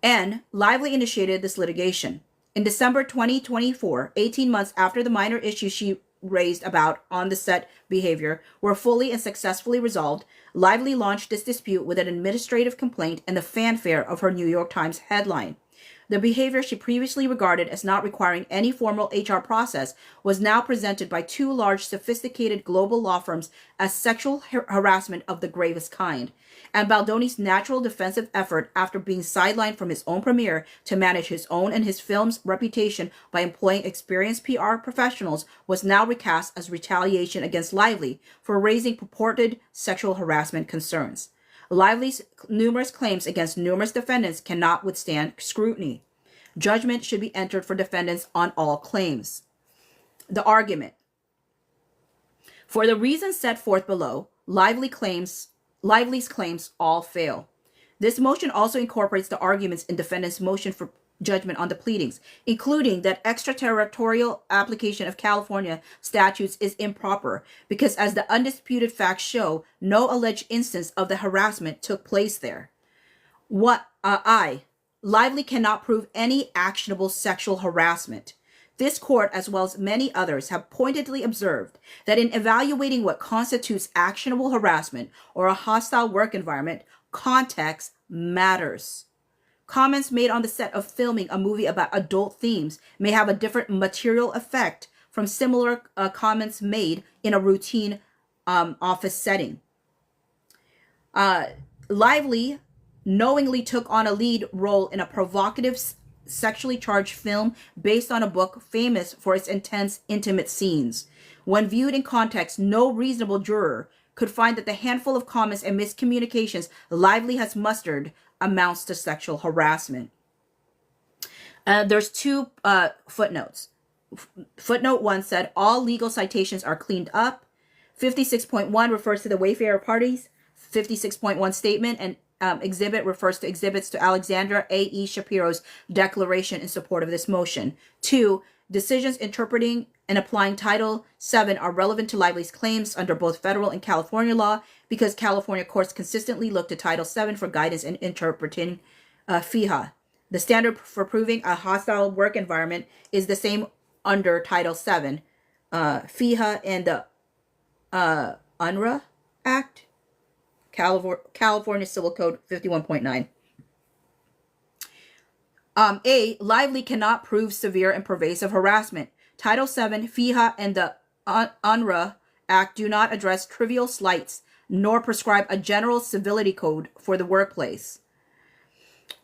Speaker 2: And Lively initiated this litigation. In December 2024, 18 months after the minor issues she raised about on-the-set behavior were fully and successfully resolved, Lively launched this dispute with an administrative complaint and the fanfare of her New York Times headline. The behavior she previously regarded as not requiring any formal HR process was now presented by two large, sophisticated global law firms as sexual harassment of the gravest kind. And Baldoni's natural defensive effort after being sidelined from his own premiere to manage his own and his film's reputation by employing experienced PR professionals was now recast as retaliation against Lively for raising purported sexual harassment concerns. Lively's numerous claims against numerous defendants cannot withstand scrutiny. Judgment should be entered for defendants on all claims. The argument. For the reasons set forth below, Lively's claims all fail. This motion also incorporates the arguments in defendants' motion for judgment on the pleadings, including that extraterritorial application of California statutes is improper because, as the undisputed facts show, no alleged instance of the harassment took place there. Lively cannot prove any actionable sexual harassment. This court, as well as many others, have pointedly observed that in evaluating what constitutes actionable harassment or a hostile work environment, context matters. Comments made on the set of filming a movie about adult themes may have a different material effect from similar comments made in a routine office setting. Lively knowingly took on a lead role in a provocative, sexually charged film based on a book famous for its intense, intimate scenes. When viewed in context, no reasonable juror could find that the handful of comments and miscommunications Lively has mustered amounts to sexual harassment. There's two footnotes. Footnote 1 said all legal citations are cleaned up. 56.1 refers to the Wayfarer parties. 56.1 statement and exhibit refers to exhibits to Alexandra A.E. Shapiro's declaration in support of this motion. 2. Decisions interpreting and applying Title VII are relevant to Lively's claims under both federal and California law because California courts consistently look to Title VII for guidance in interpreting FEHA. The standard for proving a hostile work environment is the same under Title VII, FEHA, and the UNRRA Act, California Civil Code 51.9. Lively cannot prove severe and pervasive harassment. Title VII, FEHA, and the UNRRA Act do not address trivial slights, nor prescribe a general civility code for the workplace.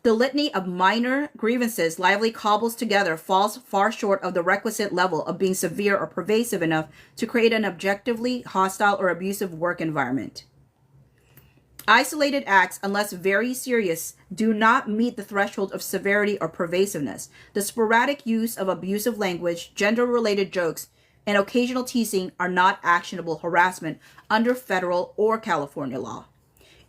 Speaker 2: The litany of minor grievances Lively cobbles together falls far short of the requisite level of being severe or pervasive enough to create an objectively hostile or abusive work environment. Isolated acts, unless very serious, do not meet the threshold of severity or pervasiveness. The sporadic use of abusive language, gender-related jokes, and occasional teasing are not actionable harassment under federal or California law.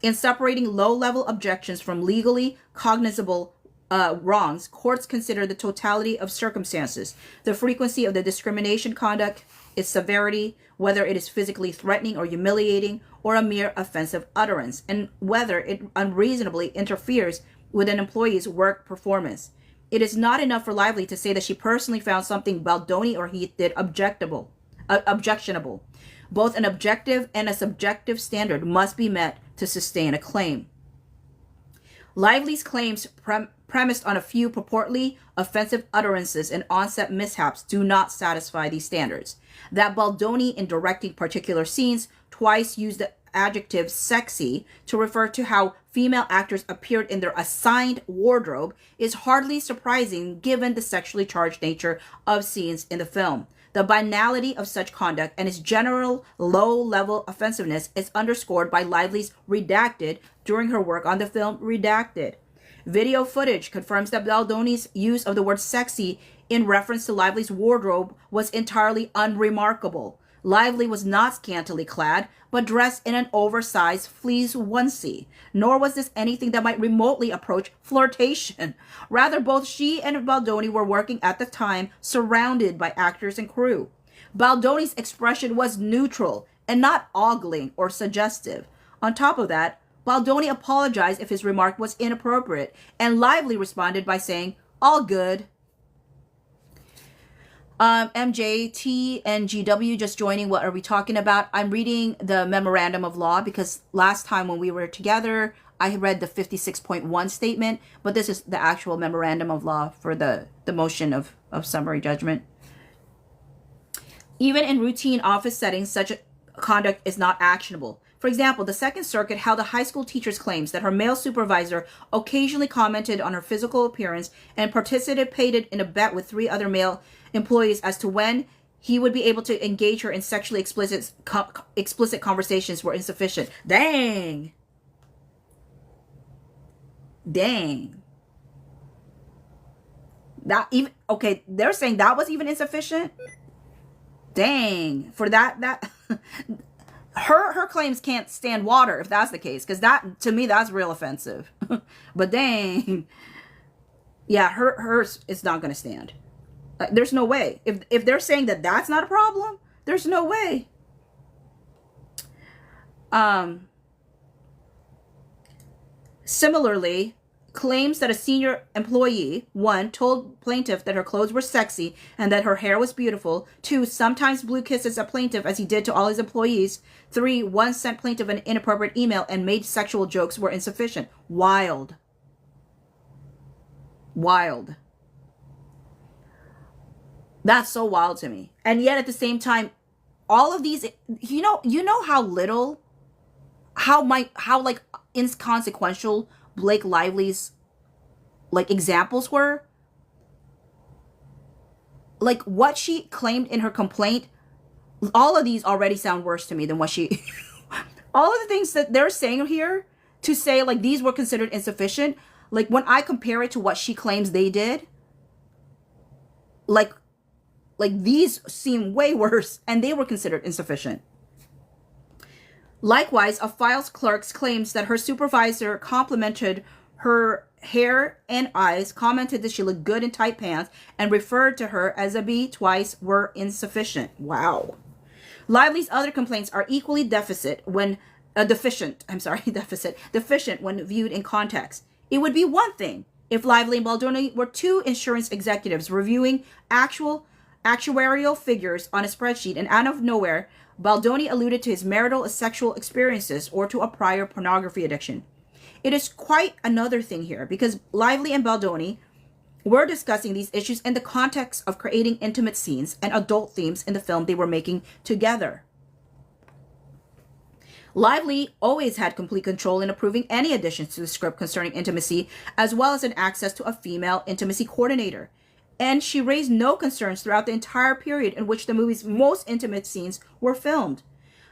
Speaker 2: In separating low-level objections from legally cognizable wrongs, courts consider the totality of circumstances, the frequency of the discrimination conduct, its severity, whether it is physically threatening or humiliating, or a mere offensive utterance, and whether it unreasonably interferes with an employee's work performance. It is not enough for Lively to say that she personally found something Baldoni or Heath did objectionable. Both an objective and a subjective standard must be met to sustain a claim. Lively's claims premised on a few purportedly offensive utterances and on-set mishaps do not satisfy these standards. That Baldoni, in directing particular scenes, twice used the adjective sexy to refer to how female actors appeared in their assigned wardrobe is hardly surprising given the sexually charged nature of scenes in the film. The banality of such conduct and its general low-level offensiveness is underscored by Lively's redacted during her work on the film Redacted. Video footage confirms that Baldoni's use of the word sexy in reference to Lively's wardrobe was entirely unremarkable. Lively was not scantily clad, but dressed in an oversized fleece onesie. Nor was this anything that might remotely approach flirtation. Rather, both she and Baldoni were working at the time surrounded by actors and crew. Baldoni's expression was neutral and not ogling or suggestive. On top of that, Baldoni apologized if his remark was inappropriate, and Lively responded by saying, "All good." MJT and GW just joining. What are we talking about? I'm reading the Memorandum of Law because last time when we were together, I read the 56.1 statement, but this is the actual memorandum of law for the motion of summary judgment. Even in routine office settings, such conduct is not actionable. For example, the Second Circuit held a high school teacher's claims that her male supervisor occasionally commented on her physical appearance and participated in a bet with 3 other male employees as to when he would be able to engage her in sexually explicit conversations were insufficient. Dang. That even, okay, they're saying that was even insufficient? Dang. For that her claims can't stand water if that's the case, because that, to me, that's real offensive. But dang. Yeah, hers is not going to stand. There's no way. If they're saying that that's not a problem, there's no way. Similarly, claims that a senior employee, 1, told plaintiff that her clothes were sexy and that her hair was beautiful. 2, sometimes blew kisses at plaintiff as he did to all his employees. 3, 1 sent plaintiff an inappropriate email and made sexual jokes were insufficient. Wild. That's so wild to me. And yet at the same time, all of these, you know how little, how like inconsequential Blake Lively's like examples were. Like what she claimed in her complaint, all of these already sound worse to me than what she all of the things that they're saying here to say like these were considered insufficient. Like when I compare it to what she claims they did, like these seem way worse and they were considered insufficient. Likewise, a files clerk claims that her supervisor complimented her hair and eyes, commented that she looked good in tight pants, and referred to her as a B twice were insufficient. Wow. Lively's other complaints are equally deficient when viewed in context. It would be one thing if Lively and Baldoni were 2 insurance executives reviewing actuarial figures on a spreadsheet, and out of nowhere, Baldoni alluded to his marital sexual experiences or to a prior pornography addiction. It is quite another thing here because Lively and Baldoni were discussing these issues in the context of creating intimate scenes and adult themes in the film they were making together. Lively always had complete control in approving any additions to the script concerning intimacy, as well as an access to a female intimacy coordinator. And she raised no concerns throughout the entire period in which the movie's most intimate scenes were filmed.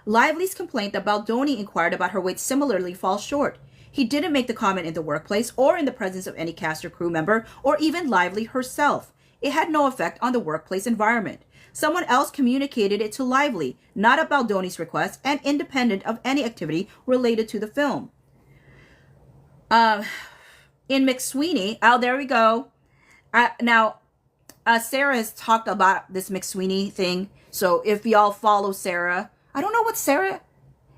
Speaker 2: Lively's complaint that Baldoni inquired about her weight similarly falls short. He didn't make the comment in the workplace or in the presence of any cast or crew member or even Lively herself. It had no effect on the workplace environment. Someone else communicated it to Lively, not at Baldoni's request and independent of any activity related to the film. In McSweeney, there we go. Sarah has talked about this McSweeney thing. So if y'all follow Sarah, I don't know what Sarah,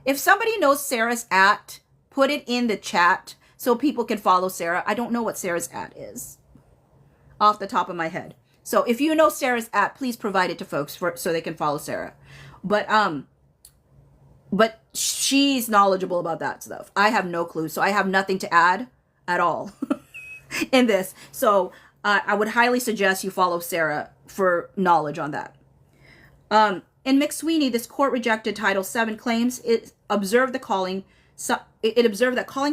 Speaker 2: if somebody knows Sarah's @ put it in the chat so people can follow Sarah. I don't know what Sarah's @ is off the top of my head. So if you know Sarah's @ please provide it to folks so they can follow Sarah. But she's knowledgeable about that stuff. I have no clue. So I have nothing to add at all in this. So I would highly suggest you follow Sarah for knowledge on that. In McSweeney, this court rejected Title VII claims. It observed that calling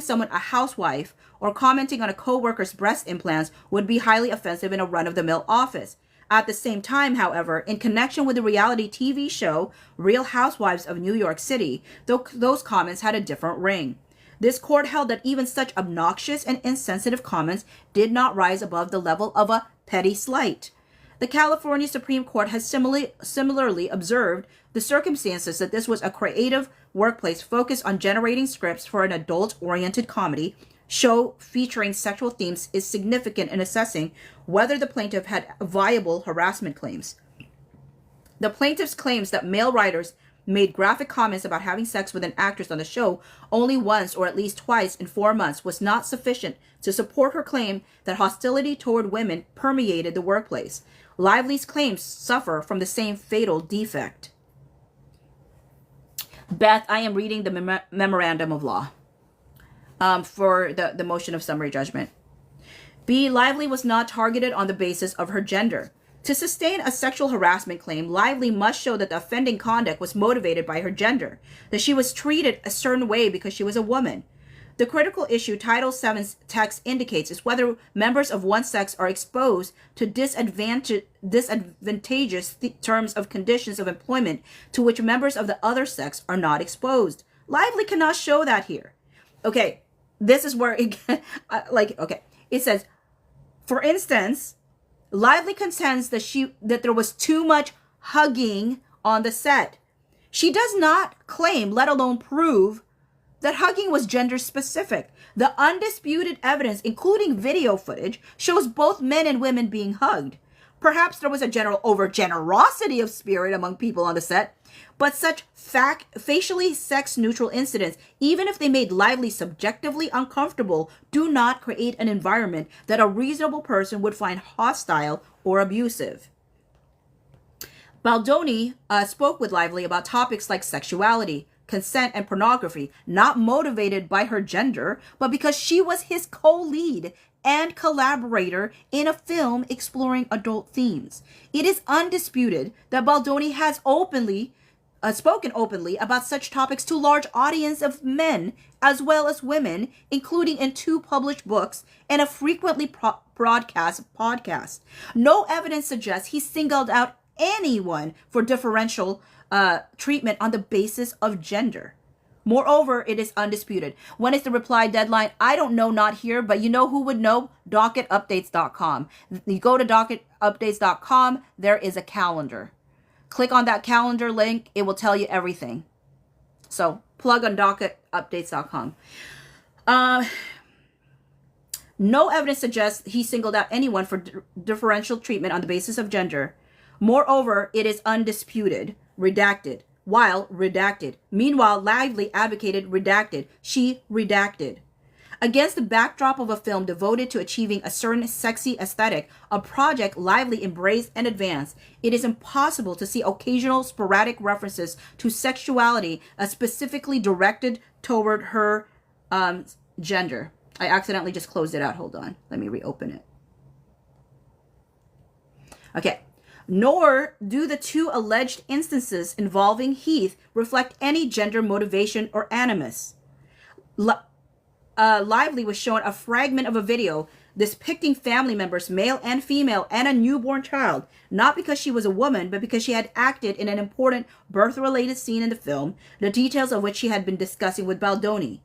Speaker 2: someone a housewife or commenting on a co-worker's breast implants would be highly offensive in a run-of-the-mill office. At the same time, however, in connection with the reality TV show Real Housewives of New York City, those comments had a different ring. This court held that even such obnoxious and insensitive comments did not rise above the level of a petty slight. The California Supreme Court has similarly observed the circumstances that this was a creative workplace focused on generating scripts for an adult-oriented comedy show featuring sexual themes is significant in assessing whether the plaintiff had viable harassment claims. The plaintiff's claims that male writers made graphic comments about having sex with an actress on the show only once or at least twice in 4 months was not sufficient to support her claim that hostility toward women permeated the workplace. Lively's claims suffer from the same fatal defect. Beth, I am reading the memorandum of law. for the motion of summary judgment. B. Lively was not targeted on the basis of her gender. To sustain a sexual harassment claim, Lively must show that the offending conduct was motivated by her gender, that she was treated a certain way because she was a woman. The critical issue Title VII's text indicates is whether members of one sex are exposed to disadvantageous terms of conditions of employment to which members of the other sex are not exposed. Lively cannot show that here. Okay, this is where it, it says, for instance, Lively contends that there was too much hugging on the set. She does not claim, let alone prove, that hugging was gender specific. The undisputed evidence, including video footage, shows both men and women being hugged. Perhaps there was a general over-generosity of spirit among people on the set, but such facially sex-neutral incidents, even if they made Lively subjectively uncomfortable, do not create an environment that a reasonable person would find hostile or abusive. Baldoni spoke with Lively about topics like sexuality, consent, and pornography, not motivated by her gender, but because she was his co-lead and collaborator in a film exploring adult themes. It is undisputed that Baldoni has spoken openly about such topics to large audience of men as well as women, including in 2 published books and a frequently broadcast podcast. No evidence suggests he singled out anyone for differential treatment on the basis of gender. Moreover, it is undisputed. When is the reply deadline? I don't know, not here, but you know who would know? Docketupdates.com. You go to docketupdates.com, there is a calendar. Click on that calendar link, it will tell you everything. So, plug on docketupdates.com. No evidence suggests he singled out anyone for differential treatment on the basis of gender. Moreover, it is undisputed. Redacted. While redacted. Meanwhile, Lively advocated redacted. She redacted. Against the backdrop of a film devoted to achieving a certain sexy aesthetic, a project Lively embraced and advanced, it is impossible to see occasional sporadic references to sexuality as specifically directed toward her gender. I accidentally just closed it out. Hold on. Let me reopen it. Okay. Nor do the 2 alleged instances involving Heath reflect any gender motivation or animus. Lively was shown a fragment of a video depicting family members, male and female, and a newborn child, not because she was a woman, but because she had acted in an important birth-related scene in the film, the details of which she had been discussing with Baldoni.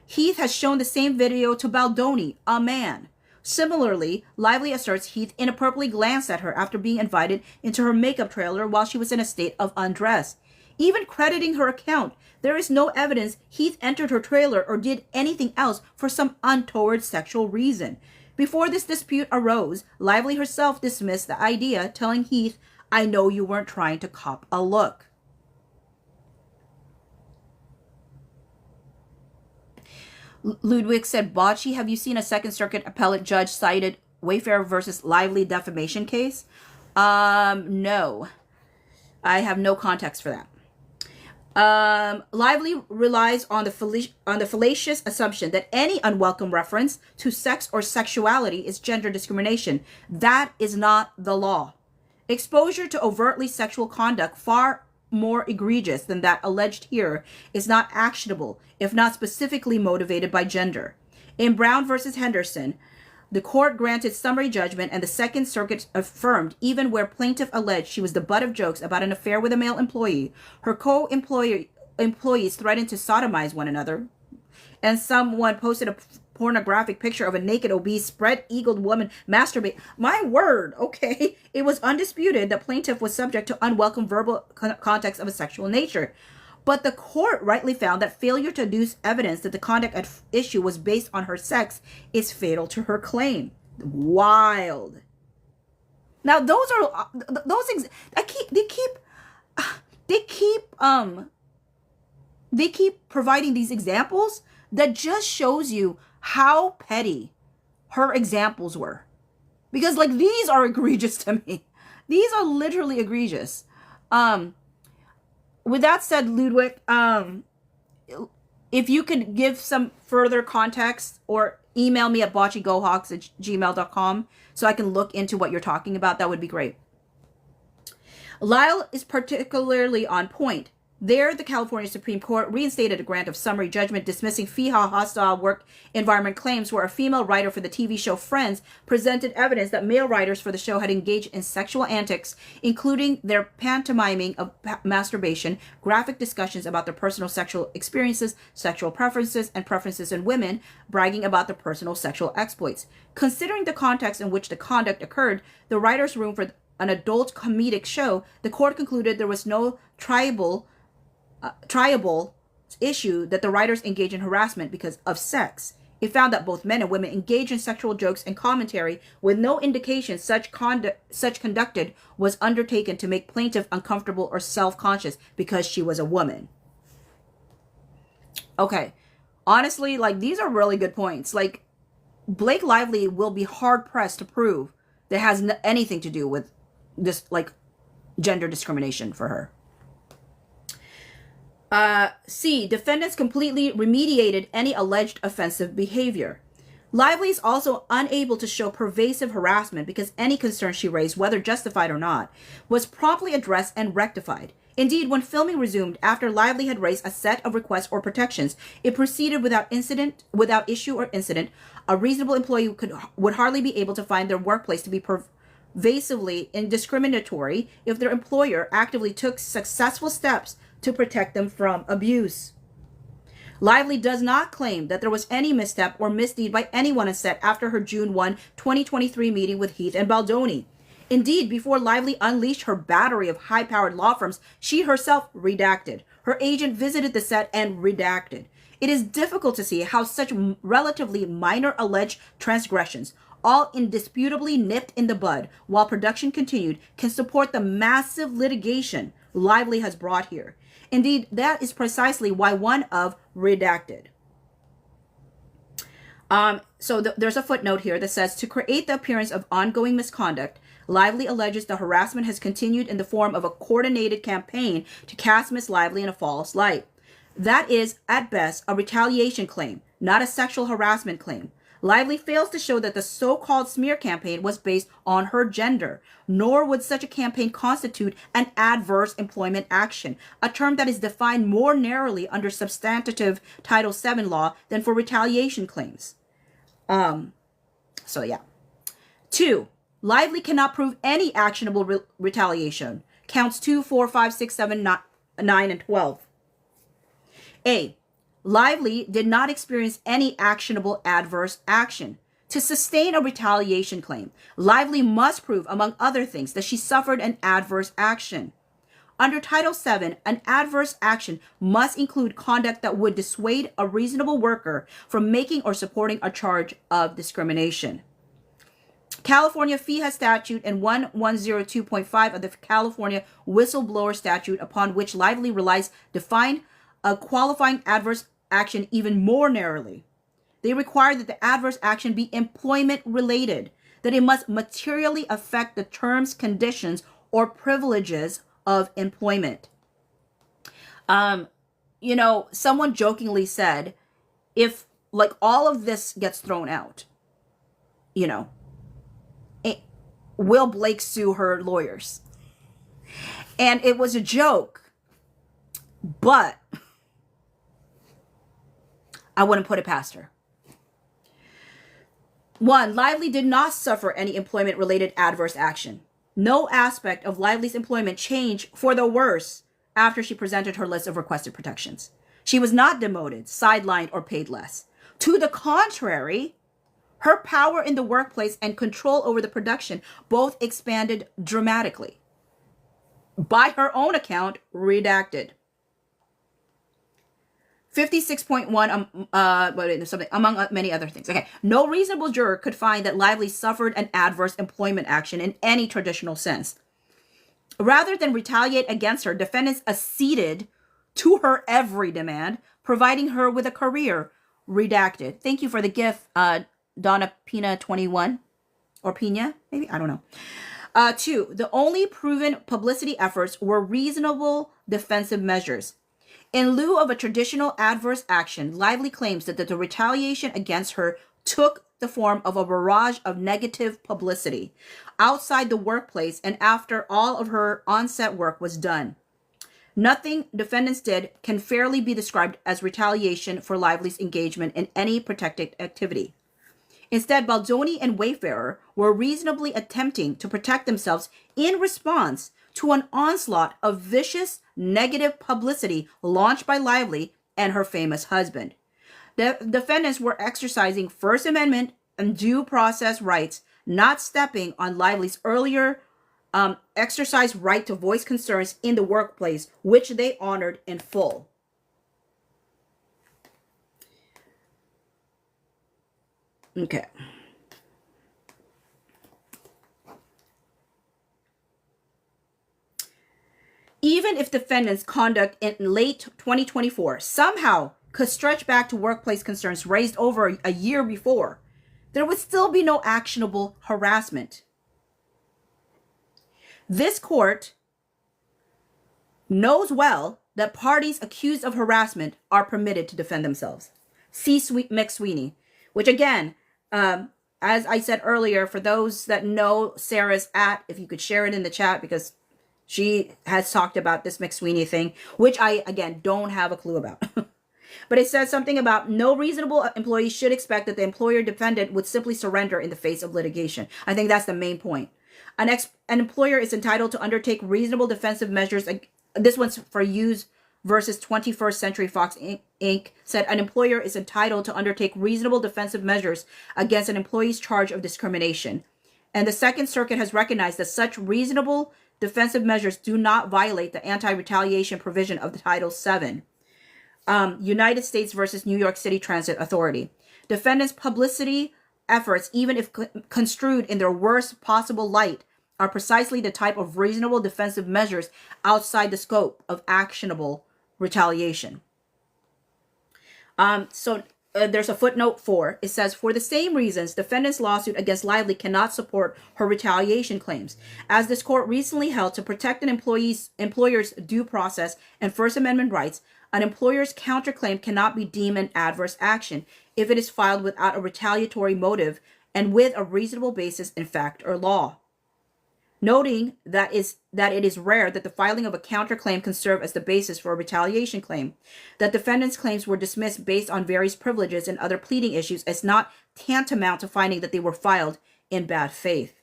Speaker 2: Heath has shown the same video to Baldoni, a man. Similarly, Lively asserts Heath inappropriately glanced at her after being invited into her makeup trailer while she was in a state of undress. Even crediting her account, there is no evidence Heath entered her trailer or did anything else for some untoward sexual reason. Before this dispute arose, Lively herself dismissed the idea, telling Heath, "I know you weren't trying to cop a look." Ludwig said, Bocci, have you seen a Second Circuit appellate judge cited Wayfarer versus Lively defamation case? No. I have no context for that. Lively relies on the fallacious assumption that any unwelcome reference to sex or sexuality is gender discrimination. That is not the law. Exposure to overtly sexual conduct far more egregious than that alleged here is not actionable if not specifically motivated by gender. In Brown versus Henderson, the court granted summary judgment and the Second Circuit affirmed even where plaintiff alleged she was the butt of jokes about an affair with a male employee, her employees threatened to sodomize one another, and someone posted a pornographic picture of a naked, obese, spread-eagled woman masturbate. My word, okay. It was undisputed that plaintiff was subject to unwelcome verbal context of a sexual nature. But the court rightly found that failure to adduce evidence that the conduct at issue was based on her sex is fatal to her claim. Wild. Now, those are they keep providing these examples that just shows you how petty her examples were. Because, like, these are egregious to me. These are literally egregious. With that said, Ludwig, if you could give some further context or email me at boccegohawks@gmail.com so I can look into what you're talking about, that would be great. Lyle is particularly on point. There, the California Supreme Court reinstated a grant of summary judgment dismissing FEHA hostile work environment claims where a female writer for the TV show Friends presented evidence that male writers for the show had engaged in sexual antics, including their pantomiming of masturbation, graphic discussions about their personal sexual experiences, sexual preferences, and preferences in women, bragging about their personal sexual exploits. Considering the context in which the conduct occurred, the writer's room for an adult comedic show, the court concluded there was no triable issue that the writers engage in harassment because of sex. It found that both men and women engage in sexual jokes and commentary with no indication such conducted was undertaken to make plaintiff uncomfortable or self-conscious because she was a woman. Okay. Honestly, like, these are really good points. Like, Blake Lively will be hard-pressed to prove that has anything to do with this, like, gender discrimination for her. C. Defendants completely remediated any alleged offensive behavior. Lively is also unable to show pervasive harassment because any concern she raised, whether justified or not, was promptly addressed and rectified. Indeed, when filming resumed after Lively had raised a set of requests or protections, it proceeded without issue or incident. A reasonable employee would hardly be able to find their workplace to be pervasively indiscriminatory if their employer actively took successful steps to protect them from abuse. Lively does not claim that there was any misstep or misdeed by anyone on set after her June 1, 2023 meeting with Heath and Baldoni. Indeed, before Lively unleashed her battery of high-powered law firms, she herself redacted. Her agent visited the set and redacted. It is difficult to see how such relatively minor alleged transgressions, all indisputably nipped in the bud while production continued, can support the massive litigation Lively has brought here. Indeed, that is precisely why one of redacted. There's a footnote here that says, to create the appearance of ongoing misconduct, Lively alleges the harassment has continued in the form of a coordinated campaign to cast Miss Lively in a false light. That is, at best, a retaliation claim, not a sexual harassment claim. Lively fails to show that the so-called smear campaign was based on her gender, nor would such a campaign constitute an adverse employment action, a term that is defined more narrowly under substantive Title VII law than for retaliation claims. 2. Lively cannot prove any actionable retaliation. Counts 2, 4, 5, 6, 7, 9, and 12. A. Lively did not experience any actionable adverse action. To sustain a retaliation claim, Lively must prove, among other things, that she suffered an adverse action. Under Title VII, an adverse action must include conduct that would dissuade a reasonable worker from making or supporting a charge of discrimination. California FEHA statute and 1102.5 of the California whistleblower statute, upon which Lively relies, define a qualifying adverse action even more narrowly. They require that the adverse action be employment related, that it must materially affect the terms, conditions, or privileges of employment. Someone jokingly said, if like all of this gets thrown out, will Blake sue her lawyers? And it was a joke, but I wouldn't put it past her. 1. Lively did not suffer any employment-related adverse action. No aspect of Lively's employment changed for the worse after she presented her list of requested protections. She was not demoted, sidelined, or paid less. To the contrary, her power in the workplace and control over the production both expanded dramatically. By her own account, redacted. 56.1, among many other things. Okay. No reasonable juror could find that Lively suffered an adverse employment action in any traditional sense. Rather than retaliate against her, defendants acceded to her every demand, providing her with a career. Redacted. Thank you for the gift, Donna Pina 21. Or Pina, maybe? I don't know. 2. The only proven publicity efforts were reasonable defensive measures. In lieu of a traditional adverse action, Lively claims that the retaliation against her took the form of a barrage of negative publicity outside the workplace and after all of her on-set work was done. Nothing defendants did can fairly be described as retaliation for Lively's engagement in any protected activity. Instead, Baldoni and Wayfarer were reasonably attempting to protect themselves in response to an onslaught of vicious negative publicity launched by Lively and her famous husband. The defendants were exercising First Amendment and due process rights, not stepping on Lively's earlier exercised right to voice concerns in the workplace, which they honored in full. Okay. Even if defendants' conduct in late 2024 somehow could stretch back to workplace concerns raised over a year before, there would still be no actionable harassment. This court knows well that parties accused of harassment are permitted to defend themselves. See McSweeney, which again, as I said earlier, for those that know Sarah's if you could share it in the chat, because she has talked about this McSweeney thing, which I, again, don't have a clue about. But it says something about no reasonable employee should expect that the employer defendant would simply surrender in the face of litigation. I think that's the main point. An employer is entitled to undertake reasonable defensive measures. This one's for Hughes versus 21st Century Fox Inc. said an employer is entitled to undertake reasonable defensive measures against an employee's charge of discrimination. And the Second Circuit has recognized that such reasonable defensive measures do not violate the anti-retaliation provision of the Title VII. United States versus New York City Transit Authority. Defendants' publicity efforts, even if construed in their worst possible light, are precisely the type of reasonable defensive measures outside the scope of actionable retaliation. There's a footnote 4. It says, for the same reasons, defendant's lawsuit against Lively cannot support her retaliation claims. As this court recently held to protect an employer's due process and First Amendment rights, an employer's counterclaim cannot be deemed an adverse action if it is filed without a retaliatory motive and with a reasonable basis in fact or law. Noting that it is rare that the filing of a counterclaim can serve as the basis for a retaliation claim. That defendants' claims were dismissed based on various privileges and other pleading issues is not tantamount to finding that they were filed in bad faith.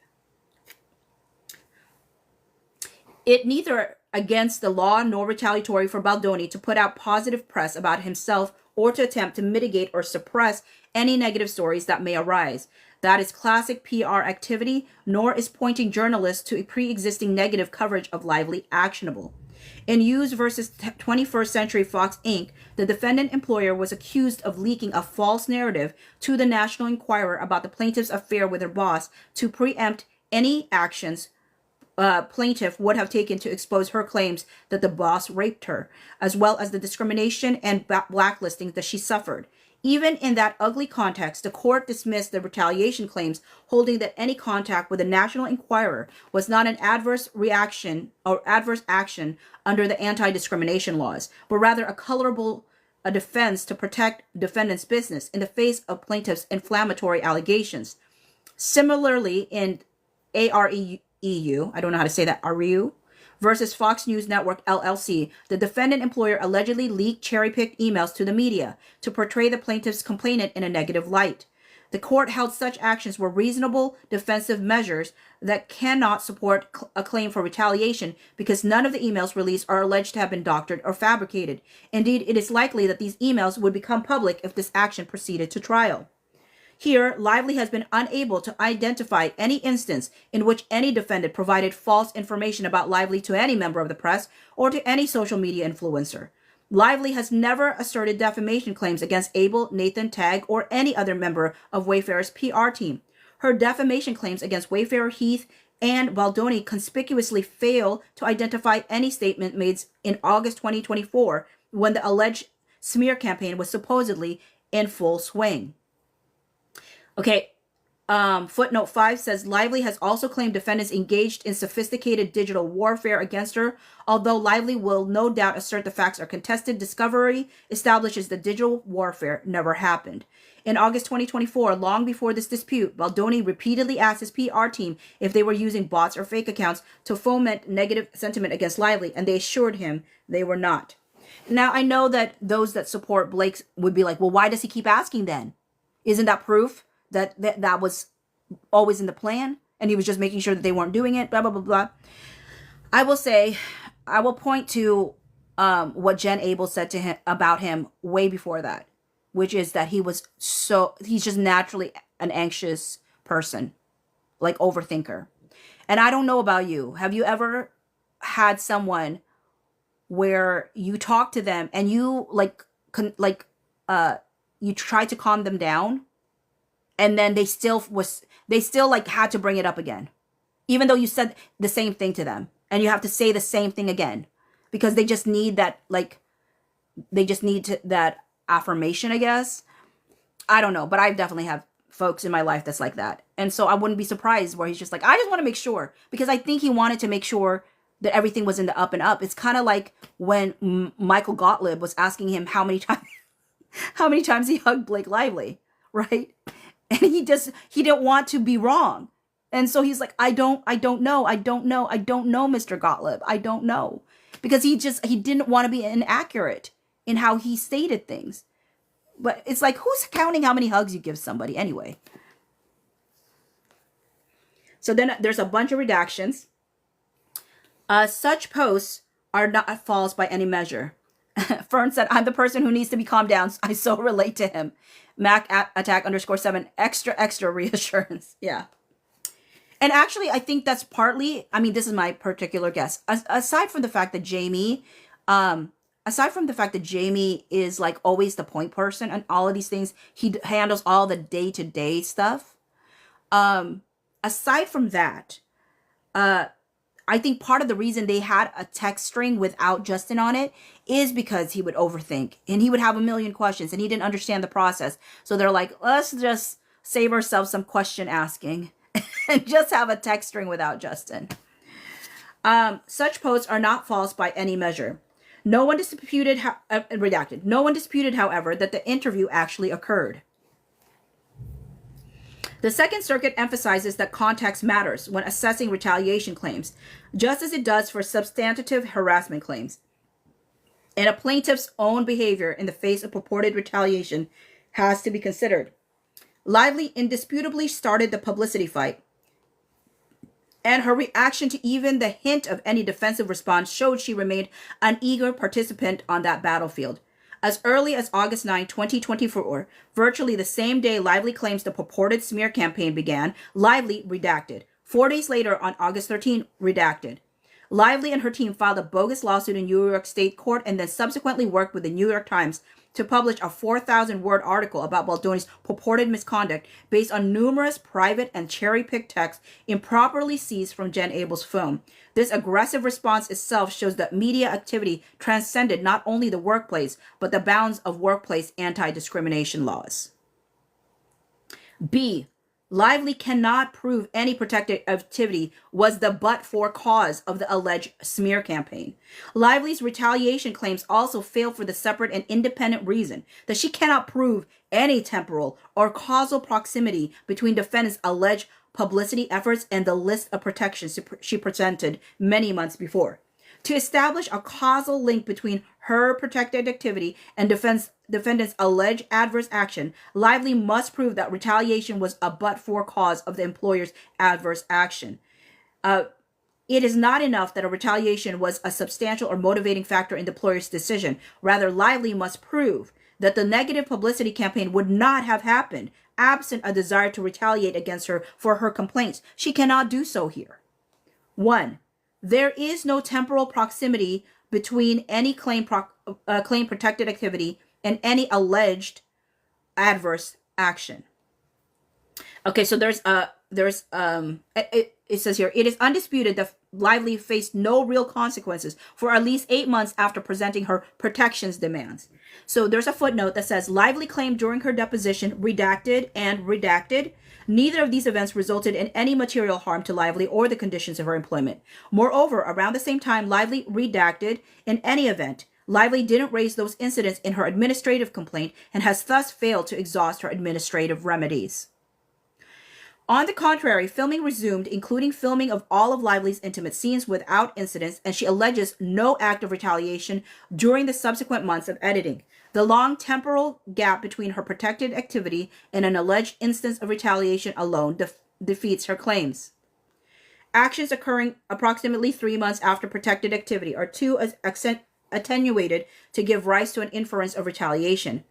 Speaker 2: It neither against the law nor retaliatory for Baldoni to put out positive press about himself or to attempt to mitigate or suppress any negative stories that may arise. That is classic PR activity, nor is pointing journalists to a pre-existing negative coverage of Lively actionable. In Hughes versus 21st Century Fox Inc., the defendant employer was accused of leaking a false narrative to the National Enquirer about the plaintiff's affair with her boss to preempt any actions plaintiff would have taken to expose her claims that the boss raped her, as well as the discrimination and blacklisting that she suffered. Even in that ugly context, the court dismissed the retaliation claims, holding that any contact with the National Enquirer was not an adverse reaction or adverse action under the anti-discrimination laws, but rather a colorable defense to protect defendant's business in the face of plaintiff's inflammatory allegations. Similarly, in AREU, I don't know how to say that, AREU, versus Fox News Network LLC, the defendant employer allegedly leaked cherry-picked emails to the media to portray the plaintiff's complainant in a negative light. The court held such actions were reasonable defensive measures that cannot support a claim for retaliation because none of the emails released are alleged to have been doctored or fabricated. Indeed, it is likely that these emails would become public if this action proceeded to trial. Here, Lively has been unable to identify any instance in which any defendant provided false information about Lively to any member of the press or to any social media influencer. Lively has never asserted defamation claims against Abel, Nathan, Tagg, or any other member of Wayfarer's PR team. Her defamation claims against Wayfarer, Heath, and Baldoni conspicuously fail to identify any statement made in August 2024 when the alleged smear campaign was supposedly in full swing. Okay, Footnote 5 says Lively has also claimed defendants engaged in sophisticated digital warfare against her. Although Lively will no doubt assert the facts are contested, discovery establishes the digital warfare never happened. In August 2024, long before this dispute, Baldoni repeatedly asked his PR team if they were using bots or fake accounts to foment negative sentiment against Lively, and they assured him they were not. Now, I know that those that support Blake would be like, well, why does he keep asking then? Isn't that proof that was always in the plan and he was just making sure that they weren't doing it, blah, blah, blah, blah. I will point to what Jen Abel said to him about him way before that, which is that he's just naturally an anxious person, like overthinker. And I don't know about you. Have you ever had someone where you talk to them and you you try to calm them down, and then they still like had to bring it up again, even though you said the same thing to them, and you have to say the same thing again because they just need that, that affirmation, I guess. I don't know, but I definitely have folks in my life that's like that. And so I wouldn't be surprised where he's just like, I just want to make sure, because I think he wanted to make sure that everything was in the up and up. It's kind of like when Michael Gottlieb was asking him how many times he hugged Blake Lively, right? And he didn't want to be wrong. And so he's like, I don't know, Mr. Gottlieb. I don't know. Because he didn't want to be inaccurate in how he stated things. But it's like, who's counting how many hugs you give somebody anyway? So then there's a bunch of redactions. Such posts are not false by any measure. Fern said, I'm the person who needs to be calmed down. I so relate to him. Mac attack _7, extra reassurance. Yeah. And actually, I think that's partly, I mean, this is my particular guess. Aside from the fact that Jamie is like always the point person and all of these things, he handles all the day-to-day stuff. Aside from that, I think part of the reason they had a text string without Justin on it is because he would overthink and he would have a million questions and he didn't understand the process. So they're like, let's just save ourselves some question asking and just have a text string without Justin. Such posts are not false by any measure. No one disputed, redacted. No one disputed, however, that the interview actually occurred. The Second Circuit emphasizes that context matters when assessing retaliation claims, just as it does for substantive harassment claims. And a plaintiff's own behavior in the face of purported retaliation has to be considered. Lively indisputably started the publicity fight, and her reaction to even the hint of any defensive response showed she remained an eager participant on that battlefield. As early as August 9, 2024, virtually the same day Lively claims the purported smear campaign began, Lively redacted. 4 days later, on August 13, redacted. Lively and her team filed a bogus lawsuit in New York State Court and then subsequently worked with the New York Times to publish a 4,000-word article about Baldoni's purported misconduct based on numerous private and cherry-picked texts improperly seized from Jen Abel's phone. This aggressive response itself shows that media activity transcended not only the workplace, but the bounds of workplace anti-discrimination laws. B. Lively cannot prove any protected activity was the but-for cause of the alleged smear campaign. Lively's retaliation claims also fail for the separate and independent reason that she cannot prove any temporal or causal proximity between defendants' alleged publicity efforts and the list of protections she presented many months before. To establish a causal link between her protected activity and defendant's alleged adverse action, Lively must prove that retaliation was a but-for cause of the employer's adverse action. It is not enough that a retaliation was a substantial or motivating factor in the employer's decision. Rather, Lively must prove that the negative publicity campaign would not have happened absent a desire to retaliate against her for her complaints. She cannot do so here. 1. There is no temporal proximity between any claim protected activity and any alleged adverse action. Okay, so it says here, it is undisputed that Lively faced no real consequences for at least 8 months after presenting her protections demands. So there's a footnote that says Lively claimed during her deposition, redacted, Neither of these events resulted in any material harm to Lively or the conditions of her employment. Moreover, around the same time Lively redacted in any event, Lively didn't raise those incidents in her administrative complaint and has thus failed to exhaust her administrative remedies. On the contrary, filming resumed, including filming of all of Lively's intimate scenes without incidents, and she alleges no act of retaliation during the subsequent months of editing. The long temporal gap between her protected activity and an alleged instance of retaliation alone defeats her claims. Actions occurring approximately 3 months after protected activity are too attenuated to give rise to an inference of retaliation.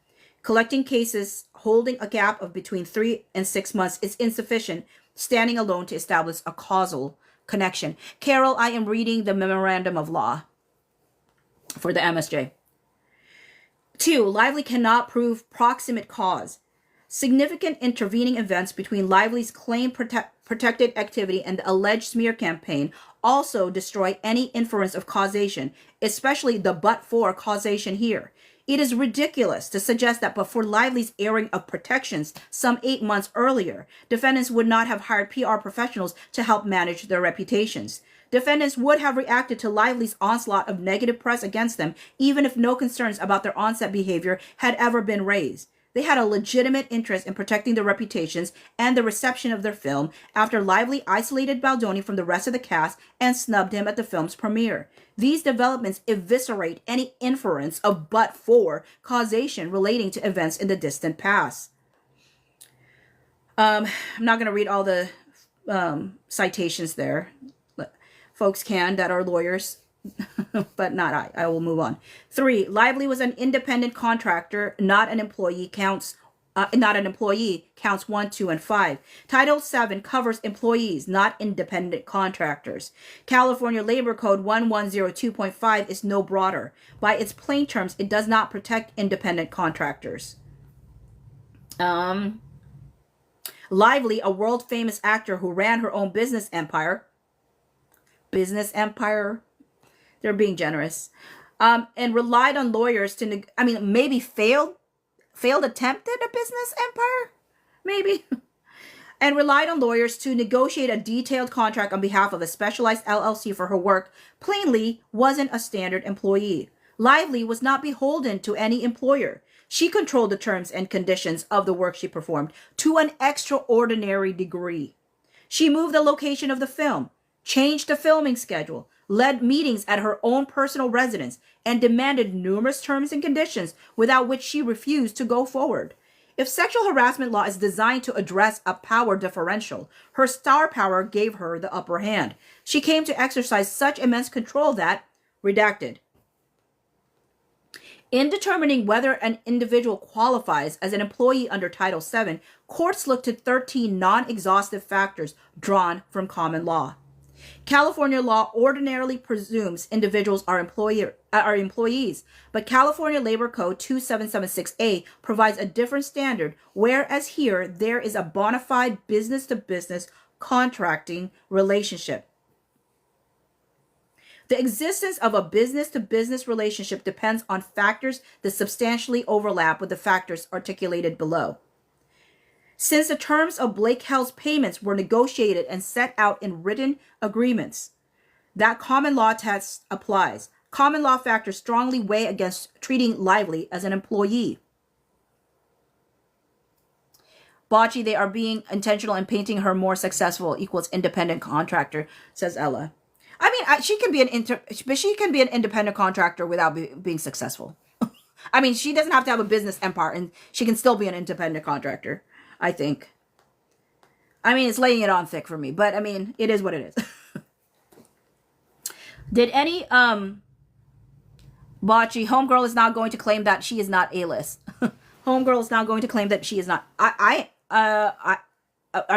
Speaker 2: Collecting cases holding a gap of between 3 and 6 months is insufficient, standing alone to establish a causal connection. Carol, I am reading the Memorandum of Law for the MSJ. 2. Lively cannot prove proximate cause. Significant intervening events between Lively's claimed protected activity and the alleged smear campaign also destroy any inference of causation, especially the but-for causation here. It is ridiculous to suggest that but for Lively's airing of protections some 8 months earlier, defendants would not have hired PR professionals to help manage their reputations. Defendants would have reacted to Lively's onslaught of negative press against them, even if no concerns about their on-set behavior had ever been raised. They had a legitimate interest in protecting their reputations and the reception of their film after Lively isolated Baldoni from the rest of the cast and snubbed him at the film's premiere. These developments eviscerate any inference of but-for causation relating to events in the distant past. I'm not going to read all the citations there. Folks can that are lawyers, but not I. I will move on. 3. Lively was an independent contractor, not an employee. Counts 1, 2, and 5. Title 7 covers employees, not independent contractors. California Labor Code 1102.5 is no broader. By its plain terms, it does not protect independent contractors. Lively, a world-famous actor who ran her own business empire, they're being generous, and relied on lawyers to, maybe failed attempted a business empire, maybe, and relied on lawyers to negotiate a detailed contract on behalf of a specialized LLC for her work, plainly wasn't a standard employee. Lively was not beholden to any employer. She controlled the terms and conditions of the work she performed to an extraordinary degree. She moved the location of the film, changed the filming schedule, led meetings at her own personal residence, and demanded numerous terms and conditions without which she refused to go forward. If sexual harassment law is designed to address a power differential, her star power gave her the upper hand. She came to exercise such immense control that, redacted, in determining whether an individual qualifies as an employee under Title VII, courts look to 13 non-exhaustive factors drawn from common law. California law ordinarily presumes individuals are employees, but California Labor Code 2776A provides a different standard, whereas here there is a bona fide business-to-business contracting relationship. The existence of a business-to-business relationship depends on factors that substantially overlap with the factors articulated below. Since the terms of Blake Hell's payments were negotiated and set out in written agreements, that common law test applies. Common law factors strongly weigh against treating Lively as an employee. Bocce, they are being intentional in painting her more successful equals independent contractor, says Ella. She can be an independent contractor without being successful. She doesn't have to have a business empire, and she can still be an independent contractor, I think. It's laying it on thick for me, but it is what it is. Did any Bocce, homegirl is not going to claim that she is not A-list. Homegirl is not going to claim that she is not. Are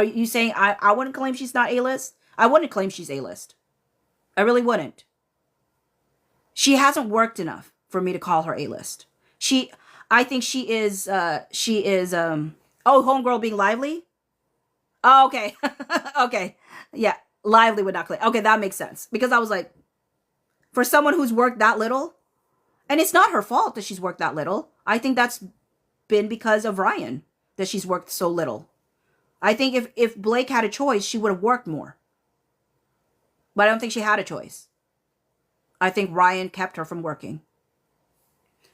Speaker 2: you saying I wouldn't claim she's not A-list? I wouldn't claim she's A-list. I really wouldn't. She hasn't worked enough for me to call her A-list. I think she is, homegirl being Lively? Oh, okay. Okay. Yeah. Lively would not claim. Okay, that makes sense. Because I was like, for someone who's worked that little, and it's not her fault that she's worked that little. I think that's been because of Ryan that she's worked so little. I think if Blake had a choice, she would have worked more. But I don't think she had a choice. I think Ryan kept her from working.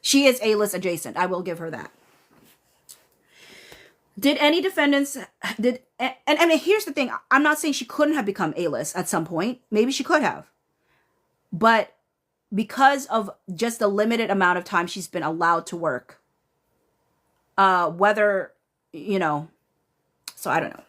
Speaker 2: She is A-list adjacent. I will give her that. Did any defendants and I mean, here's the thing. I'm not saying she couldn't have become A-list at some point. Maybe she could have. But because of just the limited amount of time she's been allowed to work, whether, so I don't know.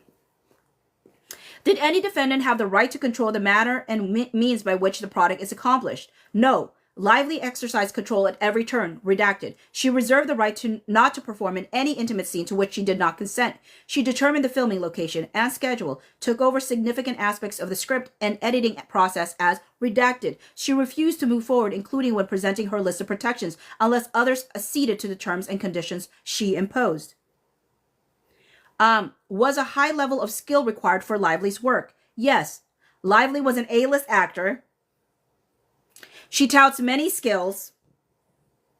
Speaker 2: Did any defendant have the right to control the manner and means by which the product is accomplished? No. Lively exercised control at every turn. Redacted. She reserved the right not to perform in any intimate scene to which she did not consent. She determined the filming location and schedule, took over significant aspects of the script and editing process as redacted. She refused to move forward, including when presenting her list of protections, unless others acceded to the terms and conditions she imposed. Was a high level of skill required for Lively's work? Yes. Lively was an A-list actor. She touts many skills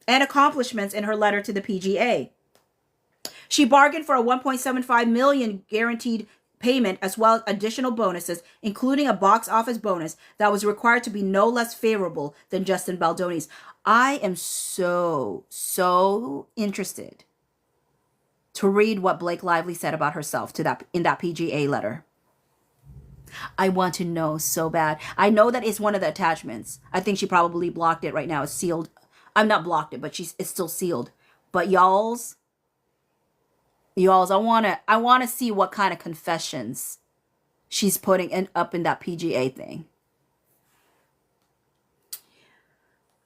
Speaker 2: and accomplishments in her letter to the PGA. She bargained for a $1.75 million guaranteed payment as well as additional bonuses, including a box office bonus that was required to be no less favorable than Justin Baldoni's. I am so interested to read what Blake Lively said about herself in that PGA letter. I want to know so bad. I know that it's one of the attachments. I think she probably blocked it right now. It's sealed. I'm not blocked it, but it's still sealed. But y'all's, I wanna see what kind of confessions she's putting up in that PGA thing.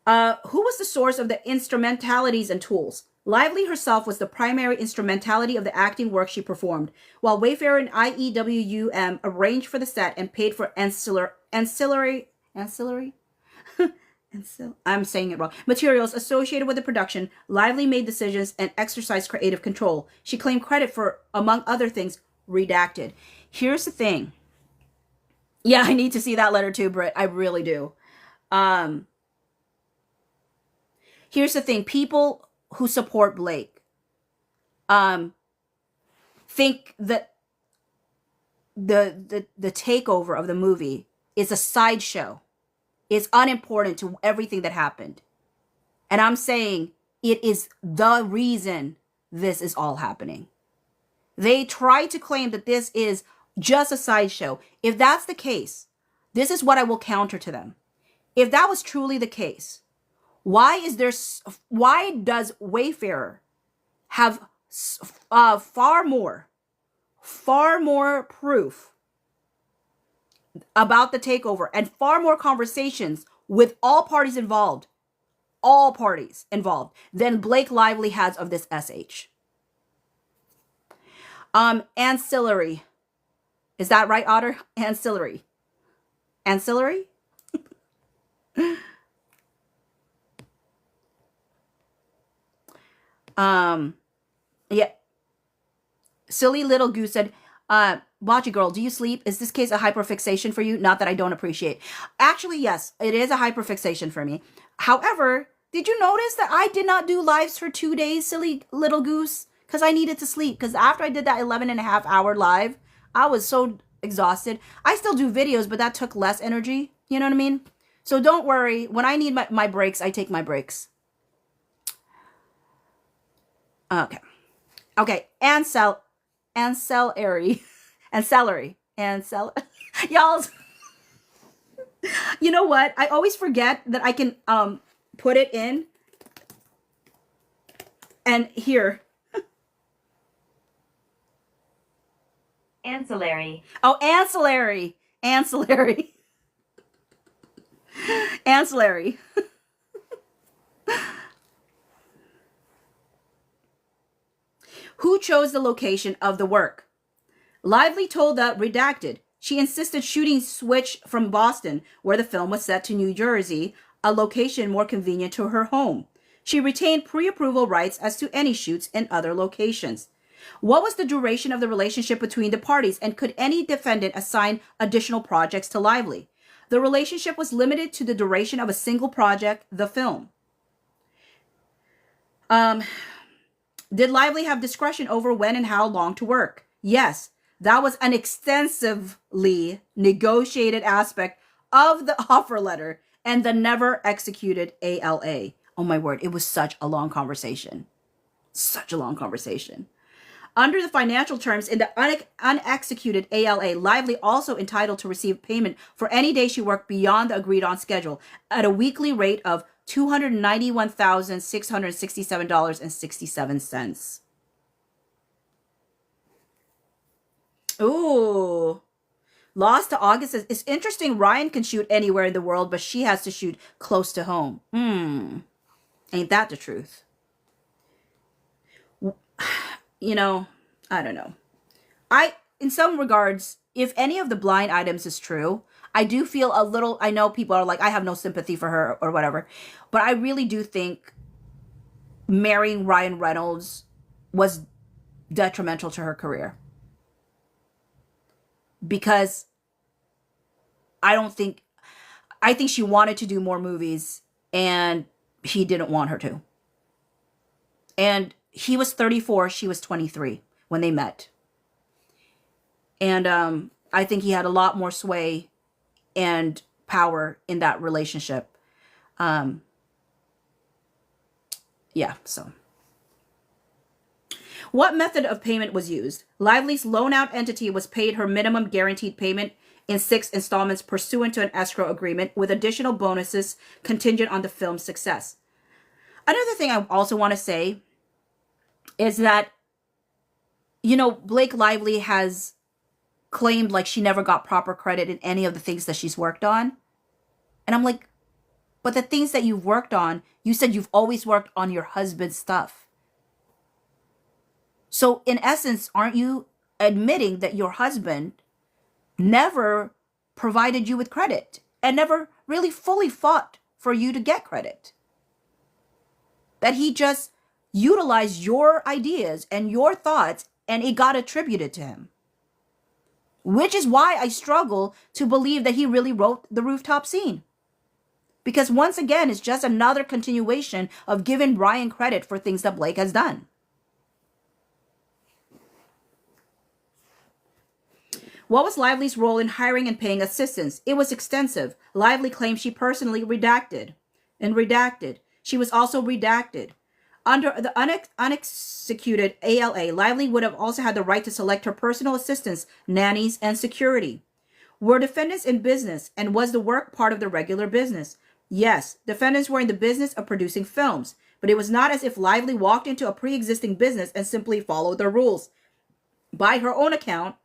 Speaker 2: Who was the source of the instrumentalities and tools? Lively herself was the primary instrumentality of the acting work she performed, while Wayfarer and IEWUM arranged for the set and paid for ancillary I'm saying it wrong. Materials associated with the production. Lively made decisions and exercised creative control. She claimed credit for, among other things, redacted. Here's the thing. Yeah, I need to see that letter too, Britt. I really do. Here's the thing. People who support Blake think that the takeover of the movie is a sideshow. It's unimportant to everything that happened. And I'm saying it is the reason this is all happening. They try to claim that this is just a sideshow. If that's the case, this is what I will counter to them. If that was truly the case, why does Wayfarer have far more proof about the takeover and far more conversations with all parties involved, than Blake Lively has of this SH? Ancillary. Is that right, Otter? Ancillary. Yeah. Silly Little Goose said, Bocce Girl, do you sleep? Is this case a hyperfixation for you? Not that I don't appreciate. Actually, yes, it is a hyperfixation for me. However, did you notice that I did not do lives for 2 days, Silly Little Goose? Because I needed to sleep. Because after I did that 11.5-hour live, I was so exhausted. I still do videos, but that took less energy. You know what I mean? So don't worry. When I need my breaks, I take my breaks. Okay. Ancillary. Y'all, you know what? I always forget that I can put it in. And here.
Speaker 3: Ancillary.
Speaker 2: Oh, ancillary. Who chose the location of the work? Lively told the redacted she insisted shooting switch from Boston, where the film was set, to New Jersey, a location more convenient to her home. She retained pre-approval rights as to any shoots in other locations. What was the duration of the relationship between the parties, and could any defendant assign additional projects to Lively? The relationship was limited to the duration of a single project, the film. Did Lively have discretion over when and how long to work? Yes. That was an extensively negotiated aspect of the offer letter and the never executed ALA. Oh my word, it was such a long conversation. Such a long conversation. Under the financial terms in the unexecuted ALA, Lively also entitled to receive payment for any day she worked beyond the agreed on schedule at a weekly rate of $291,667.67. Ooh. Lost to August. It's interesting. Ryan can shoot anywhere in the world, but she has to shoot close to home. Ain't that the truth? You know, I don't know. In some regards, if any of the blind items is true, I do feel a little, I know people are like, I have no sympathy for her or whatever, but I really do think marrying Ryan Reynolds was detrimental to her career. Because I think she wanted to do more movies and he didn't want her to. And he was 34, she was 23 when they met. And I think he had a lot more sway and power in that relationship. Yeah, so. What method of payment was used? Lively's loan-out entity was paid her minimum guaranteed payment in 6 installments pursuant to an escrow agreement with additional bonuses contingent on the film's success. Another thing I also want to say is that, you know, Blake Lively has claimed like she never got proper credit in any of the things that she's worked on. And I'm like, but the things that you've worked on, you said you've always worked on your husband's stuff. So in essence, aren't you admitting that your husband never provided you with credit and never really fully fought for you to get credit? That he just utilized your ideas and your thoughts and it got attributed to him. Which is why I struggle to believe that he really wrote the rooftop scene. Because once again, it's just another continuation of giving Brian credit for things that Blake has done. What was Lively's role in hiring and paying assistants? It was extensive. Lively claims she personally redacted. She was also redacted. Under the unexecuted ALA, Lively would have also had the right to select her personal assistants, nannies, and security. Were defendants in business, and was the work part of the regular business? Yes, defendants were in the business of producing films, but it was not as if Lively walked into a pre-existing business and simply followed their rules. By her own account,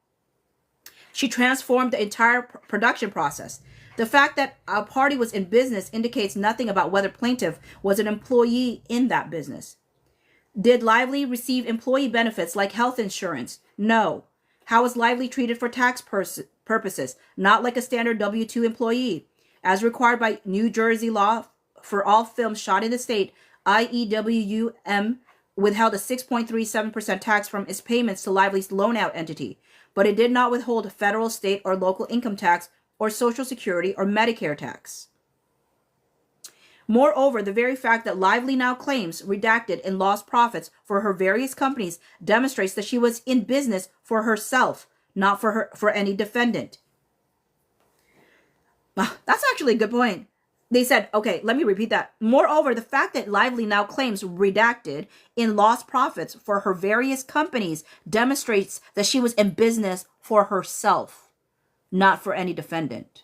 Speaker 2: she transformed the entire production process. The fact that a party was in business indicates nothing about whether plaintiff was an employee in that business. Did Lively receive employee benefits like health insurance? No. How was Lively treated for tax purposes? Not like a standard W-2 employee. As required by New Jersey law for all films shot in the state, IEWM withheld a 6.37% tax from its payments to Lively's loan-out entity, but it did not withhold federal, state, or local income tax or Social Security or Medicare tax. Moreover, the very fact that Lively now claims redacted and lost profits for her various companies demonstrates that she was in business for herself, not for any defendant. That's actually a good point. They said, okay, let me repeat that. Moreover, the fact that Lively now claims redacted in lost profits for her various companies demonstrates that she was in business for herself, not for any defendant.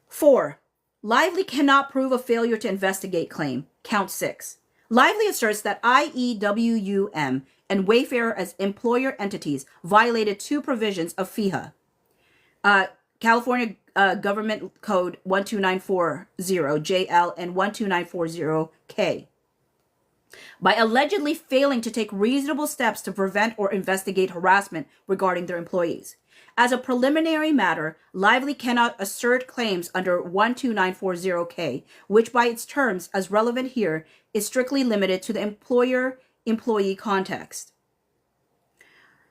Speaker 2: 4. Lively cannot prove a failure to investigate claim. Count 6. Lively asserts that IEWM and Wayfarer as employer entities violated 2 provisions of FEHA. California Government Code 12940JL and 12940K. By allegedly failing to take reasonable steps to prevent or investigate harassment regarding their employees. As a preliminary matter, Lively cannot assert claims under 12940K, which by its terms, as relevant here, is strictly limited to the employer-employee context.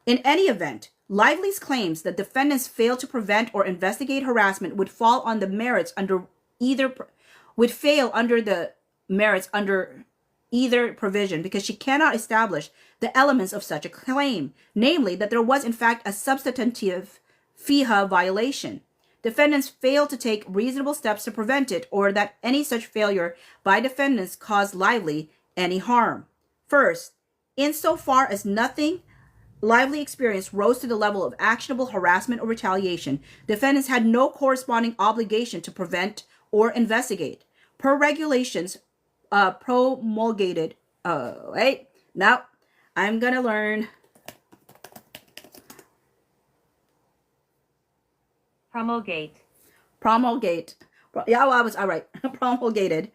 Speaker 2: In any event, Lively's claims that defendants failed to prevent or investigate harassment would fall on the merits under either provision because she cannot establish the elements of such a claim, namely that there was in fact a substantive FIHA violation. Defendants failed to take reasonable steps to prevent it, or that any such failure by defendants caused Lively any harm. First, insofar as nothing Lively experience rose to the level of actionable harassment or retaliation, defendants had no corresponding obligation to prevent or investigate. Per regulations promulgated, wait, now I'm gonna learn.
Speaker 3: Promulgate.
Speaker 2: Yeah, I was all right. Promulgated.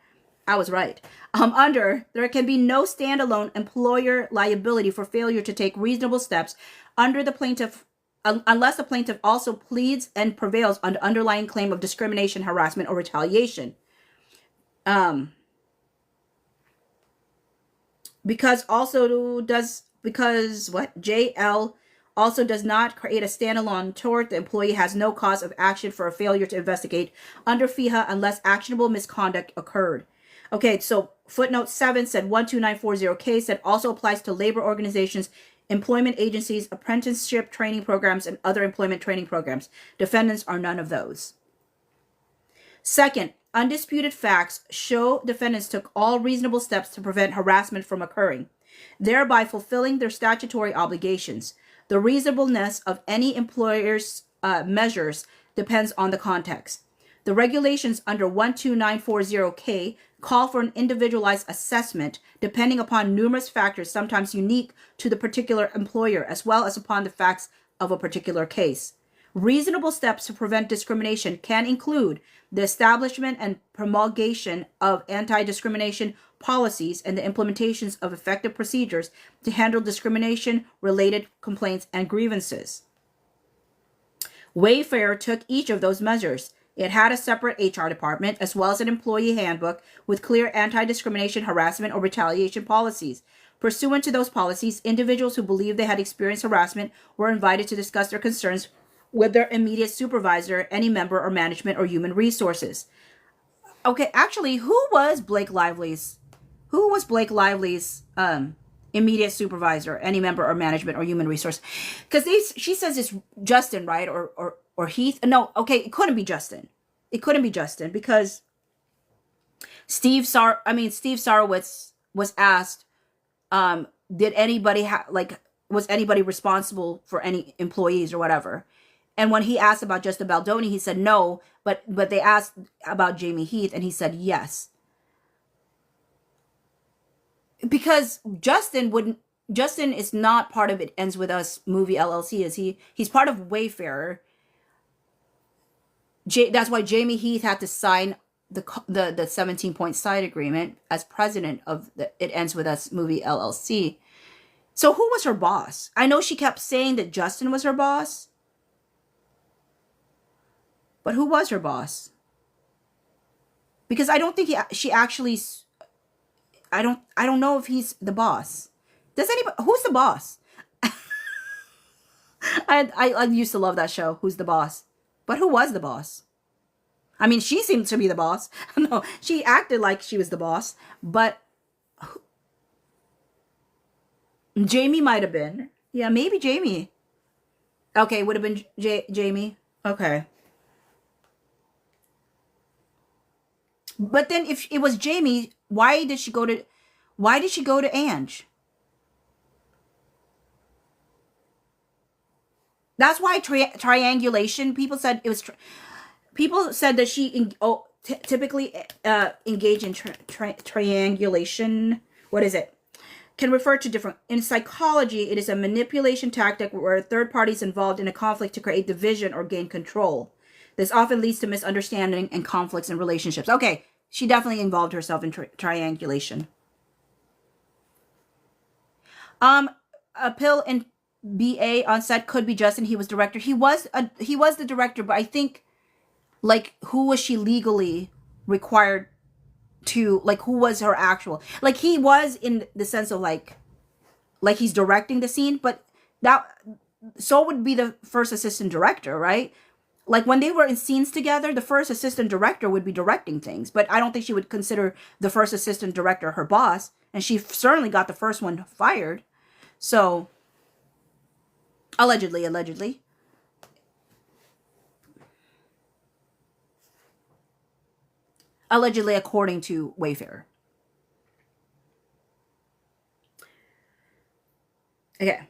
Speaker 2: I was right. Under, there can be no standalone employer liability for failure to take reasonable steps under the plaintiff, unless the plaintiff also pleads and prevails on the underlying claim of discrimination, harassment, or retaliation. Because JL also does not create a standalone tort. The employee has no cause of action for a failure to investigate under FIHA unless actionable misconduct occurred. Okay, so footnote 7 said 12940K said also applies to labor organizations, employment agencies, apprenticeship training programs, and other employment training programs. Defendants are none of those. Second, undisputed facts show defendants took all reasonable steps to prevent harassment from occurring, thereby fulfilling their statutory obligations. The reasonableness of any employer's measures depends on the context. The regulations under 12940K call for an individualized assessment depending upon numerous factors, sometimes unique to the particular employer, as well as upon the facts of a particular case. Reasonable steps to prevent discrimination can include the establishment and promulgation of anti-discrimination policies and the implementations of effective procedures to handle discrimination-related complaints and grievances. Wayfair took each of those measures. It had a separate HR department as well as an employee handbook with clear anti-discrimination, harassment, or retaliation policies. Pursuant to those policies, individuals who believed they had experienced harassment were invited to discuss their concerns with their immediate supervisor, any member or management or human resources. Okay, actually, who was Blake Lively's immediate supervisor, any member or management or human resource? Because she says it's Justin, right? Or Heath? No, okay, it couldn't be Justin. It couldn't be Justin because Steve Sarowitz was asked, did anybody was anybody responsible for any employees or whatever? And when he asked about Justin Baldoni, he said no, but they asked about Jamie Heath and he said yes. Because Justin is not part of It Ends With Us movie LLC, is he? He's part of Wayfarer. That's why Jamie Heath had to sign the 17-point side agreement as president of the It Ends With Us movie LLC. So who was her boss? I know she kept saying that Justin was her boss. But who was her boss? Because I don't think she actually, I don't know if he's the boss. Does anybody, who's the boss? I used to love that show, Who's the Boss? But who was the boss? I mean, she seemed to be the boss. No, she acted like she was the boss. But Jamie might have been. Yeah, maybe Jamie. Okay, would have been Jamie. Okay. But then if it was Jamie, why did she go to Ange? That's why triangulation, people said it was, people said that she typically engage in triangulation. What is it? Can refer to different, in psychology, it is a manipulation tactic where a third party is involved in a conflict to create division or gain control. This often leads to misunderstanding and conflicts in relationships. Okay, she definitely involved herself in triangulation. A pill in BA on set could be Justin. He was director. He was the director, but I think, like, who was she legally required to, like, who was her actual, like, he was in the sense of like he's directing the scene, but that, so would be the first assistant director, right? Like when they were in scenes together, the first assistant director would be directing things, but I don't think she would consider the first assistant director her boss. And she certainly got the first one fired. So, allegedly. Allegedly, according to Wayfarer. Okay.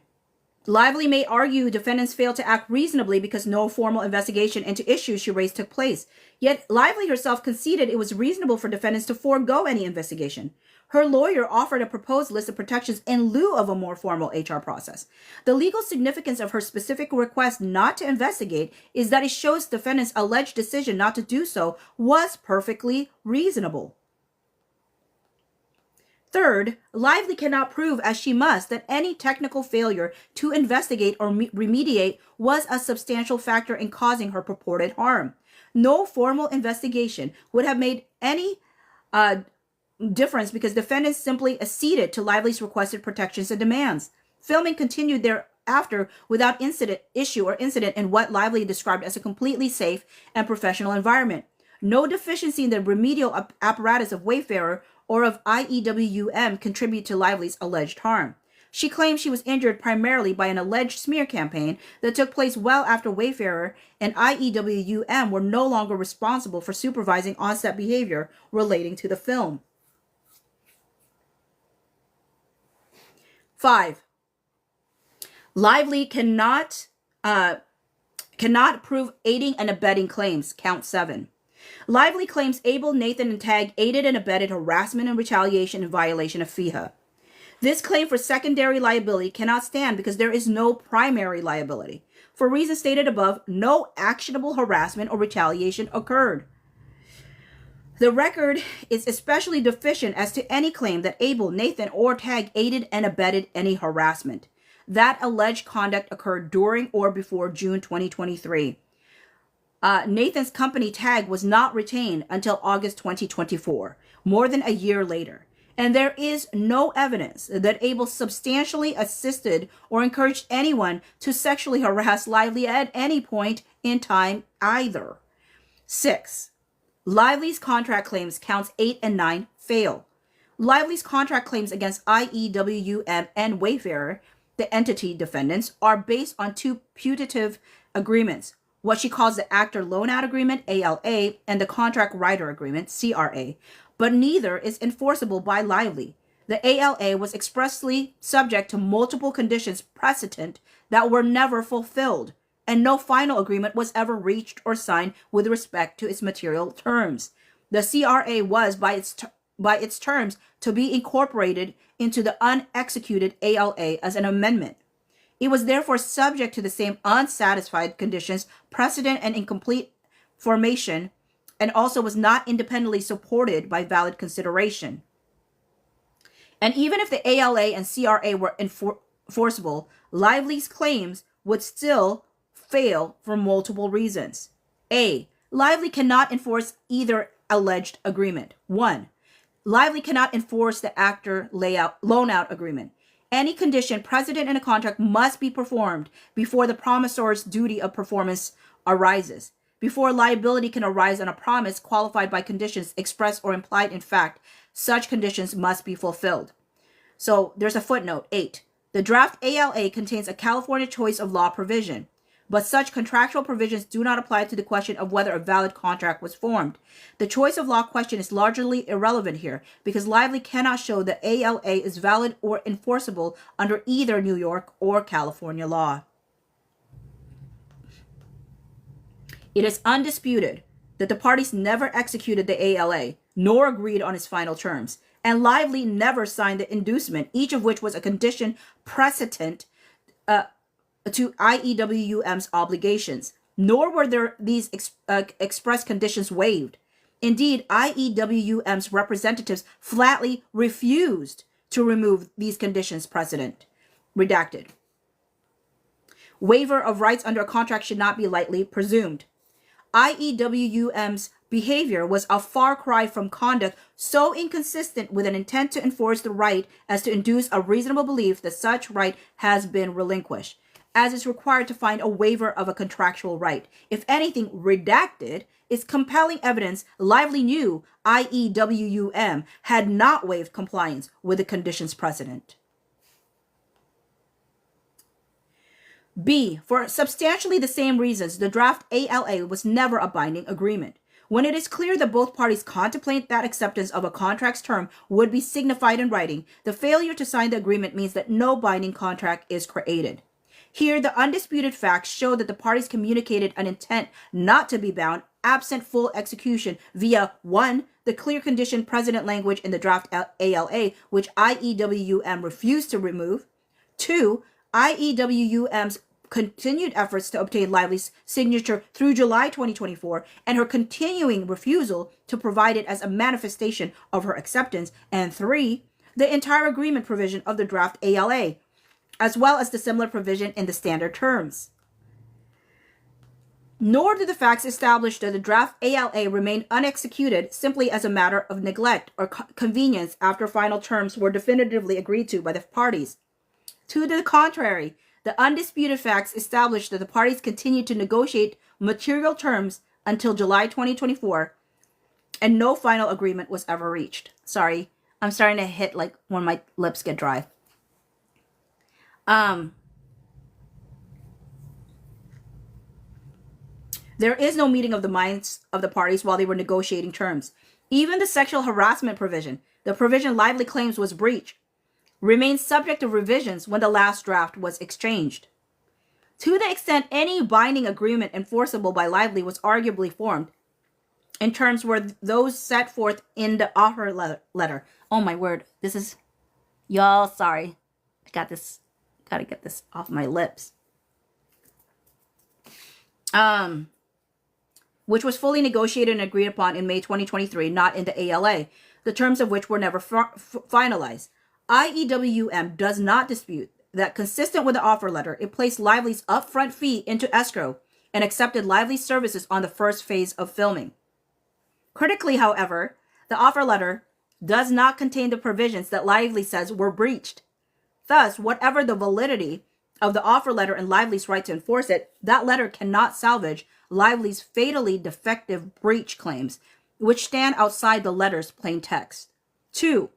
Speaker 2: Lively may argue defendants failed to act reasonably because no formal investigation into issues she raised took place. Yet Lively herself conceded it was reasonable for defendants to forego any investigation. Her lawyer offered a proposed list of protections in lieu of a more formal HR process. The legal significance of her specific request not to investigate is that it shows defendants' alleged decision not to do so was perfectly reasonable. Third, Lively cannot prove, as she must, that any technical failure to investigate or remediate was a substantial factor in causing her purported harm. No formal investigation would have made any difference because defendants simply acceded to Lively's requested protections and demands. Filming continued thereafter without incident in what Lively described as a completely safe and professional environment. No deficiency in the remedial apparatus of Wayfarer or of IEWM contribute to Lively's alleged harm. She claims she was injured primarily by an alleged smear campaign that took place well after Wayfarer and IEWM were no longer responsible for supervising on-set behavior relating to the film. 5. Lively cannot prove aiding and abetting claims. Count 7. Lively claims Abel, Nathan, and Tag aided and abetted harassment and retaliation in violation of FIHA. This claim for secondary liability cannot stand because there is no primary liability. For reasons stated above, no actionable harassment or retaliation occurred. The record is especially deficient as to any claim that Abel, Nathan, or Tag aided and abetted any harassment. That alleged conduct occurred during or before June 2023. Nathan's company Tag was not retained until August 2024, more than a year later. And there is no evidence that Abel substantially assisted or encouraged anyone to sexually harass Lively at any point in time either. 6. Lively's contract claims, counts 8 and 9, fail. Lively's contract claims against IEWM and Wayfarer, the entity defendants, are based on two putative agreements, what she calls the Actor Loan-Out Agreement, ALA, and the Contract Writer Agreement, CRA, but neither is enforceable by Lively. The ALA was expressly subject to multiple conditions precedent that were never fulfilled, and no final agreement was ever reached or signed with respect to its material terms. The CRA was, by its terms, to be incorporated into the unexecuted ALA as an amendment. It was therefore subject to the same unsatisfied conditions, precedent, and incomplete formation, and also was not independently supported by valid consideration. And even if the ALA and CRA were enforceable, Lively's claims would still fail for multiple reasons. A. Lively cannot enforce either alleged agreement. 1. Lively cannot enforce the Actor Loan-Out Agreement. Any condition precedent in a contract must be performed before the promisor's duty of performance arises. Before liability can arise on a promise qualified by conditions expressed or implied in fact, such conditions must be fulfilled. So there's a footnote, 8. The draft ALA contains a California choice of law provision, but such contractual provisions do not apply to the question of whether a valid contract was formed. The choice of law question is largely irrelevant here because Lively cannot show that ALA is valid or enforceable under either New York or California law. It is undisputed that the parties never executed the ALA, nor agreed on its final terms, and Lively never signed the inducement, each of which was a condition precedent to IEWM's obligations, nor were there these express conditions waived. Indeed, IEWM's representatives flatly refused to remove these conditions precedent. Redacted. Waiver of rights under a contract should not be lightly presumed. IEWM's behavior was a far cry from conduct so inconsistent with an intent to enforce the right as to induce a reasonable belief that such right has been relinquished. as is required to find a waiver of a contractual right. If anything, redacted is compelling evidence Lively knew IEWUM had not waived compliance with the conditions precedent. B. For substantially the same reasons, the draft ALA was never a binding agreement. When it is clear that both parties contemplate that acceptance of a contract's term would be signified in writing, the failure to sign the agreement means that no binding contract is created. Here, the undisputed facts show that the parties communicated an intent not to be bound absent full execution via 1. The clear condition precedent language in the draft ALA, which IEWUM refused to remove. 2. IEWUM's continued efforts to obtain Lively's signature through July 2024 and her continuing refusal to provide it as a manifestation of her acceptance. And 3. The entire agreement provision of the draft ALA, as well as the similar provision in the standard terms. Nor do the facts establish that the draft ALA remained unexecuted simply as a matter of neglect or convenience after final terms were definitively agreed to by the parties. To the contrary, the undisputed facts establish that the parties continued to negotiate material terms until July 2024, and no final agreement was ever reached. Sorry, I'm starting to hit like when my lips get dry. There is no meeting of the minds of the parties while they were negotiating terms. Even the sexual harassment provision, the provision Lively claims was breached, remains subject to revisions when the last draft was exchanged. To the extent any binding agreement enforceable by Lively was arguably formed, in terms were those set forth in the offer letter. Oh my word, this is, y'all, sorry. Gotta get this off my lips. Which was fully negotiated and agreed upon in May 2023, not in the ALA, the terms of which were never finalized. IEWM does not dispute that, consistent with the offer letter, it placed Lively's upfront fee into escrow and accepted Lively's services on the first phase of filming. Critically, however, the offer letter does not contain the provisions that Lively says were breached. Thus, whatever the validity of the offer letter and Lively's right to enforce it, that letter cannot salvage Lively's fatally defective breach claims, which stand outside the letter's plain text. 2.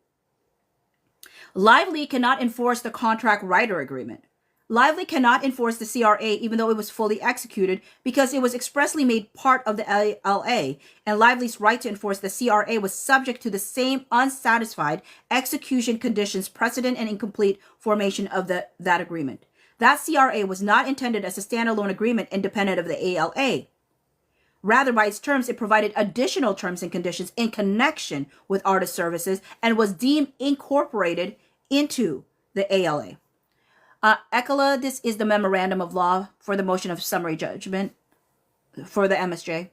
Speaker 2: Lively cannot enforce the contract writer agreement. Lively cannot enforce the CRA even though it was fully executed because it was expressly made part of the ALA, and Lively's right to enforce the CRA was subject to the same unsatisfied execution conditions precedent and incomplete formation of that agreement. That CRA was not intended as a standalone agreement independent of the ALA. Rather, by its terms, it provided additional terms and conditions in connection with artist services and was deemed incorporated into the ALA. Ekala, this is the memorandum of law for the motion of summary judgment for the MSJ.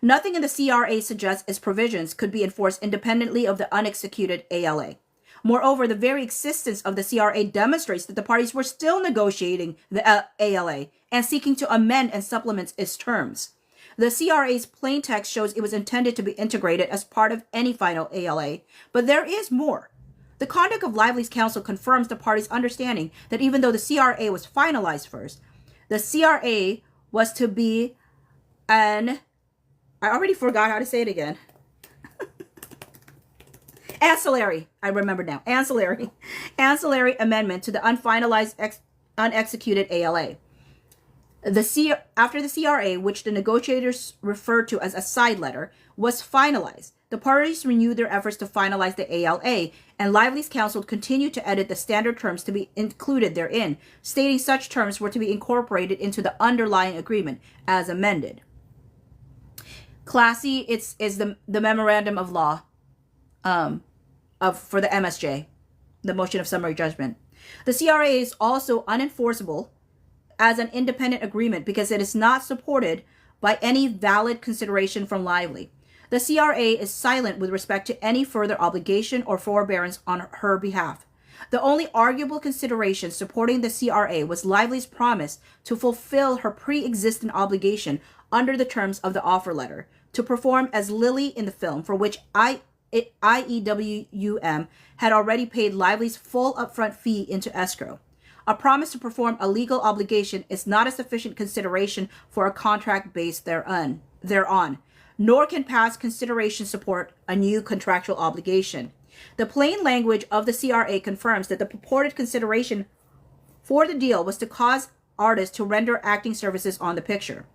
Speaker 2: Nothing in the CRA suggests its provisions could be enforced independently of the unexecuted ALA. Moreover, the very existence of the CRA demonstrates that the parties were still negotiating the ALA and seeking to amend and supplement its terms. The CRA's plain text shows it was intended to be integrated as part of any final ALA, but there is more. The conduct of Lively's counsel confirms the parties' understanding that even though the CRA was finalized first, the CRA was to be I already forgot how to say it again. Ancillary, I remember now, ancillary amendment to the unfinalized, unexecuted ALA. After the CRA, which the negotiators referred to as a side letter, was finalized, the parties renewed their efforts to finalize the ALA, and Lively's counsel continued to edit the standard terms to be included therein, stating such terms were to be incorporated into the underlying agreement as amended. Classy, is the memorandum of law for the MSJ, the motion of summary judgment. The CRA is also unenforceable as an independent agreement because it is not supported by any valid consideration from Lively. The CRA is silent with respect to any further obligation or forbearance on her behalf. The only arguable consideration supporting the CRA was Lively's promise to fulfill her pre-existing obligation under the terms of the offer letter to perform as Lily in the film, for which IEWUM had already paid Lively's full upfront fee into escrow. A promise to perform a legal obligation is not a sufficient consideration for a contract based thereon, nor can past consideration support a new contractual obligation. The plain language of the CRA confirms that the purported consideration for the deal was to cause artists to render acting services on the picture.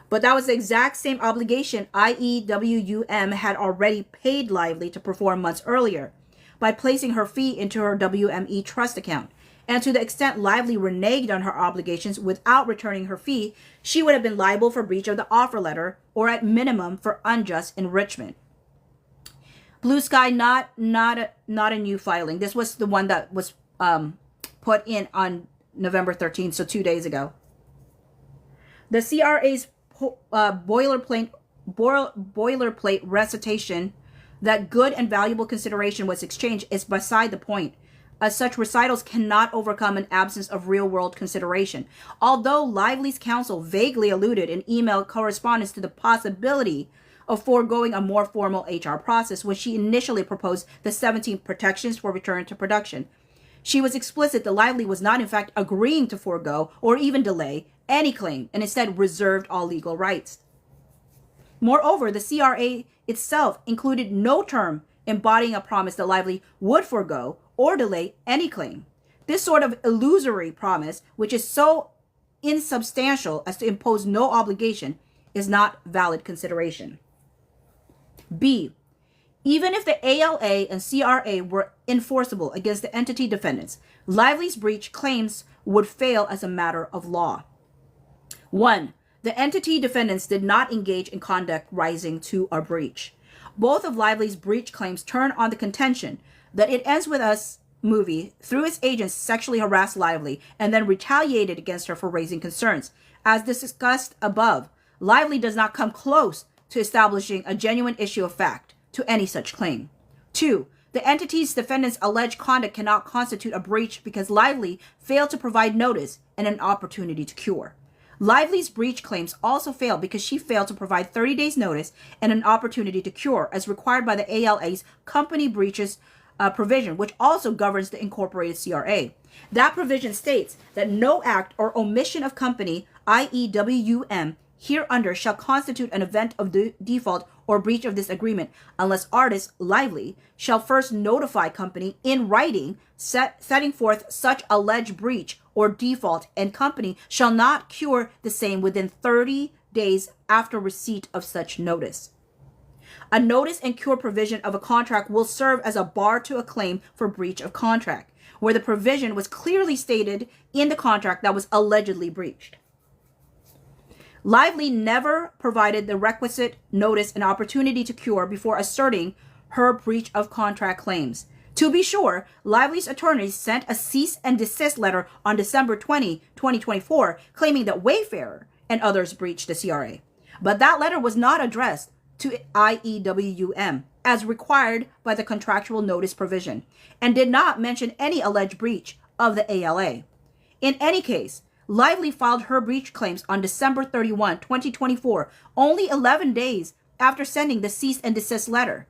Speaker 2: But that was the exact same obligation IEWUM had already paid Lively to perform months earlier by placing her fee into her WME trust account. And to the extent Lively reneged on her obligations without returning her fee, she would have been liable for breach of the offer letter or at minimum for unjust enrichment. Blue Sky, not a new filing. This was the one that was put in on November 13th, so 2 days ago. The CRA's boilerplate recitation that good and valuable consideration was exchanged is beside the point, as such recitals cannot overcome an absence of real-world consideration. Although Lively's counsel vaguely alluded in email correspondence to the possibility of foregoing a more formal HR process when she initially proposed the 17 protections for return to production, she was explicit that Lively was not in fact agreeing to forego or even delay any claim and instead reserved all legal rights. Moreover, the CRA itself included no term embodying a promise that Lively would forego or delay any claim. This sort of illusory promise, which is so insubstantial as to impose no obligation, is not valid consideration. B. Even if the ALA and CRA were enforceable against the entity defendants, Lively's breach claims would fail as a matter of law. 1. The entity defendants did not engage in conduct rising to a breach. Both of Lively's breach claims turn on the contention that It Ends With Us movie, through its agents, sexually harassed Lively and then retaliated against her for raising concerns. As discussed above, Lively does not come close to establishing a genuine issue of fact to any such claim. 2. The entity's defendants' alleged conduct cannot constitute a breach because Lively failed to provide notice and an opportunity to cure. Lively's breach claims also fail because she failed to provide 30 days notice and an opportunity to cure as required by the ALA's company breaches provision, which also governs the incorporated CRA. That provision states that no act or omission of company, IEWUM, hereunder shall constitute an event of default or breach of this agreement unless artist Lively shall first notify company in writing setting forth such alleged breach or default, and company shall not cure the same within 30 days after receipt of such notice. A notice and cure provision of a contract will serve as a bar to a claim for breach of contract, where the provision was clearly stated in the contract that was allegedly breached. Lively never provided the requisite notice and opportunity to cure before asserting her breach of contract claims. To be sure, Lively's attorneys sent a cease and desist letter on December 20, 2024, claiming that Wayfarer and others breached the CRA. But that letter was not addressed to IEWUM, as required by the contractual notice provision, and did not mention any alleged breach of the ALA. In any case, Lively filed her breach claims on December 31, 2024, only 11 days after sending the cease and desist letter,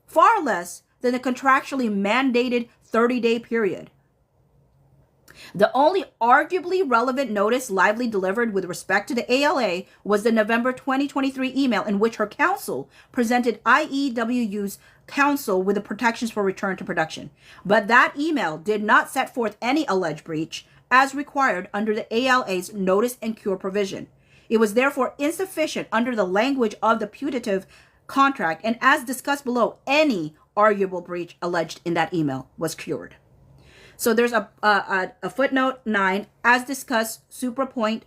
Speaker 2: far less than the contractually mandated 30-day period. The only arguably relevant notice Lively delivered with respect to the ALA was the November 2023 email in which her counsel presented IEWU's counsel with the protections for return to production. But that email did not set forth any alleged breach as required under the ALA's notice and cure provision. It was therefore insufficient under the language of the putative contract, and as discussed below, any arguable breach alleged in that email was cured. So there's a footnote 9, as discussed, suprapoint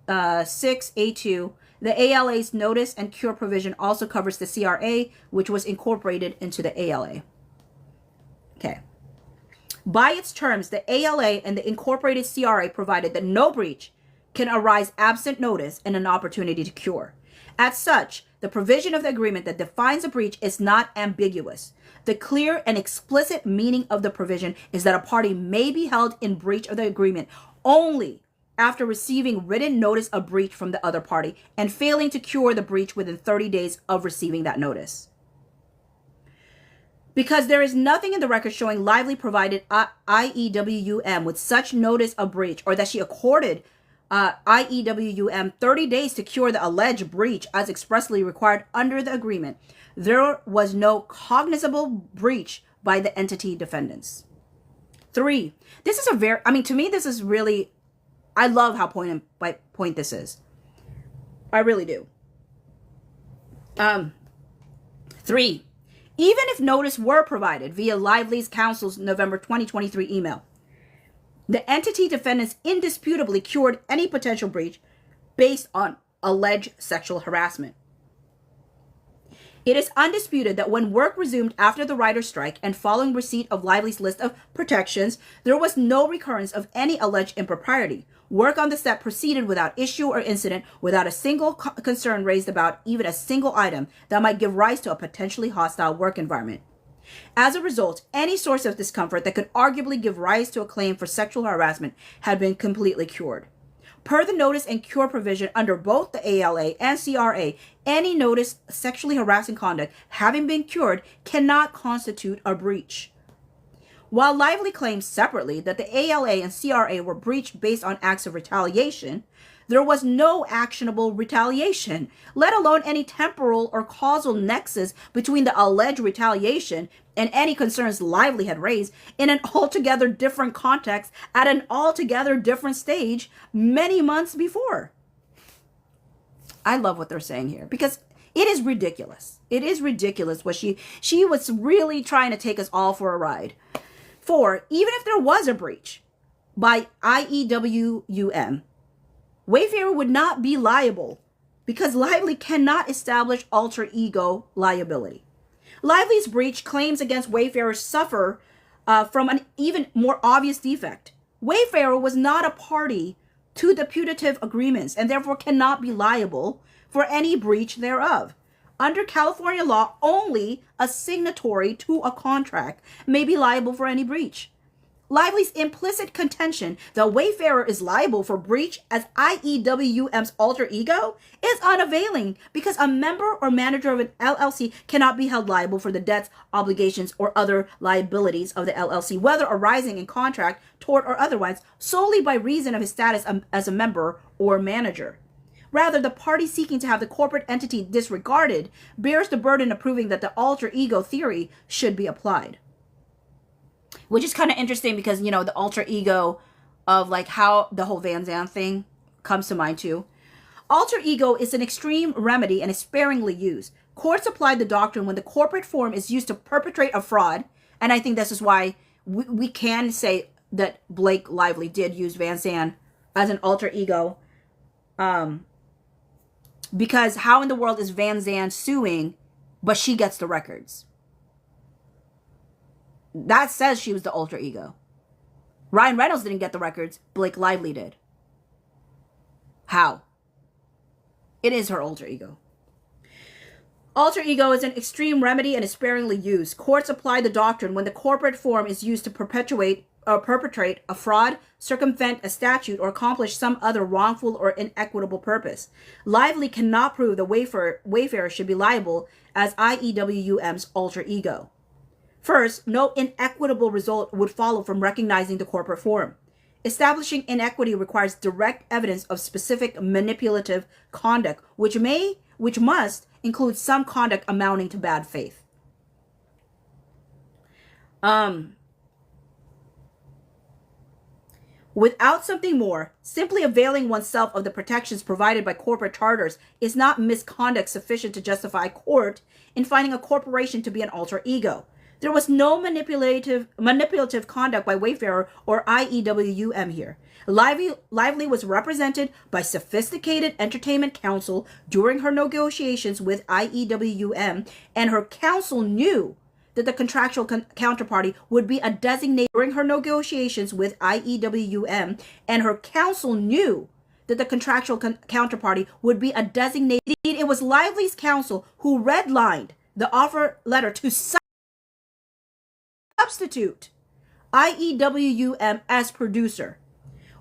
Speaker 2: 6A2. The ALA's notice and cure provision also covers the CRA, which was incorporated into the ALA. Okay. By its terms, the ALA and the incorporated CRA provided that no breach can arise absent notice and an opportunity to cure. As such, the provision of the agreement that defines a breach is not ambiguous. The clear and explicit meaning of the provision is that a party may be held in breach of the agreement only after receiving written notice of breach from the other party and failing to cure the breach within 30 days of receiving that notice. Because there is nothing in the record showing Lively provided IEWUM with such notice of breach, or that she accorded IEWUM 30 days to cure the alleged breach as expressly required under the agreement. There was no cognizable breach by the entity defendants. 3. This is to me, this is really, I love how point this is. I really do. 3. Even if notice were provided via Lively's counsel's November 2023 email, the entity defendants indisputably cured any potential breach based on alleged sexual harassment. It is undisputed that when work resumed after the writer's strike and following receipt of Lively's list of protections, there was no recurrence of any alleged impropriety. Work on the set proceeded without issue or incident, without a single concern raised about even a single item that might give rise to a potentially hostile work environment. As a result, any source of discomfort that could arguably give rise to a claim for sexual harassment had been completely cured. Per the notice and cure provision under both the ALA and CRA, any notice sexually harassing conduct having been cured cannot constitute a breach. While Lively claims separately that the ALA and CRA were breached based on acts of retaliation, there was no actionable retaliation, let alone any temporal or causal nexus between the alleged retaliation and any concerns Lively had raised in an altogether different context at an altogether different stage many months before. I love what they're saying here because it is ridiculous. It is ridiculous what she was really trying to take us all for a ride. 4, even if there was a breach by IEWUM, Wayfarer would not be liable because Lively cannot establish alter ego liability. Lively's breach claims against Wayfarer suffer from an even more obvious defect. Wayfarer was not a party to the putative agreements and therefore cannot be liable for any breach thereof. Under California law, only a signatory to a contract may be liable for any breach. Lively's implicit contention that Wayfarer is liable for breach as IEWM's alter ego is unavailing because a member or manager of an LLC cannot be held liable for the debts, obligations, or other liabilities of the LLC, whether arising in contract, tort, or otherwise, solely by reason of his status as a member or manager. Rather, the party seeking to have the corporate entity disregarded bears the burden of proving that the alter ego theory should be applied. Which is kind of interesting because, you know, the alter ego of like how the whole Van Zandt thing comes to mind too. Alter ego is an extreme remedy and is sparingly used. Courts apply the doctrine when the corporate form is used to perpetrate a fraud. And I think this is why we can say that Blake Lively did use Van Zandt as an alter ego. Because how in the world is Van Zandt suing, but she gets the records? That says she was the alter ego. Ryan Reynolds didn't get the records. Blake Lively did. How? It is her alter ego. Alter ego is an extreme remedy and is sparingly used. Courts apply the doctrine when the corporate form is used to perpetrate a fraud, circumvent a statute, or accomplish some other wrongful or inequitable purpose. Lively cannot prove the Wayfarer should be liable as IEWUM's alter ego. First, no inequitable result would follow from recognizing the corporate form. Establishing inequity requires direct evidence of specific manipulative conduct, which must include some conduct amounting to bad faith. Without something more, simply availing oneself of the protections provided by corporate charters is not misconduct sufficient to justify a court in finding a corporation to be an alter ego. There was no manipulative conduct by Wayfarer or IEWUM here. Lively was represented by sophisticated entertainment counsel during her negotiations with IEWUM, and her counsel knew that the contractual counterparty would be a designated during her negotiations with IEWUM, and her counsel knew that the contractual counterparty would be a designated. It was Lively's counsel who redlined the offer letter to substitute IEWUM as producer,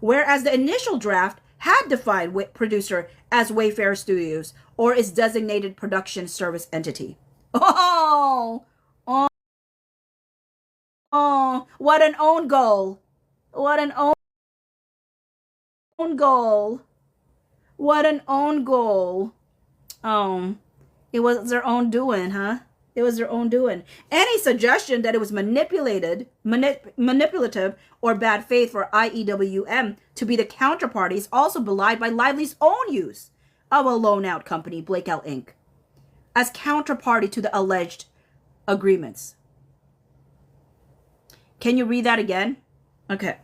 Speaker 2: whereas the initial draft had defined producer as Wayfarer Studios or its designated production service entity. Oh, what an own goal. What an own goal. What an own goal. Oh, it was their own doing, huh? It was their own doing. Any suggestion that it was manipulative or bad faith for IEWM to be the counterparty is also belied by Lively's own use of a loan-out company, Blackout Inc., as counterparty to the alleged agreements. Can you read that again? Okay.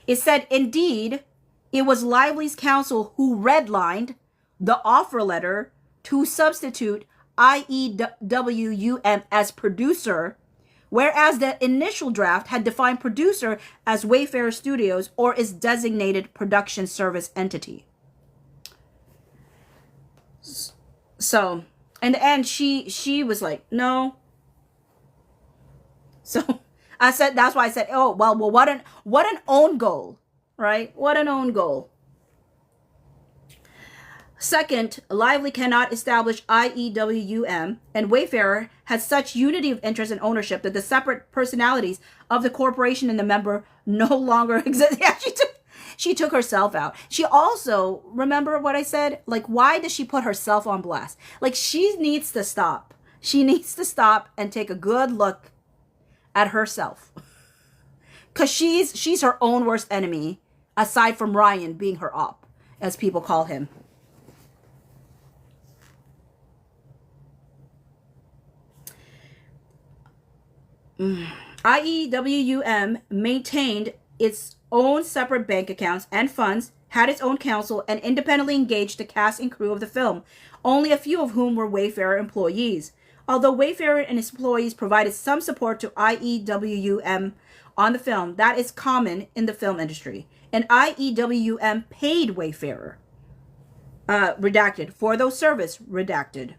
Speaker 2: It said, indeed, it was Lively's counsel who redlined the offer letter to substitute IEWM as producer, whereas the initial draft had defined producer as Wayfarer Studios or its designated production service entity. So, in the end, she was like, no. So I said, that's why I said, oh, well, what an own goal, right? What an own goal. Second, Lively cannot establish IEWM, and Wayfarer has such unity of interest and ownership that the separate personalities of the corporation and the member no longer exist. Yeah, she took herself out. She also, remember what I said? Like, why does she put herself on blast? Like, she needs to stop. She needs to stop and take a good look at herself. Because she's her own worst enemy, aside from Ryan being her op, as people call him. IEWM maintained its own separate bank accounts and funds, had its own counsel, and independently engaged the cast and crew of the film, only a few of whom were Wayfarer employees. Although Wayfarer and its employees provided some support to IEWM on the film, that is common in the film industry. And IEWM paid Wayfarer, redacted, for those service, redacted.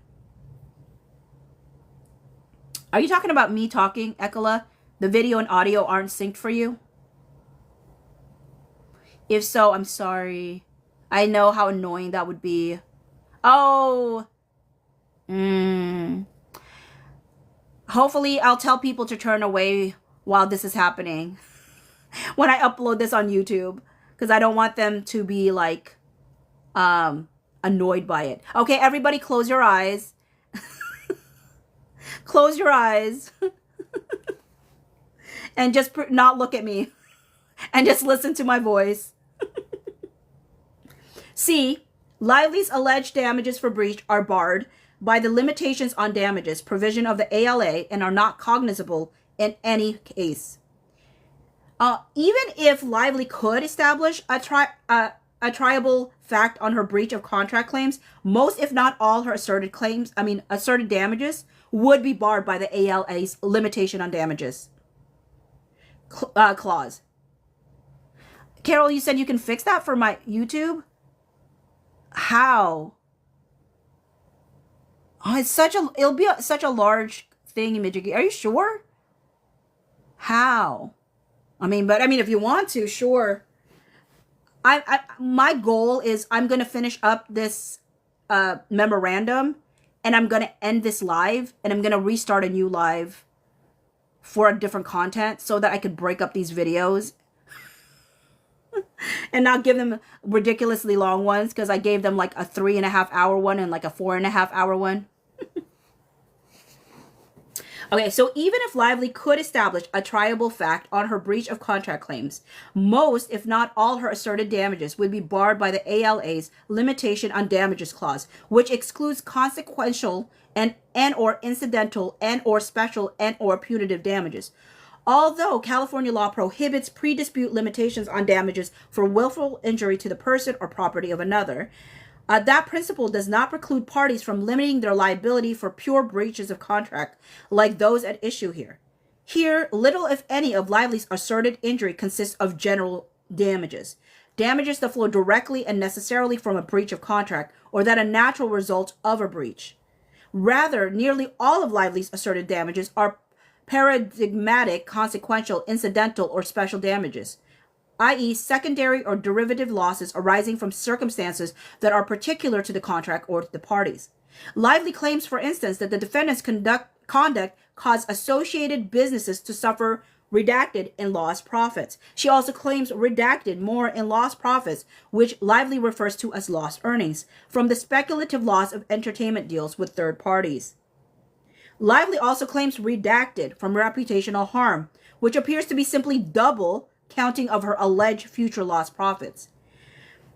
Speaker 2: Are you talking about me talking, Ekala? The video and audio aren't synced for you? If so, I'm sorry. I know how annoying that would be. Oh. Hopefully, I'll tell people to turn away while this is happening. When I upload this on YouTube. Because I don't want them to be, like, annoyed by it. Okay, everybody close your eyes. Close your eyes. And just not look at me. And just listen to my voice. C. Lively's alleged damages for breach are barred by the limitations on damages provision of the ALA and are not cognizable in any case. Even if Lively could establish a triable fact on her breach of contract claims, most if not all her asserted damages would be barred by the ALA's limitation on damages clause. Carol, you said you can fix that for my YouTube? How? Oh, it'll be such a large thing, Imijiki. Are you sure? How? But if you want to, sure. My goal is I'm going to finish up this memorandum, and I'm going to end this live, and I'm going to restart a new live for a different content so that I could break up these videos and not give them ridiculously long ones, because I gave them like a 3.5 hour one and like a 4.5 hour one. Okay, so even if Lively could establish a triable fact on her breach of contract claims, most, if not all, her asserted damages would be barred by the ALA's limitation on damages clause, which excludes consequential and or incidental and or special and or punitive damages. Although California law prohibits pre-dispute limitations on damages for willful injury to the person or property of another, that principle does not preclude parties from limiting their liability for pure breaches of contract like those at issue here. Here, little if any of Lively's asserted injury consists of general damages. Damages that flow directly and necessarily from a breach of contract or that a natural result of a breach. Rather, nearly all of Lively's asserted damages are paradigmatic, consequential, incidental, or special damages, i.e. secondary or derivative losses arising from circumstances that are particular to the contract or to the parties. Lively claims, for instance, that the defendants conduct caused associated businesses to suffer redacted in lost profits. She also claims redacted more in lost profits, which Lively refers to as lost earnings, from the speculative loss of entertainment deals with third parties. Lively also claims redacted from reputational harm, which appears to be simply double counting of her alleged future lost profits.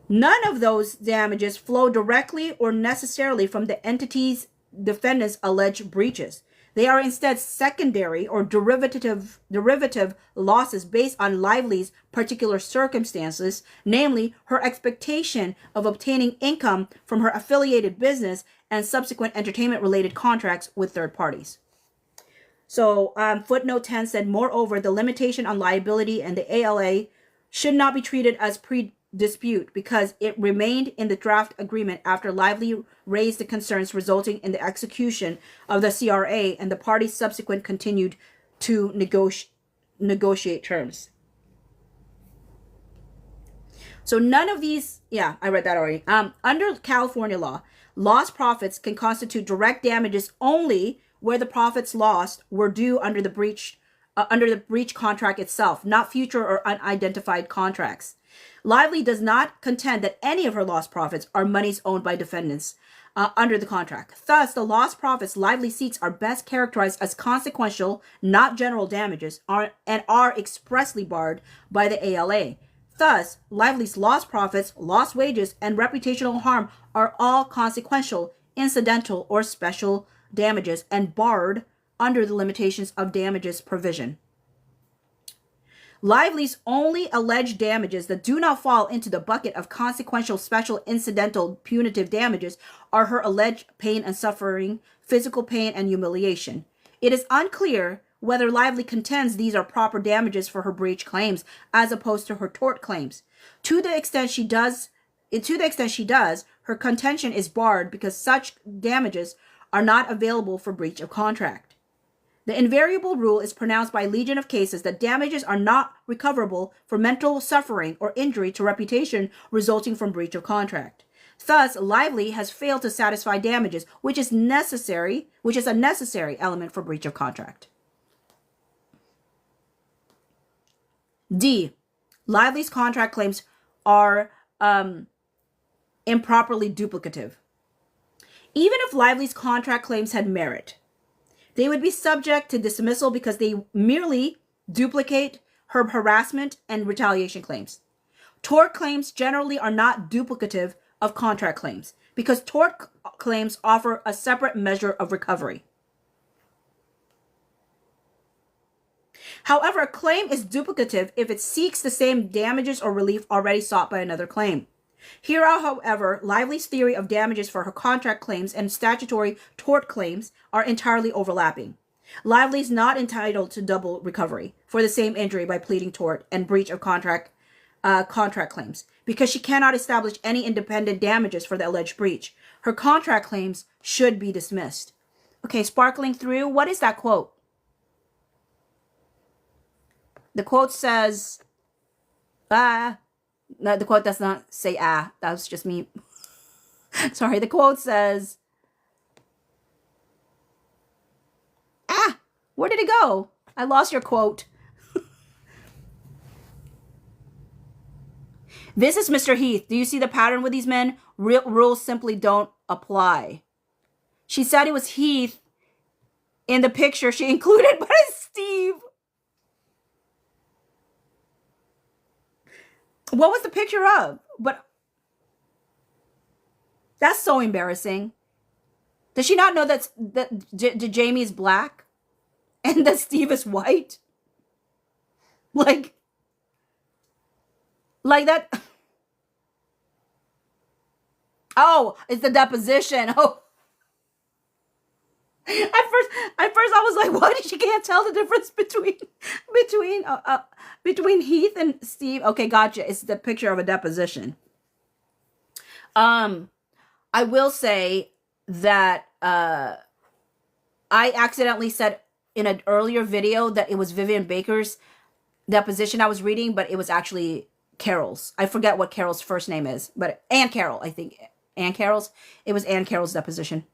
Speaker 2: None of those damages flow directly or necessarily from the entity's defendants' alleged breaches. They are instead secondary or derivative losses based on Lively's particular circumstances, namely her expectation of obtaining income from her affiliated business and subsequent entertainment-related contracts with third parties. So footnote 10 said, moreover, the limitation on liability and the ALA should not be treated as pre-dispute because it remained in the draft agreement after Lively raised the concerns resulting in the execution of the CRA, and the parties subsequent continued to negotiate terms. So none of these, yeah, I read that already. Under California law, lost profits can constitute direct damages only where the profits lost were due under the breach contract itself, not future or unidentified contracts. Lively does not contend that any of her lost profits are monies owned by defendants under the contract. Thus, the lost profits Lively seeks are best characterized as consequential, not general damages, and are expressly barred by the ALA. Thus, Lively's lost profits, lost wages, and reputational harm are all consequential, incidental, or special damages and barred under the limitations of damages provision. Lively's only alleged damages that do not fall into the bucket of consequential, special, incidental, punitive damages are her alleged pain and suffering, physical pain, and humiliation. It is unclear whether Lively contends these are proper damages for her breach claims as opposed to her tort claims. To the extent she does, her contention is barred because such damages are not available for breach of contract. The invariable rule is pronounced by a legion of cases that damages are not recoverable for mental suffering or injury to reputation resulting from breach of contract. Thus, Lively has failed to satisfy damages, which is a necessary element for breach of contract. D. Lively's contract claims are improperly duplicative. Even if Lively's contract claims had merit, they would be subject to dismissal because they merely duplicate her harassment and retaliation claims. Tort claims generally are not duplicative of contract claims because tort claims offer a separate measure of recovery. However, a claim is duplicative if it seeks the same damages or relief already sought by another claim. Here, however, Lively's theory of damages for her contract claims and statutory tort claims are entirely overlapping. Lively is not entitled to double recovery for the same injury by pleading tort and breach of contract claims because she cannot establish any independent damages for the alleged breach. Her contract claims should be dismissed. Okay, sparkling through, what is that quote? The quote says, no, the quote does not say that was just me. Sorry, the quote says, where did it go? I lost your quote. This is Mr. Heath. Do you see the pattern with these men? Rules simply don't apply. She said it was Heath in the picture she included, but it's Steve. What was the picture of? But that's so embarrassing. Does she not know that Jamie is black and that Steve is white? Like that. Oh, it's the deposition. Oh. At first I was like, what? She can't tell the difference between Heath and Steve. Okay, gotcha. It's the picture of a deposition. I will say that I accidentally said in an earlier video that it was Vivian Baker's deposition I was reading, but it was actually Carol's. I forget what Carol's first name is, but Ann Carroll, I think. Ann Carroll's. It was Ann Carroll's deposition.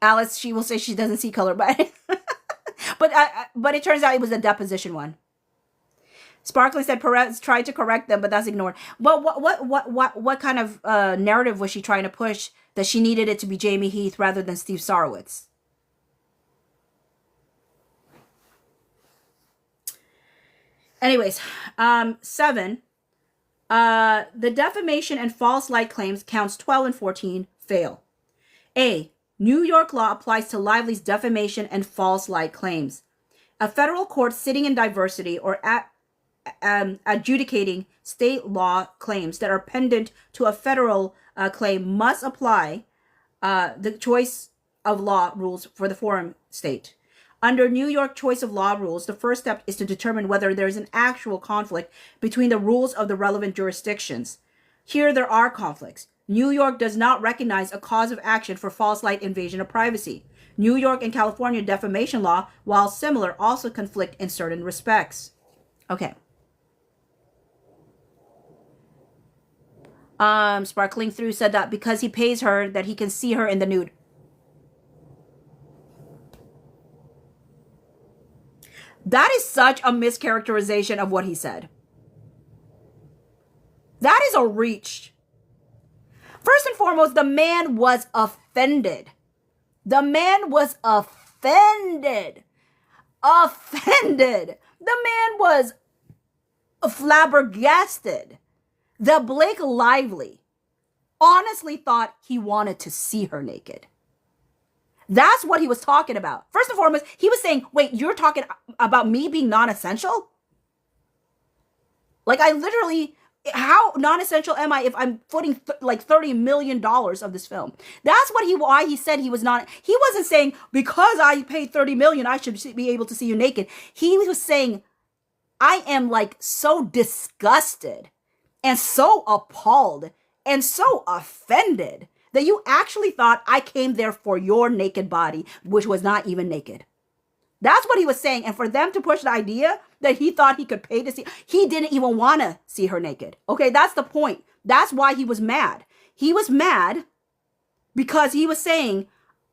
Speaker 2: Alice, she will say she doesn't see color, but but it turns out it was a deposition one. Sparkling said Perez tried to correct them, but that's ignored. But what kind of narrative was she trying to push that she needed it to be Jamie Heath rather than Steve Sarowitz? Anyways, 7. The defamation and false light claims counts 12 and 14 fail. A. New York law applies to Lively's defamation and false light claims. A federal court sitting in diversity or adjudicating state law claims that are pendant to a federal claim must apply the choice of law rules for the forum state. Under New York choice of law rules, the first step is to determine whether there is an actual conflict between the rules of the relevant jurisdictions. Here there are conflicts. New York does not recognize a cause of action for false light invasion of privacy. New York and California defamation law, while similar, also conflict in certain respects. Okay. Sparkling Through said that because he pays her, that he can see her in the nude. That is such a mischaracterization of what he said. That is a reach. First and foremost, the man was offended. The man was offended. Offended. The man was flabbergasted that Blake Lively honestly thought he wanted to see her naked. That's what he was talking about. First and foremost, he was saying, wait, you're talking about me being non-essential? Like, I literally, how non-essential am I if I'm footing like $30 million of this film? That's why he said he was not. He wasn't saying, because I paid $30 million, I should be able to see you naked. He was saying, I am like so disgusted and so appalled and so offended that you actually thought I came there for your naked body, which was not even naked. That's what he was saying. And for them to push the idea that he thought he could pay to see, he didn't even want to see her naked. Okay, that's the point. That's why he was mad. He was mad because he was saying,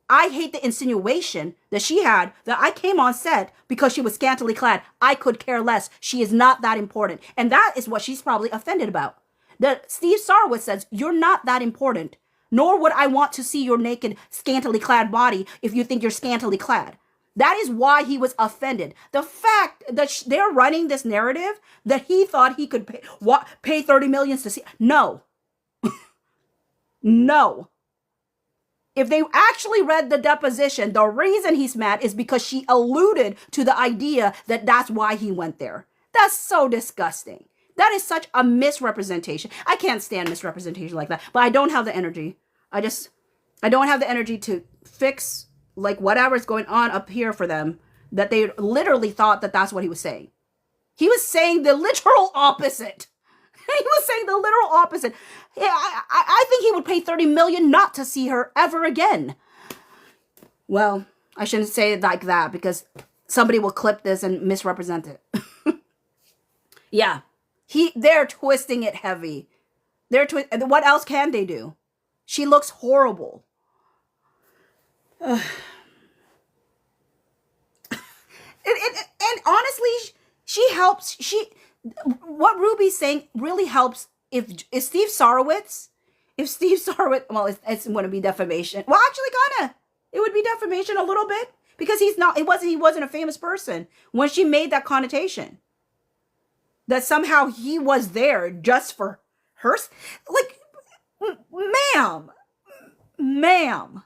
Speaker 2: I hate the insinuation that she had that I came on set because she was scantily clad. I could care less. She is not that important. And that is what she's probably offended about. That Steve Sarowitz says, you're not that important. Nor would I want to see your naked, scantily clad body if you think you're scantily clad. That is why he was offended. The fact that they're running this narrative that he thought he could pay $30 million to see. No. No. If they actually read the deposition, the reason he's mad is because she alluded to the idea that that's why he went there. That's so disgusting. That is such a misrepresentation. I can't stand misrepresentation like that, but I don't have the energy. I don't have the energy to fix like whatever's going on up here for them, that they literally thought that that's what he was saying. He was saying the literal opposite. He was saying the literal opposite. Yeah, I think he would pay $30 million not to see her ever again. Well, I shouldn't say it like that because somebody will clip this and misrepresent it. Yeah. They're twisting it heavy. What else can they do? She looks horrible. And honestly, she helps. What Ruby's saying really helps. If Steve Sarowitz, well, it's going to be defamation. Well, actually, it would be defamation a little bit because he wasn't a famous person when she made that connotation. That somehow he was there just for her. Like, ma'am.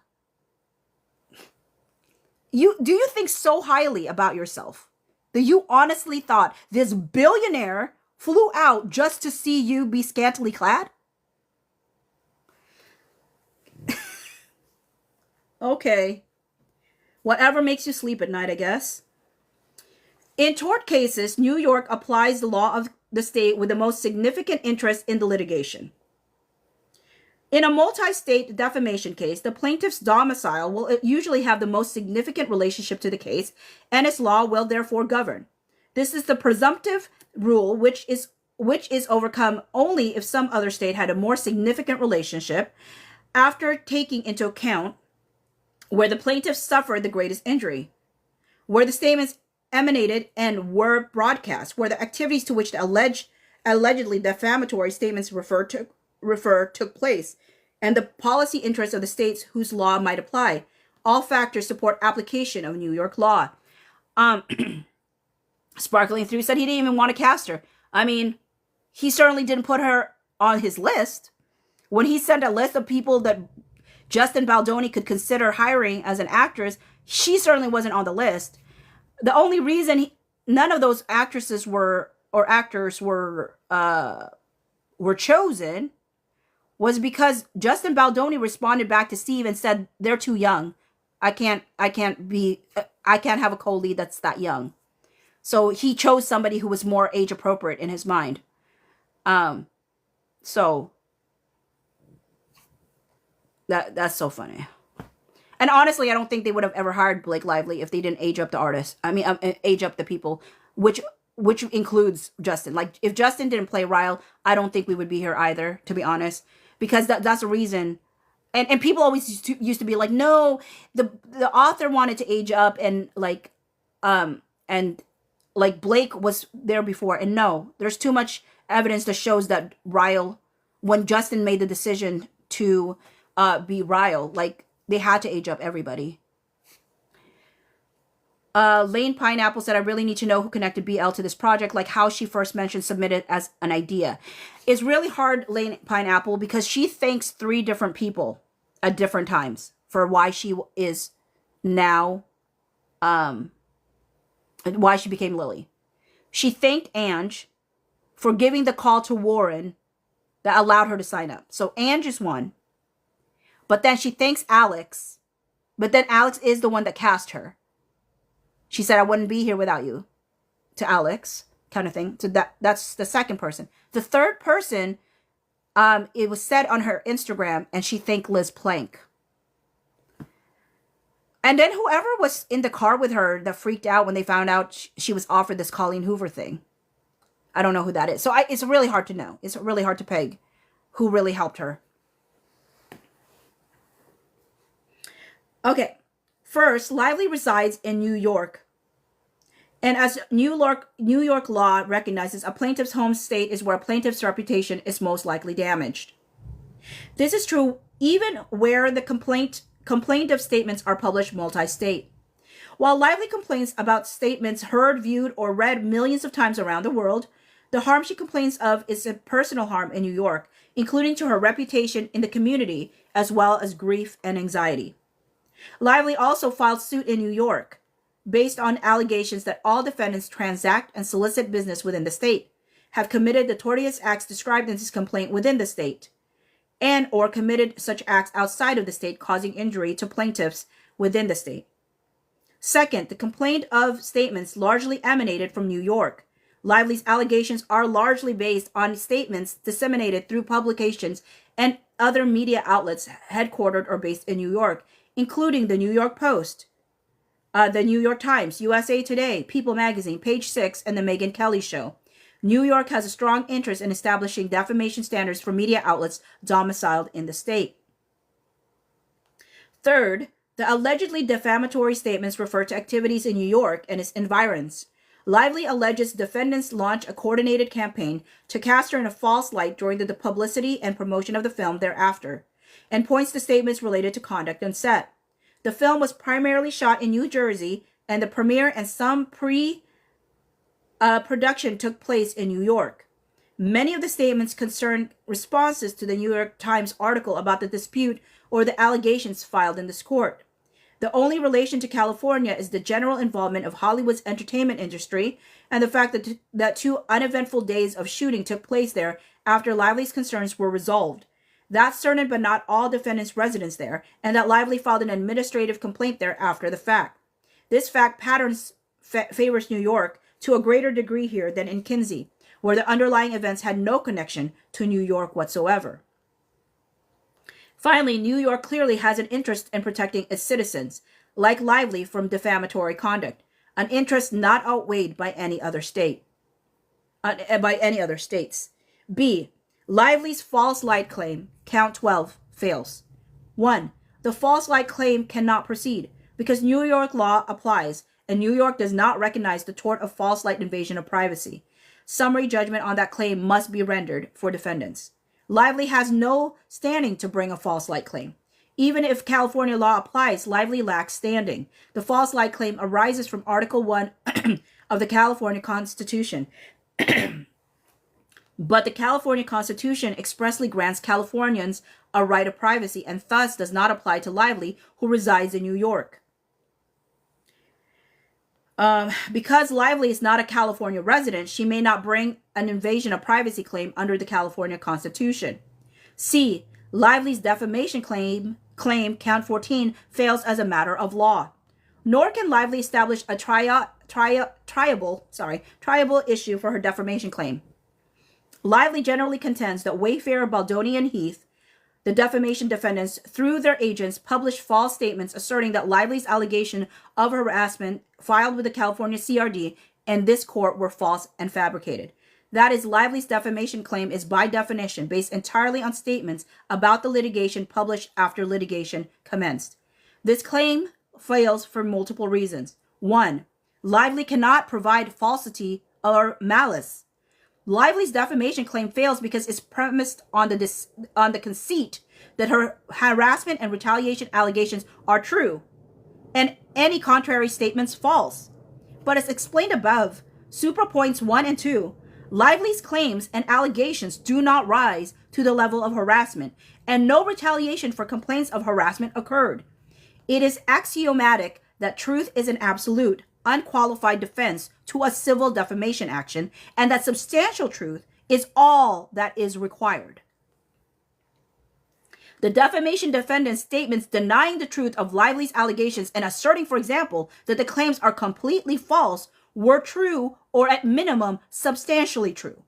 Speaker 2: Do you think so highly about yourself that you honestly thought this billionaire flew out just to see you be scantily clad? Okay. Whatever makes you sleep at night, I guess. In tort cases, New York applies the law of the state with the most significant interest in the litigation. In a multi-state defamation case, the plaintiff's domicile will usually have the most significant relationship to the case, and its law will therefore govern. This is the presumptive rule, which is overcome only if some other state had a more significant relationship. After taking into account where the plaintiffs suffered the greatest injury, where the statements emanated and were broadcast, where the activities to which the allegedly defamatory statements refer took place, and the policy interests of the states whose law might apply. All factors support application of New York law. Sparkling Through said he didn't even want to cast her. I mean, he certainly didn't put her on his list. When he sent a list of people that Justin Baldoni could consider hiring as an actress, she certainly wasn't on the list. The only reason none of those actresses or actors were chosen was because Justin Baldoni responded back to Steve and said, they're too young. I can't have a co-lead that's that young. So he chose somebody who was more age appropriate in his mind. So that's so funny. And honestly, I don't think they would have ever hired Blake Lively if they didn't age up the artists. I mean, age up the people, which includes Justin. Like, if Justin didn't play Ryle, I don't think we would be here either, to be honest. Because that's the reason. And people always used to be like, no, the author wanted to age up and like Blake was there before. And no, there's too much evidence that shows that Ryle, when Justin made the decision to be Ryle, like, they had to age up everybody. Lane Pineapple said, I really need to know who connected BL to this project, like how she first mentioned submitted as an idea. It's really hard, Lane Pineapple, because she thanks 3 different people at different times for why she is now, why she became Lily. She thanked Ange for giving the call to Warren that allowed her to sign up. So Ange is one. But then she thanks Alex. But then Alex is the one that cast her. She said, I wouldn't be here without you. To Alex, kind of thing. So that's the second person. The third person, it was said on her Instagram, and she thanked Liz Plank. And then whoever was in the car with her that freaked out when they found out she was offered this Colleen Hoover thing. I don't know who that is. So it's really hard to know. It's really hard to peg who really helped her. Okay, first, Lively resides in New York. And as New York law recognizes, a plaintiff's home state is where a plaintiff's reputation is most likely damaged. This is true even where the complaintive statements are published multi-state. While Lively complains about statements heard, viewed, or read millions of times around the world, the harm she complains of is a personal harm in New York, including to her reputation in the community, as well as grief and anxiety. Lively also filed suit in New York based on allegations that all defendants transact and solicit business within the state, have committed the tortious acts described in this complaint within the state, and or committed such acts outside of the state causing injury to plaintiffs within the state. Second, the complaint of statements largely emanated from New York. Lively's allegations are largely based on statements disseminated through publications and other media outlets headquartered or based in New York, including the New York Post, the New York Times, USA Today, People Magazine, Page 6, and the Megyn Kelly Show. New York has a strong interest in establishing defamation standards for media outlets domiciled in the state. Third, the allegedly defamatory statements refer to activities in New York and its environs. Lively alleges defendants launched a coordinated campaign to cast her in a false light during the publicity and promotion of the film thereafter, and points to statements related to conduct on set. The film was primarily shot in New Jersey, and the premiere and some production took place in New York. Many of the statements concern responses to the New York Times article about the dispute or the allegations filed in this court. The only relation to California is the general involvement of Hollywood's entertainment industry and the fact that 2 uneventful days of shooting took place there after Lively's concerns were resolved. That's certain but not all defendants' residents there, and that Lively filed an administrative complaint there after the fact. This fact patterns favors New York to a greater degree here than in Kinsey, where the underlying events had no connection to New York whatsoever. Finally, New York clearly has an interest in protecting its citizens, like Lively, from defamatory conduct, an interest not outweighed by any other state, B. Lively's false light claim, count 12, fails. 1. The the false light claim cannot proceed because New York law applies and New York does not recognize the tort of false light invasion of privacy. Summary judgment on that claim must be rendered for defendants. Lively has no standing to bring a false light claim. Even if California law applies, Lively lacks standing. The false light claim arises from Article 1 of the California Constitution. But the California Constitution expressly grants Californians a right of privacy and thus does not apply to Lively, who resides in New York. Because Lively is not a California resident, she may not bring an invasion of privacy claim under the California Constitution. C. Lively's defamation claim count 14 fails as a matter of law. Nor can Lively establish a triable issue for her defamation claim. Lively generally contends that Wayfarer, Baldoni, and Heath, the defamation defendants, through their agents, published false statements asserting that Lively's allegation of harassment filed with the California CRD and this court were false and fabricated. That is, Lively's defamation claim is by definition based entirely on statements about the litigation published after litigation commenced. This claim fails for multiple reasons. 1. Lively cannot provide falsity or malice. Lively's defamation claim fails because it's premised on the conceit that her harassment and retaliation allegations are true, and any contrary statements false. But as explained above, supra points 1 and 2, Lively's claims and allegations do not rise to the level of harassment, and no retaliation for complaints of harassment occurred. It is axiomatic that truth is an absolute, unqualified defense to a civil defamation action, and that substantial truth is all that is required. The defamation defendant's statements denying the truth of Lively's allegations and asserting, for example, that the claims are completely false were true or at minimum substantially true.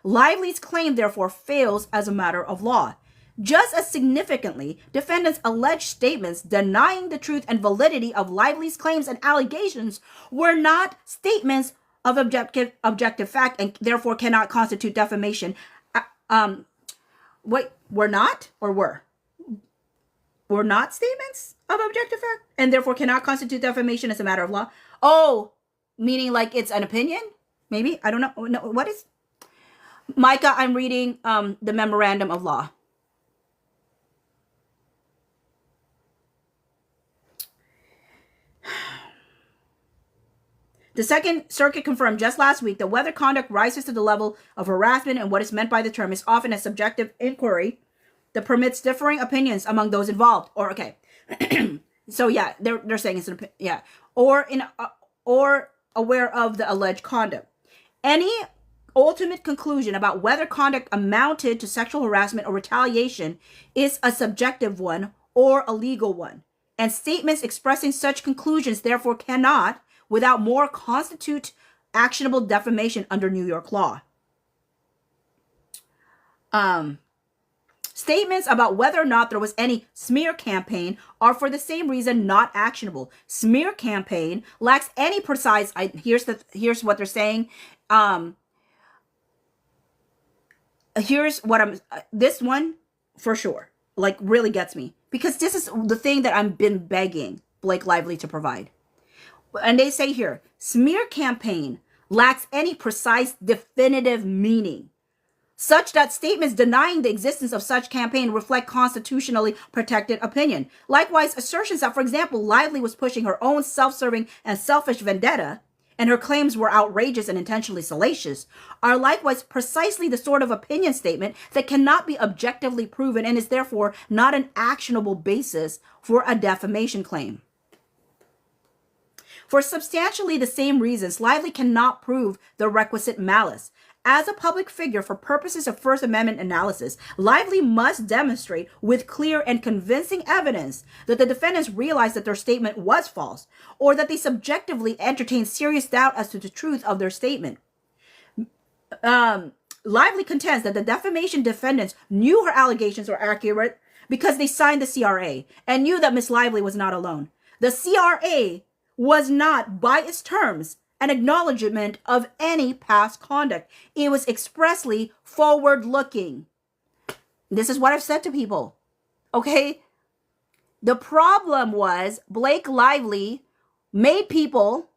Speaker 2: Lively's claim therefore fails as a matter of law. Just as significantly, defendants' alleged statements denying the truth and validity of Lively's claims and allegations were not statements of objective fact and therefore cannot constitute defamation. Were not or were? Were not statements of objective fact and therefore cannot constitute defamation as a matter of law? Oh, meaning like it's an opinion? Maybe? I don't know. No, what is? Micah, I'm reading the Memorandum of Law. The Second Circuit confirmed just last week that whether conduct rises to the level of harassment and what is meant by the term is often a subjective inquiry that permits differing opinions among those involved. Or, okay. So, yeah, they're saying it's an opinion. Yeah. Or aware of the alleged conduct. Any ultimate conclusion about whether conduct amounted to sexual harassment or retaliation is a subjective one or a legal one. And statements expressing such conclusions therefore cannot, without more, constitute actionable defamation under New York law. Statements about whether or not there was any smear campaign are for the same reason not actionable. Smear campaign lacks any precise, here's what they're saying. Here's what this one for sure, like really gets me. Because this is the thing that I've been begging Blake Lively to provide. And they say here, smear campaign lacks any precise definitive meaning, such that statements denying the existence of such campaign reflect constitutionally protected opinion. Likewise, assertions that, for example, Lively was pushing her own self-serving and selfish vendetta, and her claims were outrageous and intentionally salacious, are likewise precisely the sort of opinion statement that cannot be objectively proven and is therefore not an actionable basis for a defamation claim. For substantially the same reasons, Lively cannot prove the requisite malice. As a public figure for purposes of First Amendment analysis, Lively must demonstrate with clear and convincing evidence that the defendants realized that their statement was false, or that they subjectively entertained serious doubt as to the truth of their statement. Lively contends that the defamation defendants knew her allegations were accurate because they signed the CRA and knew that Miss Lively was not alone. The CRA was not, by its terms, an acknowledgement of any past conduct. It was expressly forward-looking. This is what I've said to people. Okay? The problem was Blake Lively made people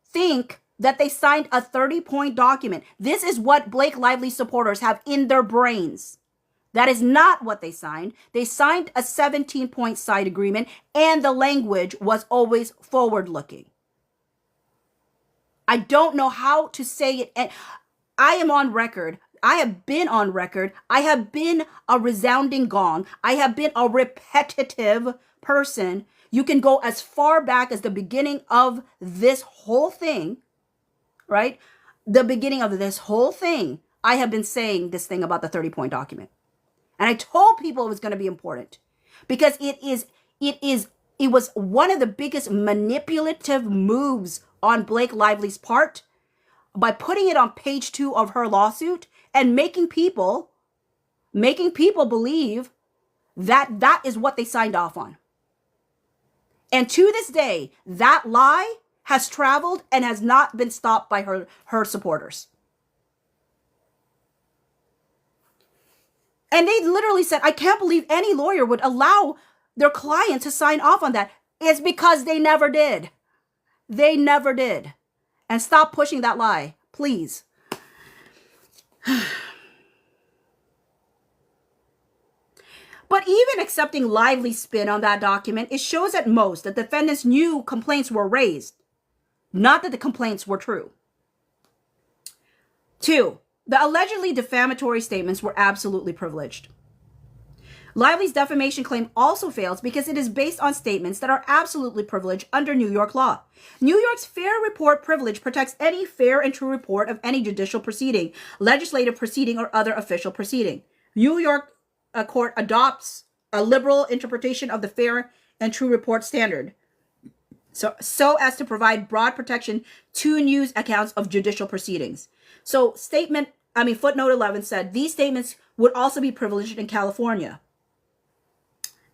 Speaker 2: think that they signed a 30-point document. This is what Blake Lively supporters have in their brains. That is not what they signed. They signed a 17-point side agreement, and the language was always forward-looking. I don't know how to say it. And I am on record. I have been on record. I have been a resounding gong. I have been a repetitive person. You can go as far back as the beginning of this whole thing, right? The beginning of this whole thing, I have been saying this thing about the 30-point document. And I told people it was going to be important because it was one of the biggest manipulative moves on Blake Lively's part by putting it on page 2 of her lawsuit and making people believe that that is what they signed off on. And to this day, that lie has traveled and has not been stopped by her supporters. And they literally said, I can't believe any lawyer would allow their client to sign off on that. It's because they never did. They never did. And stop pushing that lie, please. But even accepting Lively's spin on that document, it shows at most that defendants knew complaints were raised, not that the complaints were true. 2, the allegedly defamatory statements were absolutely privileged. Lively's defamation claim also fails because it is based on statements that are absolutely privileged under New York law. New York's fair report privilege protects any fair and true report of any judicial proceeding, legislative proceeding, or other official proceeding. New York court adopts a liberal interpretation of the fair and true report standard, so as to provide broad protection to news accounts of judicial proceedings. So footnote 11 said these statements would also be privileged in California.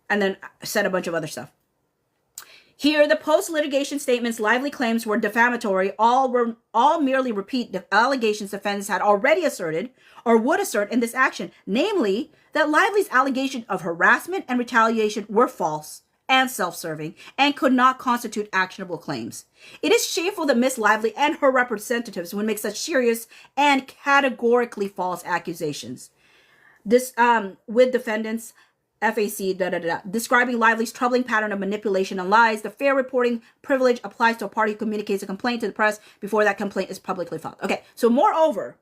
Speaker 2: And then said a bunch of other stuff. Here, the post-litigation statements Lively claims were defamatory all merely repeat the allegations defendants had already asserted or would assert in this action, namely that Lively's allegation of harassment and retaliation were false and self-serving and could not constitute actionable claims. It is shameful that Miss Lively and her representatives would make such serious and categorically false accusations. This with defendants FAC, describing Lively's troubling pattern of manipulation and lies. The fair reporting privilege applies to a party who communicates a complaint to the press before that complaint is publicly filed. Okay, so moreover,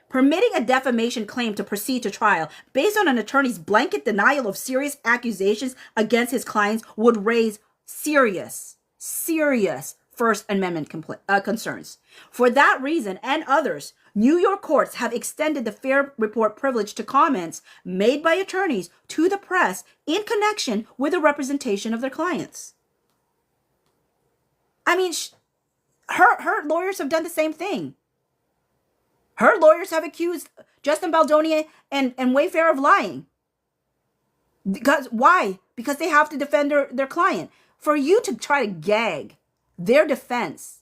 Speaker 2: permitting a defamation claim to proceed to trial based on an attorney's blanket denial of serious accusations against his clients would raise serious First Amendment concerns. For that reason and others, New York courts have extended the fair report privilege to comments made by attorneys to the press in connection with the representation of their clients. I mean, her lawyers have done the same thing. Her lawyers have accused Justin Baldoni and Wayfair of lying. Why? Because they have to defend their client. For you to try to gag their defense,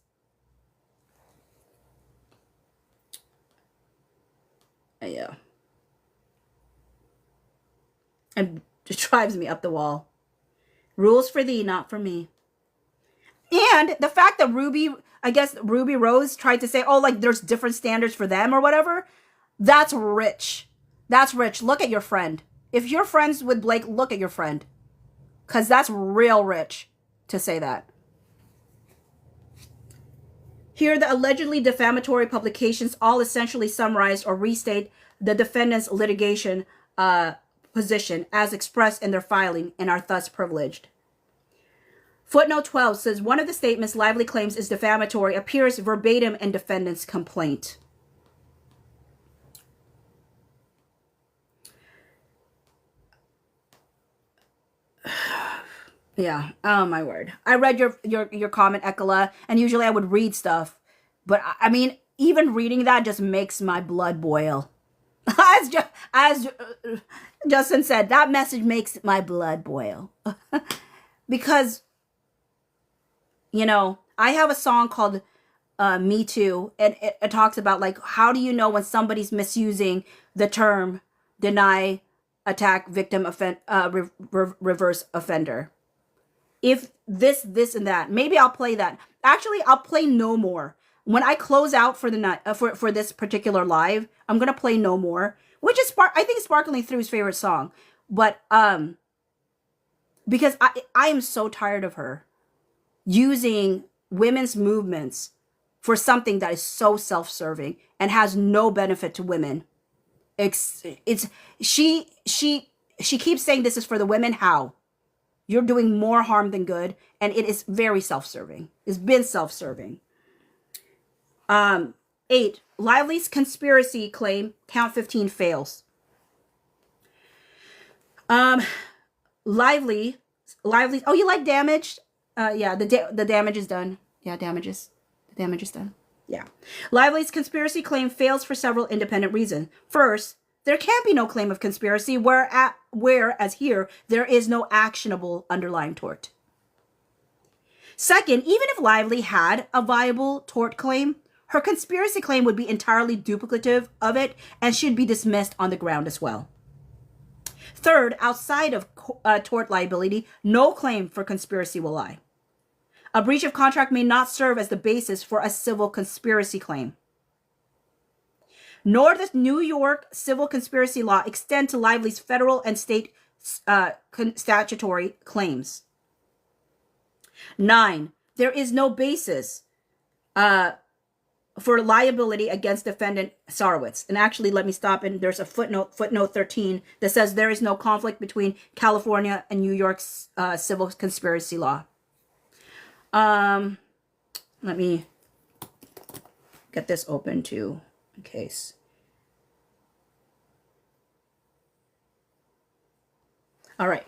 Speaker 2: yeah, and it drives me up the wall. Rules for thee, not for me. And the fact that Ruby Rose tried to say, oh, like there's different standards for them or whatever, that's rich. That's rich. Look at your friend. If you're friends with Blake, look at your friend. Because that's real rich to say that. Here, the allegedly defamatory publications all essentially summarize or restate the defendant's litigation position as expressed in their filing and are thus privileged. Footnote 12 says one of the statements Lively claims is defamatory appears verbatim in defendant's complaint. Yeah. Oh my word. I read your comment, Ekala, and usually I would read stuff, but I mean, even reading that just makes my blood boil. As Justin said, that message makes my blood boil. Because, you know, I have a song called Me Too, and it talks about, like, how do you know when somebody's misusing the term deny attack victim reverse offender. If this, and that, maybe I'll play that. Actually, I'll play No More. When I close out for the night, for this particular live, I'm going to play No More, which is, I think, Sparkling Through's favorite song. But, because I am so tired of her using women's movements for something that is so self-serving and has no benefit to women. She keeps saying this is for the women. How? You're doing more harm than good, and it is very self-serving. It's been self-serving. 8, Lively's conspiracy claim, count 15, fails. Lively. Oh, you like Damaged? Yeah, the damage is done. Yeah, The damage is done. Yeah. Lively's conspiracy claim fails for several independent reasons. First, there can be no claim of conspiracy, whereas here, there is no actionable underlying tort. Second, even if Lively had a viable tort claim, her conspiracy claim would be entirely duplicative of it and should be dismissed on the ground as well. Third, outside of tort liability, no claim for conspiracy will lie. A breach of contract may not serve as the basis for a civil conspiracy claim. Nor does New York civil conspiracy law extend to Lively's federal and state statutory claims. 9, there is no basis for liability against defendant Sarowitz. And actually, let me stop, and there's a footnote 13, that says there is no conflict between California and New York's civil conspiracy law. Let me get this open too, in case. All right.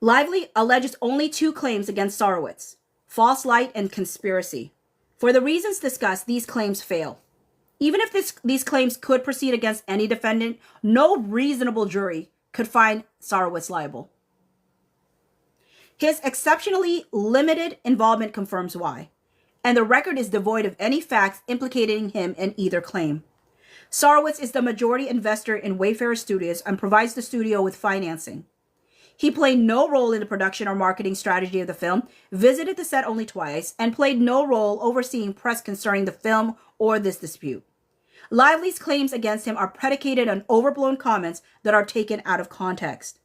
Speaker 2: Lively alleges only 2 claims against Sarowitz: false light and conspiracy. For the reasons discussed, these claims fail. Even if these claims could proceed against any defendant, no reasonable jury could find Sarowitz liable. His exceptionally limited involvement confirms why, and the record is devoid of any facts implicating him in either claim. Sarowitz is the majority investor in Wayfarer Studios and provides the studio with financing. He played no role in the production or marketing strategy of the film, visited the set only twice, and played no role overseeing press concerning the film or this dispute. Lively's claims against him are predicated on overblown comments that are taken out of context.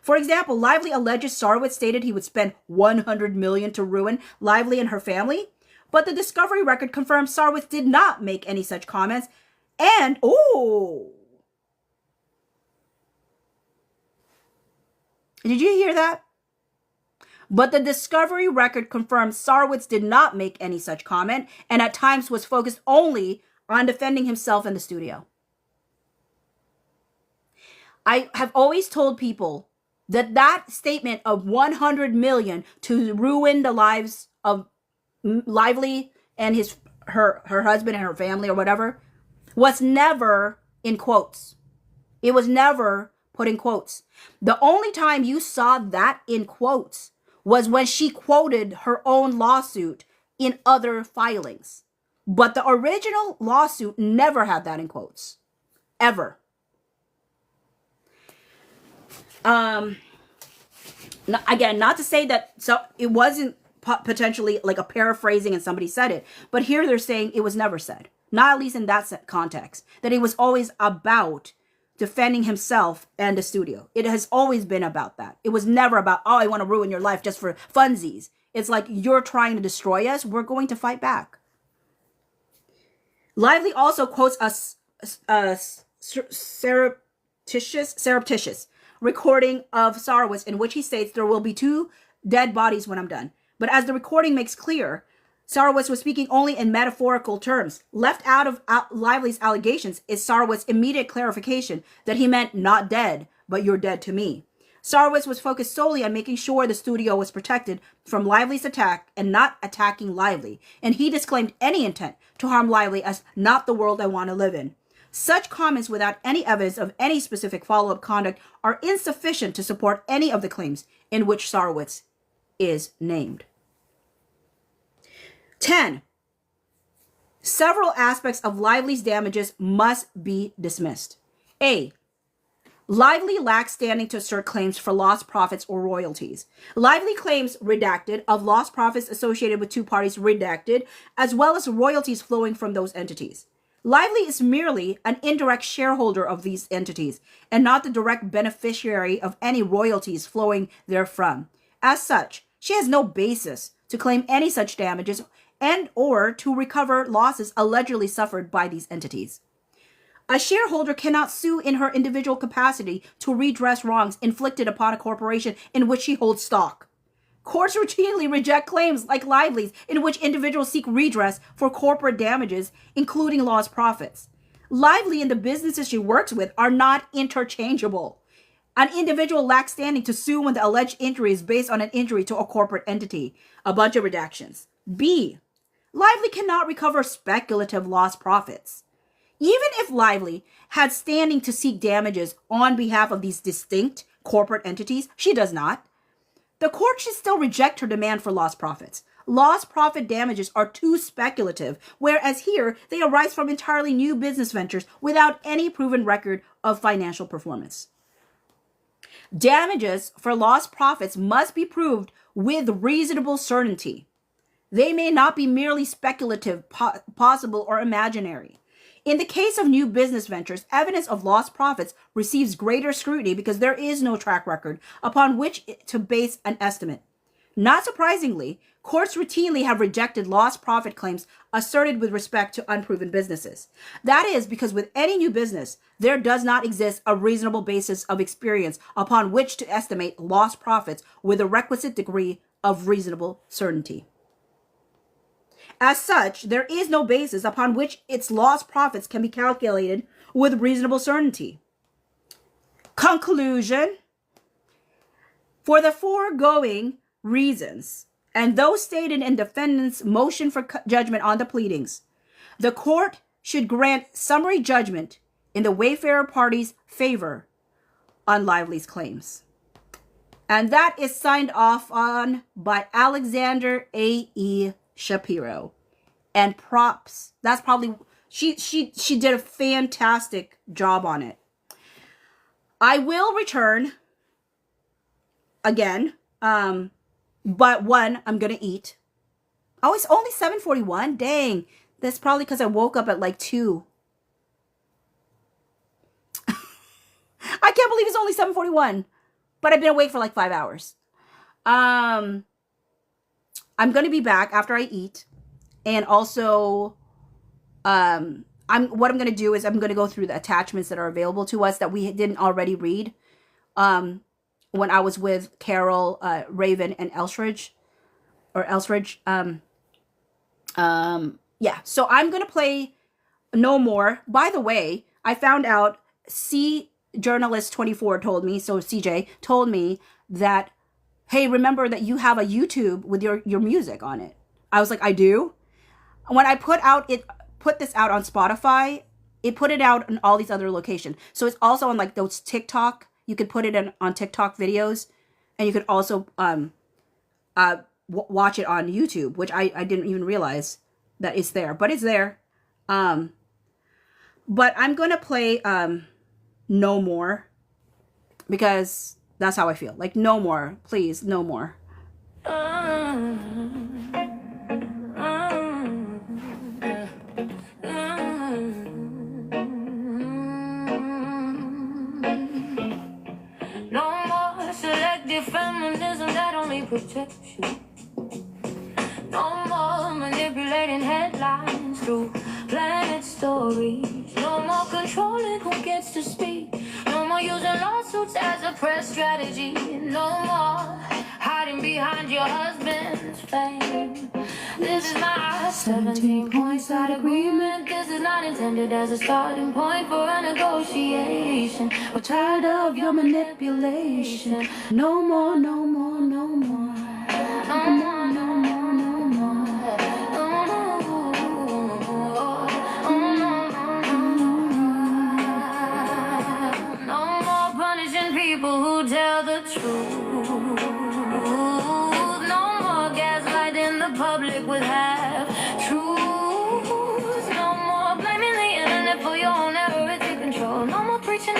Speaker 2: For example, Lively alleges Sarowitz stated he would spend $100 million to ruin Lively and her family, but the discovery record confirms Sarowitz did not make any such comments. And, did you hear that? But the discovery record confirms Sarowitz did not make any such comment, and at times was focused only on defending himself in the studio. I have always told people that statement of 100 million to ruin the lives of Lively and her husband and her family or whatever was never in quotes. It was never put in quotes. The only time you saw that in quotes was when she quoted her own lawsuit in other filings. But the original lawsuit never had that in quotes. Ever. Again, not to say that so it wasn't potentially like a paraphrasing and somebody said it, but here they're saying it was never said. Not at least in that context. That it was always about defending himself and the studio. It has always been about that. It was never about, oh, I want to ruin your life just for funsies. It's like, you're trying to destroy us. We're going to fight back. Lively also quotes a surreptitious recording of Sarowitz in which he states there will be 2 dead bodies when I'm done. But as the recording makes clear, Sarowitz was speaking only in metaphorical terms. Left out of Lively's allegations is Sarowitz's immediate clarification that he meant not dead, but you're dead to me. Sarowitz was focused solely on making sure the studio was protected from Lively's attack and not attacking Lively, and he disclaimed any intent to harm Lively as not the world I want to live in. Such comments without any evidence of any specific follow-up conduct are insufficient to support any of the claims in which Sarowitz is named. 10. Several aspects of Lively's damages must be dismissed. A. Lively lacks standing to assert claims for lost profits or royalties. Lively claims redacted of lost profits associated with two parties redacted, as well as royalties flowing from those entities. Lively is merely an indirect shareholder of these entities and not the direct beneficiary of any royalties flowing therefrom. As such, she has no basis to claim any such damages and or to recover losses allegedly suffered by these entities. A shareholder cannot sue in her individual capacity to redress wrongs inflicted upon a corporation in which she holds stock. Courts routinely reject claims like Lively's in which individuals seek redress for corporate damages, including lost profits. Lively and the businesses she works with are not interchangeable. An individual lacks standing to sue when the alleged injury is based on an injury to a corporate entity. A bunch of redactions. B. Lively cannot recover speculative lost profits. Even if Lively had standing to seek damages on behalf of these distinct corporate entities, she does not. The court should still reject her demand for lost profits. Lost profit damages are too speculative, whereas here they arise from entirely new business ventures without any proven record of financial performance. Damages for lost profits must be proved with reasonable certainty. They may not be merely speculative, possible, or imaginary. In the case of new business ventures, evidence of lost profits receives greater scrutiny because there is no track record upon which to base an estimate. Not surprisingly, courts routinely have rejected lost profit claims asserted with respect to unproven businesses. That is because with any new business, there does not exist a reasonable basis of experience upon which to estimate lost profits with a requisite degree of reasonable certainty. As such, there is no basis upon which its lost profits can be calculated with reasonable certainty. Conclusion. For the foregoing reasons, and those stated in defendant's motion for judgment on the pleadings, the court should grant summary judgment in the Wayfarer party's favor on Lively's claims. And that is signed off on by Alexander A.E. Shapiro. And props. That's probably she did a fantastic job on it. I will return again. But one, I'm gonna eat. Oh, it's only 7:41. Dang. That's probably because I woke up at like 2. I can't believe it's only 7:41. But I've been awake for like 5 hours. I'm going to be back after I eat. And also, what I'm going to do is I'm going to go through the attachments that are available to us that we didn't already read when I was with Carol, Raven, and Elsridge. Yeah, so I'm going to play No More. By the way, I found out Journalist 24 told me, so CJ told me that, hey, remember that you have a YouTube with your music on it. I was like, I do. When I put this out on Spotify, it put it out on all these other locations. So it's also on like those TikTok. You could put it on TikTok videos, and you could also watch it on YouTube, which I didn't even realize that it's there, but it's there. But I'm gonna play No More, because that's how I feel. Like, no more, please, no more.
Speaker 1: No more selective feminism that only protects you. No more manipulating headlines through planet stories. No more controlling who gets to speak. No more using lawsuits as a press strategy. No more hiding behind your husband's fame. This is my 17-point side agreement. This is not intended as a starting point for a negotiation. We're tired of your manipulation. No more, no more, no more. No more, no more, no more. No more punishing people who tell the truth. No more gaslighting the public with half-truths. No more blaming the internet for your own error. It's in control. No more preaching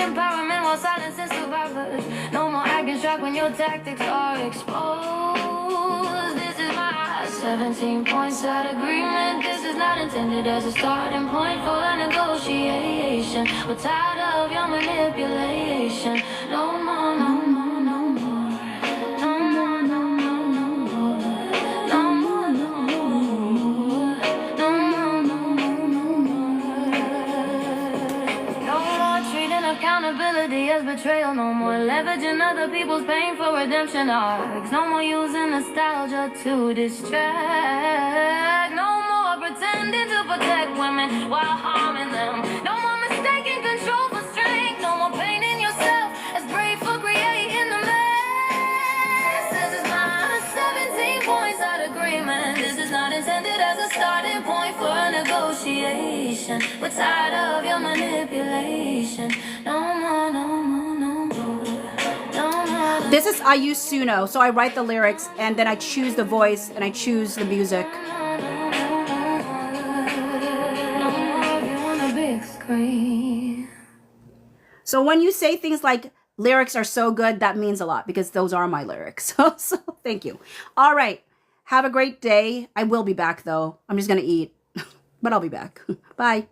Speaker 1: your tactics are exposed. This is my 17 points out agreement. This is not intended as a starting point for a negotiation. We're tired of your manipulation. No more, no more, no more. No more, no more, no more. No more, no more. No more, no more, no more. No more treating accountability as betrayal. No more leveraging other people's pain for redemption arcs. No more using nostalgia to distract. No more pretending to protect women while harming them. No more mistaking control for strength. No more painting yourself as brave for creating the mess. This is my 17 points out agreement. This is not intended as a starting point for a negotiation. We're tired of your manipulation. No more, no more, no more. No more.
Speaker 2: This is I use Suno, so I write the lyrics and then I choose the voice and I choose the music. So when you say things like lyrics are so good, that means a lot because those are my lyrics. So thank you. All right. Have a great day. I will be back though. I'm just going to eat, but I'll be back. Bye.